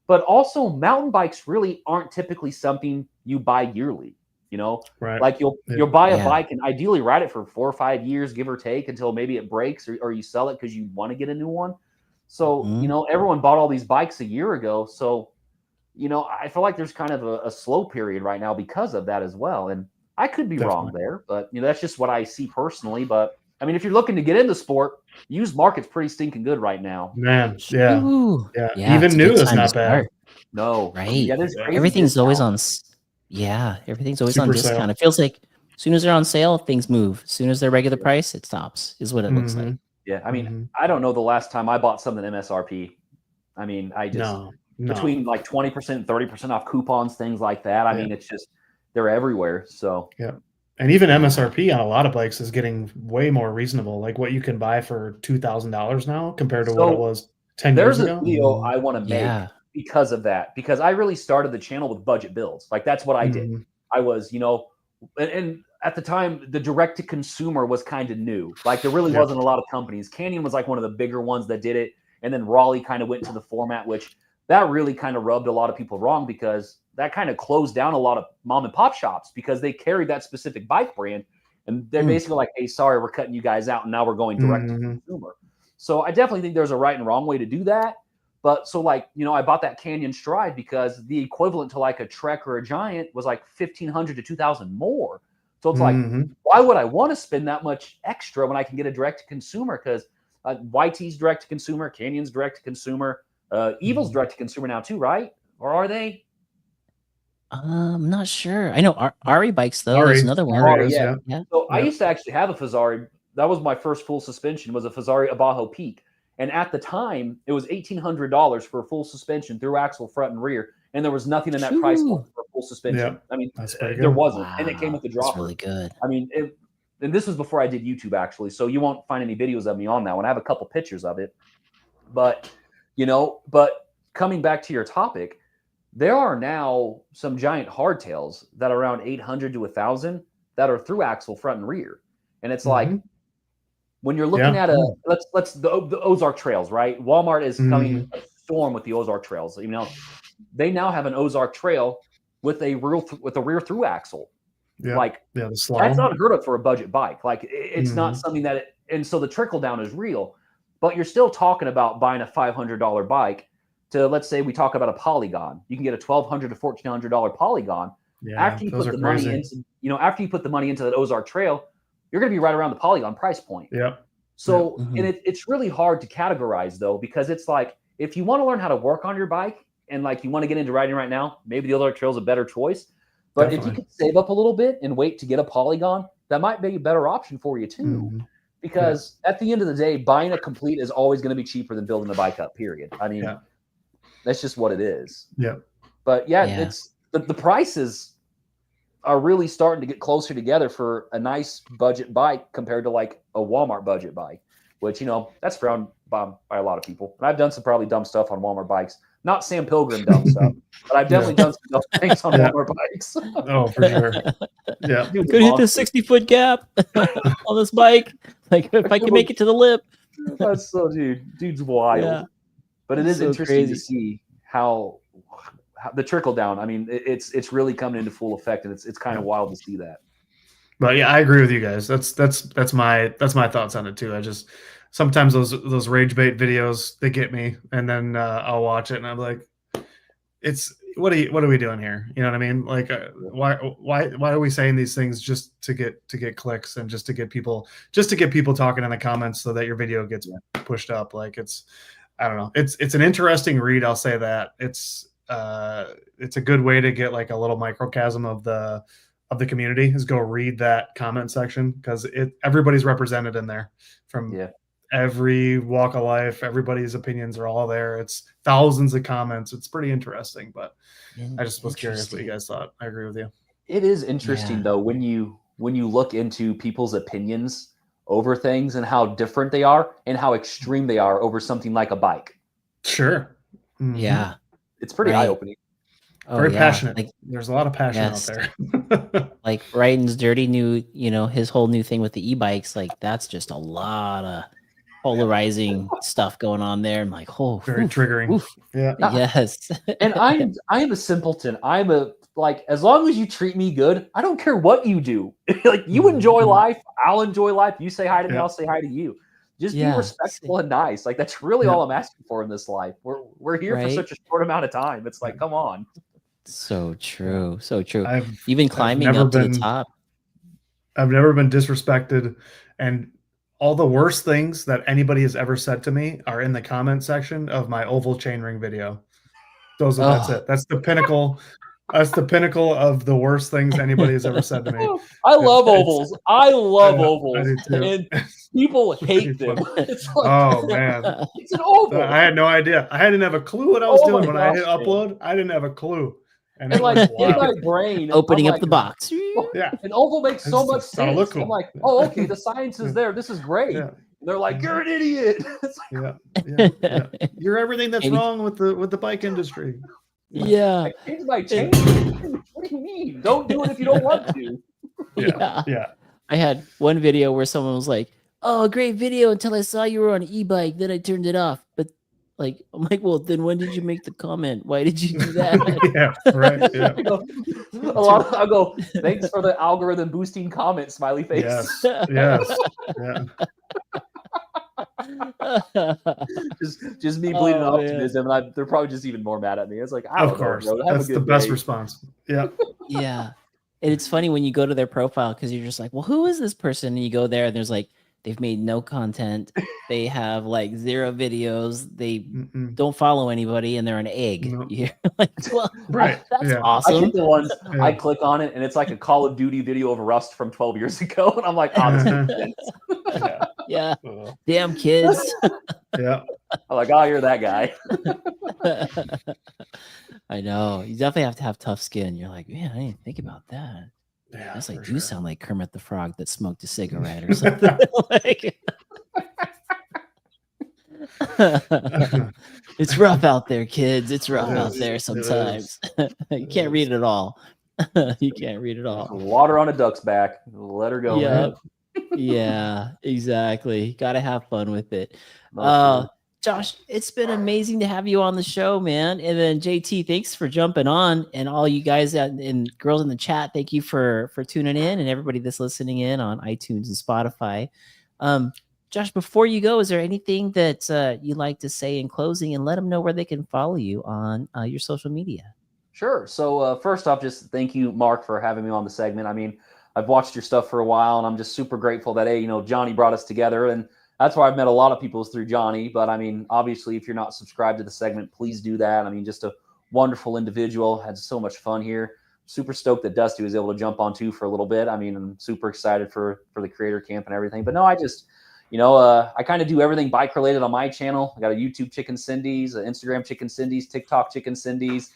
But also mountain bikes really aren't typically something you buy yearly.
Right.
Like you'll buy a bike and ideally ride it for 4 or 5 years, give or take, until maybe it breaks or you sell it because you want to get a new one. So, everyone bought all these bikes a year ago. So, I feel like there's kind of a slow period right now because of that as well. And I could be wrong there, but that's just what I see personally. But I mean, if you're looking to get into sport, used market's pretty stinking good right now.
Man, yeah.
Ooh.
Yeah. Even new is not bad.
No.
Right.
Yeah, there's crazy
Everything's always
discounts.
everything's always
Super
on
sale.
discount. It feels like as soon as they're on sale, things move. As soon as they're regular price, it stops, is what it looks like.
Yeah. I mean, I don't know the last time I bought something MSRP. I mean, I just between like 20%, 30% off coupons, things like that. I mean, it's just they're everywhere. So
yeah. And even MSRP on a lot of bikes is getting way more reasonable. Like what you can buy for $2,000 now compared to what it was 10 years ago.
There's a video I want to make because of that, because I really started the channel with budget builds. Like that's what I did. I was, and at the time the direct to consumer was kind of new. Like there really wasn't a lot of companies. Canyon was like one of the bigger ones that did it. And then Raleigh kind of went to the format, which that really kind of rubbed a lot of people wrong because that kind of closed down a lot of mom and pop shops because they carried that specific bike brand. And they're basically like, hey, sorry, we're cutting you guys out. And now we're going direct to consumer. So I definitely think there's a right and wrong way to do that. But so like, I bought that Canyon Stride because the equivalent to like a Trek or a Giant was like $1,500 to $2,000 more. So it's like, why would I want to spend that much extra when I can get a direct to consumer? Because YT's direct to consumer, Canyon's direct to consumer, Evil's direct to consumer now too, right? Or are they?
I'm not sure. I know Ari bikes though. There's another one.
Ari,
yeah. So I used to actually have a Fazari. That was my first full suspension. Was a Fazari Abajo Peak, and at the time it was $1,800 for a full suspension through axle, front and rear, and there was nothing in that price point for a full suspension.
Yeah.
I mean,
there
there wasn't, and it came with the dropper.
That's really good.
I mean, and this was before I did YouTube actually, so you won't find any videos of me on that one. I have a couple pictures of it, but coming back to your topic, there are now some giant hardtails that are around $800 to $1,000 that are through axle, front and rear, and it's like, when you're looking
Yeah.
at let's the Ozark Trails, right? Walmart is coming a storm with the Ozark Trails. You know, they now have an Ozark Trail with a rear through axle.
Yeah.
Like
the
that's
slalom.
unheard of for a budget bike. Like it's not something that and so the trickle down is real, but you're still talking about buying a $500 bike to, let's say we talk about a Polygon. You can get a $1,200 to $1,400 Polygon.
Yeah,
After you
those
put
are
the money
crazy.
into, after you put the money into that Ozark Trail, you're going to be right around the Polygon price point.
Yep.
So,
Mhm.
and it's really hard to categorize though, because it's like, if you want to learn how to work on your bike and like you want to get into riding right now, maybe the Ozark Trail is a better choice. But if you
Definitely.
could save up a little bit and wait to get a Polygon, that might be a better option for you too.
Mhm.
Because at the end of the day, buying a complete is always going to be cheaper than building a bike up, period. I mean,
Yeah.
that's just what it is.
Yeah.
But yeah,
Yeah.
it's the prices are really starting to get closer together for a nice budget bike compared to like a Walmart budget bike, which, that's frowned by a lot of people. And I've done some probably dumb stuff on Walmart bikes. Not Sam Pilgrim dumb stuff, but I've definitely done some dumb things on
Yeah.
Walmart bikes.
Oh, for sure. Yeah.
Dude's
Could hit the
monster.
60-foot gap on this bike. Like if I can make it to the lip.
That's so dude's wild.
Yeah.
But it is
So
interesting
crazy.
to see how the trickle down. I mean, it's really coming into full effect, and it's kind of wild to see that.
But yeah, I agree with you guys. That's my thoughts on it too. I just sometimes those rage bait videos, they get me, and then I'll watch it and I'm like, it's what are we doing here? You know what I mean? Like why are we saying these things just to get clicks and just to get people talking in the comments so that your video gets pushed up? Like I don't know. It's an interesting read, I'll say that. It's a good way to get like a little microcosm of the community, is go read that comment section, because everybody's represented in there from every walk of life. Everybody's opinions are all there. It's thousands of comments. It's pretty interesting, but I just was curious what you guys thought. I agree with you.
It is interesting though when you look into people's opinions over things and how different they are and how extreme they are over something like a bike.
Sure. Mhm.
Yeah.
It's pretty
Right.
eye-opening.
Oh,
Very
yeah.
passionate.
Like,
There's a lot of passion
Yes.
out there.
like Ryan's dirty new, his whole new thing with the e-bikes. Like that's just a lot of polarizing stuff going on there. I'm like, oh,
Very
oof,
triggering.
oof.
Yeah.
Yes.
And I am a simpleton. As long as you treat me good, I don't care what you do. Like you enjoy life, I'll enjoy life. You say hi to me,
Yeah.
I'll say hi to you. Just
Yeah.
be respectful and nice. Like that's really all I'm asking for in this life. We're here for
Right.
such a short amount of time. It's like, come on.
So true. So true.
I've
Even climbing
never
up to the
been-
top.
I've never been disrespected, and all the worst things that anybody has ever said to me are in the comment section of my oval chainring video. That's
Oh.
it. That's the pinnacle. That's the pinnacle of the worst things anybody has ever said to me.
I love
It's-
ovals. I love
I
ovals.
do too.
And people hate
pretty
them. It's like,
Oh man,
it's an oval.
I had no idea. I didn't have a clue what I was
Oh
doing
my
when I hit
gosh, man.
upload. I didn't have a clue. And
And
it
like
was
in
wild.
my brain,
Opening
I'm
up the
like,
box.
Yeah.
An oval makes so
It's
much
just gotta
sense.
look cool.
I'm like, oh, okay, the science is there. This is great.
Yeah.
And they're like, you're an idiot. It's like,
Yeah. You're everything that's
Maybe-
wrong with the bike industry.
Yeah.
I changed my chain. What do you mean? Don't do it if you don't want to.
Yeah.
Yeah.
I had one video where someone was like, "Oh, great video until I saw you were on an e-bike. Then I turned it off." But like, I'm like, "Well, then when did you make the comment? Why did you do that?"
Yeah. Right. Yeah.
I go, thanks for the algorithm boosting comment, smiley face.
Yes. Yes. Yeah.
just me bleeding
Oh, man.
optimism, and they're probably just even more mad at me. It's like, I don't
Of course.
know, bro. Have a
That's the
good
best
day.
response. Yeah.
Yeah. And it's funny when you go to their profile because you're just like, well, who is this person? And you go there and there's like, they've made no content. They have like 0 videos. They
Mm-mm.
don't follow anybody and they're an egg.
No.
You're like, well,
Right.
that's
Yeah.
I
awesome.
think the ones
Yeah.
I click on it, and it's like a Call of Duty video of Rust from 12 years ago, and I'm like, oh, this makes sense.
Yeah.
Yeah.
Uh,
Damn kids.
yeah.
I'm like, oh, you're that guy.
I know. You definitely have to have tough skin. You're like, man, I didn't think about that.
Yeah.
That's like,
for
you
sure.
sound like Kermit the Frog that smoked a cigarette or something. Like, it's rough out there, kids. It's rough
It
out
is.
there
It
sometimes. You
It
can't
is.
read it all. You can't read it all.
Water on a duck's back. Let her go.
Yeah.
man.
Yeah, exactly. Got to have fun with it.
Most
Josh, it's been amazing to have you on the show, man. And then JT, thanks for jumping on, and all you guys and girls in the chat, thank you for tuning in, and everybody that's listening in on iTunes and Spotify. Josh, before you go, is there anything that you'd like to say in closing, and let them know where they can follow you on your social media?
Sure. So first off, just thank you, Mark, for having me on the segment. I mean, I've watched your stuff for a while, and I'm just super grateful that, hey, Johnny brought us together, and that's why I've met a lot of people is through Johnny. But I mean, obviously, if you're not subscribed to the segment, please do that. I mean, just a wonderful individual, had so much fun here. Super stoked that Dusty was able to jump on too for a little bit. I mean, I'm super excited for the creator camp and everything. But no, I just, I kind of do everything bike related on my channel. I got a YouTube Chicken Cindy's, an Instagram Chicken Cindy's, TikTok Chicken Cindy's.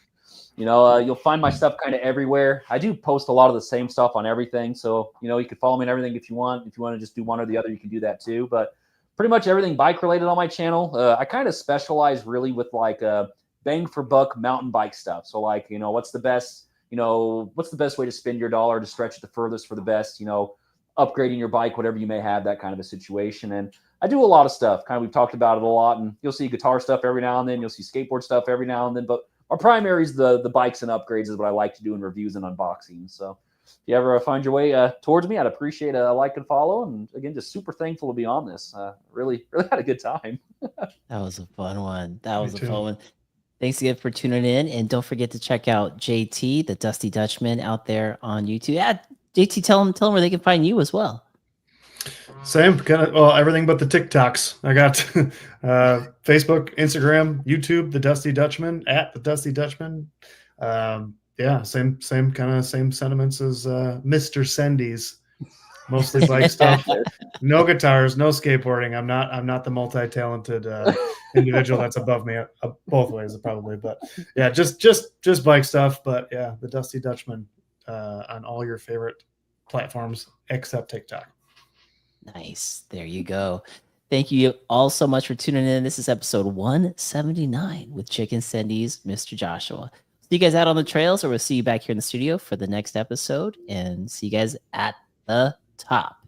You'll find my stuff kind of everywhere. I do post a lot of the same stuff on everything. So, you can follow me and everything if you want. If you want to just do one or the other, you can do that too. But pretty much everything bike related on my channel. I kind of specialize really with like bang for buck mountain bike stuff. So like, what's the best way to spend your dollar to stretch it the furthest for the best, upgrading your bike, whatever you may have, that kind of a situation. And I do a lot of stuff. We've talked about it a lot, and you'll see guitar stuff every now and then. You'll see skateboard stuff every now and then, but our primary is the bikes and upgrades is what I like to do in reviews and unboxings. So if you ever find your way towards me, I'd appreciate a like and follow. And again, just super thankful to be on this. Really had a good time.
That was a fun one. Fun one. Thanks again for tuning in. And don't forget to check out JT, the Dusty Dutchman, out there on YouTube. Yeah, JT, tell them where they can find you as well.
Same kind of, well, everything but the TikToks. I got Facebook, Instagram, YouTube, the Dusty Dutchman, at the Dusty Dutchman. Yeah, same sentiments as Mr. Sendy's. Mostly bike stuff. No guitars, no skateboarding. I'm not the multi-talented individual that's above me both ways probably. But yeah, just bike stuff. But yeah, the Dusty Dutchman on all your favorite platforms except TikTok.
Nice. There you go. Thank you all so much for tuning in. This is episode 179 with Chicken Cindy's Mr. Joshua. See you guys out on the trails, or we'll see you back here in the studio for the next episode, and see you guys at the top.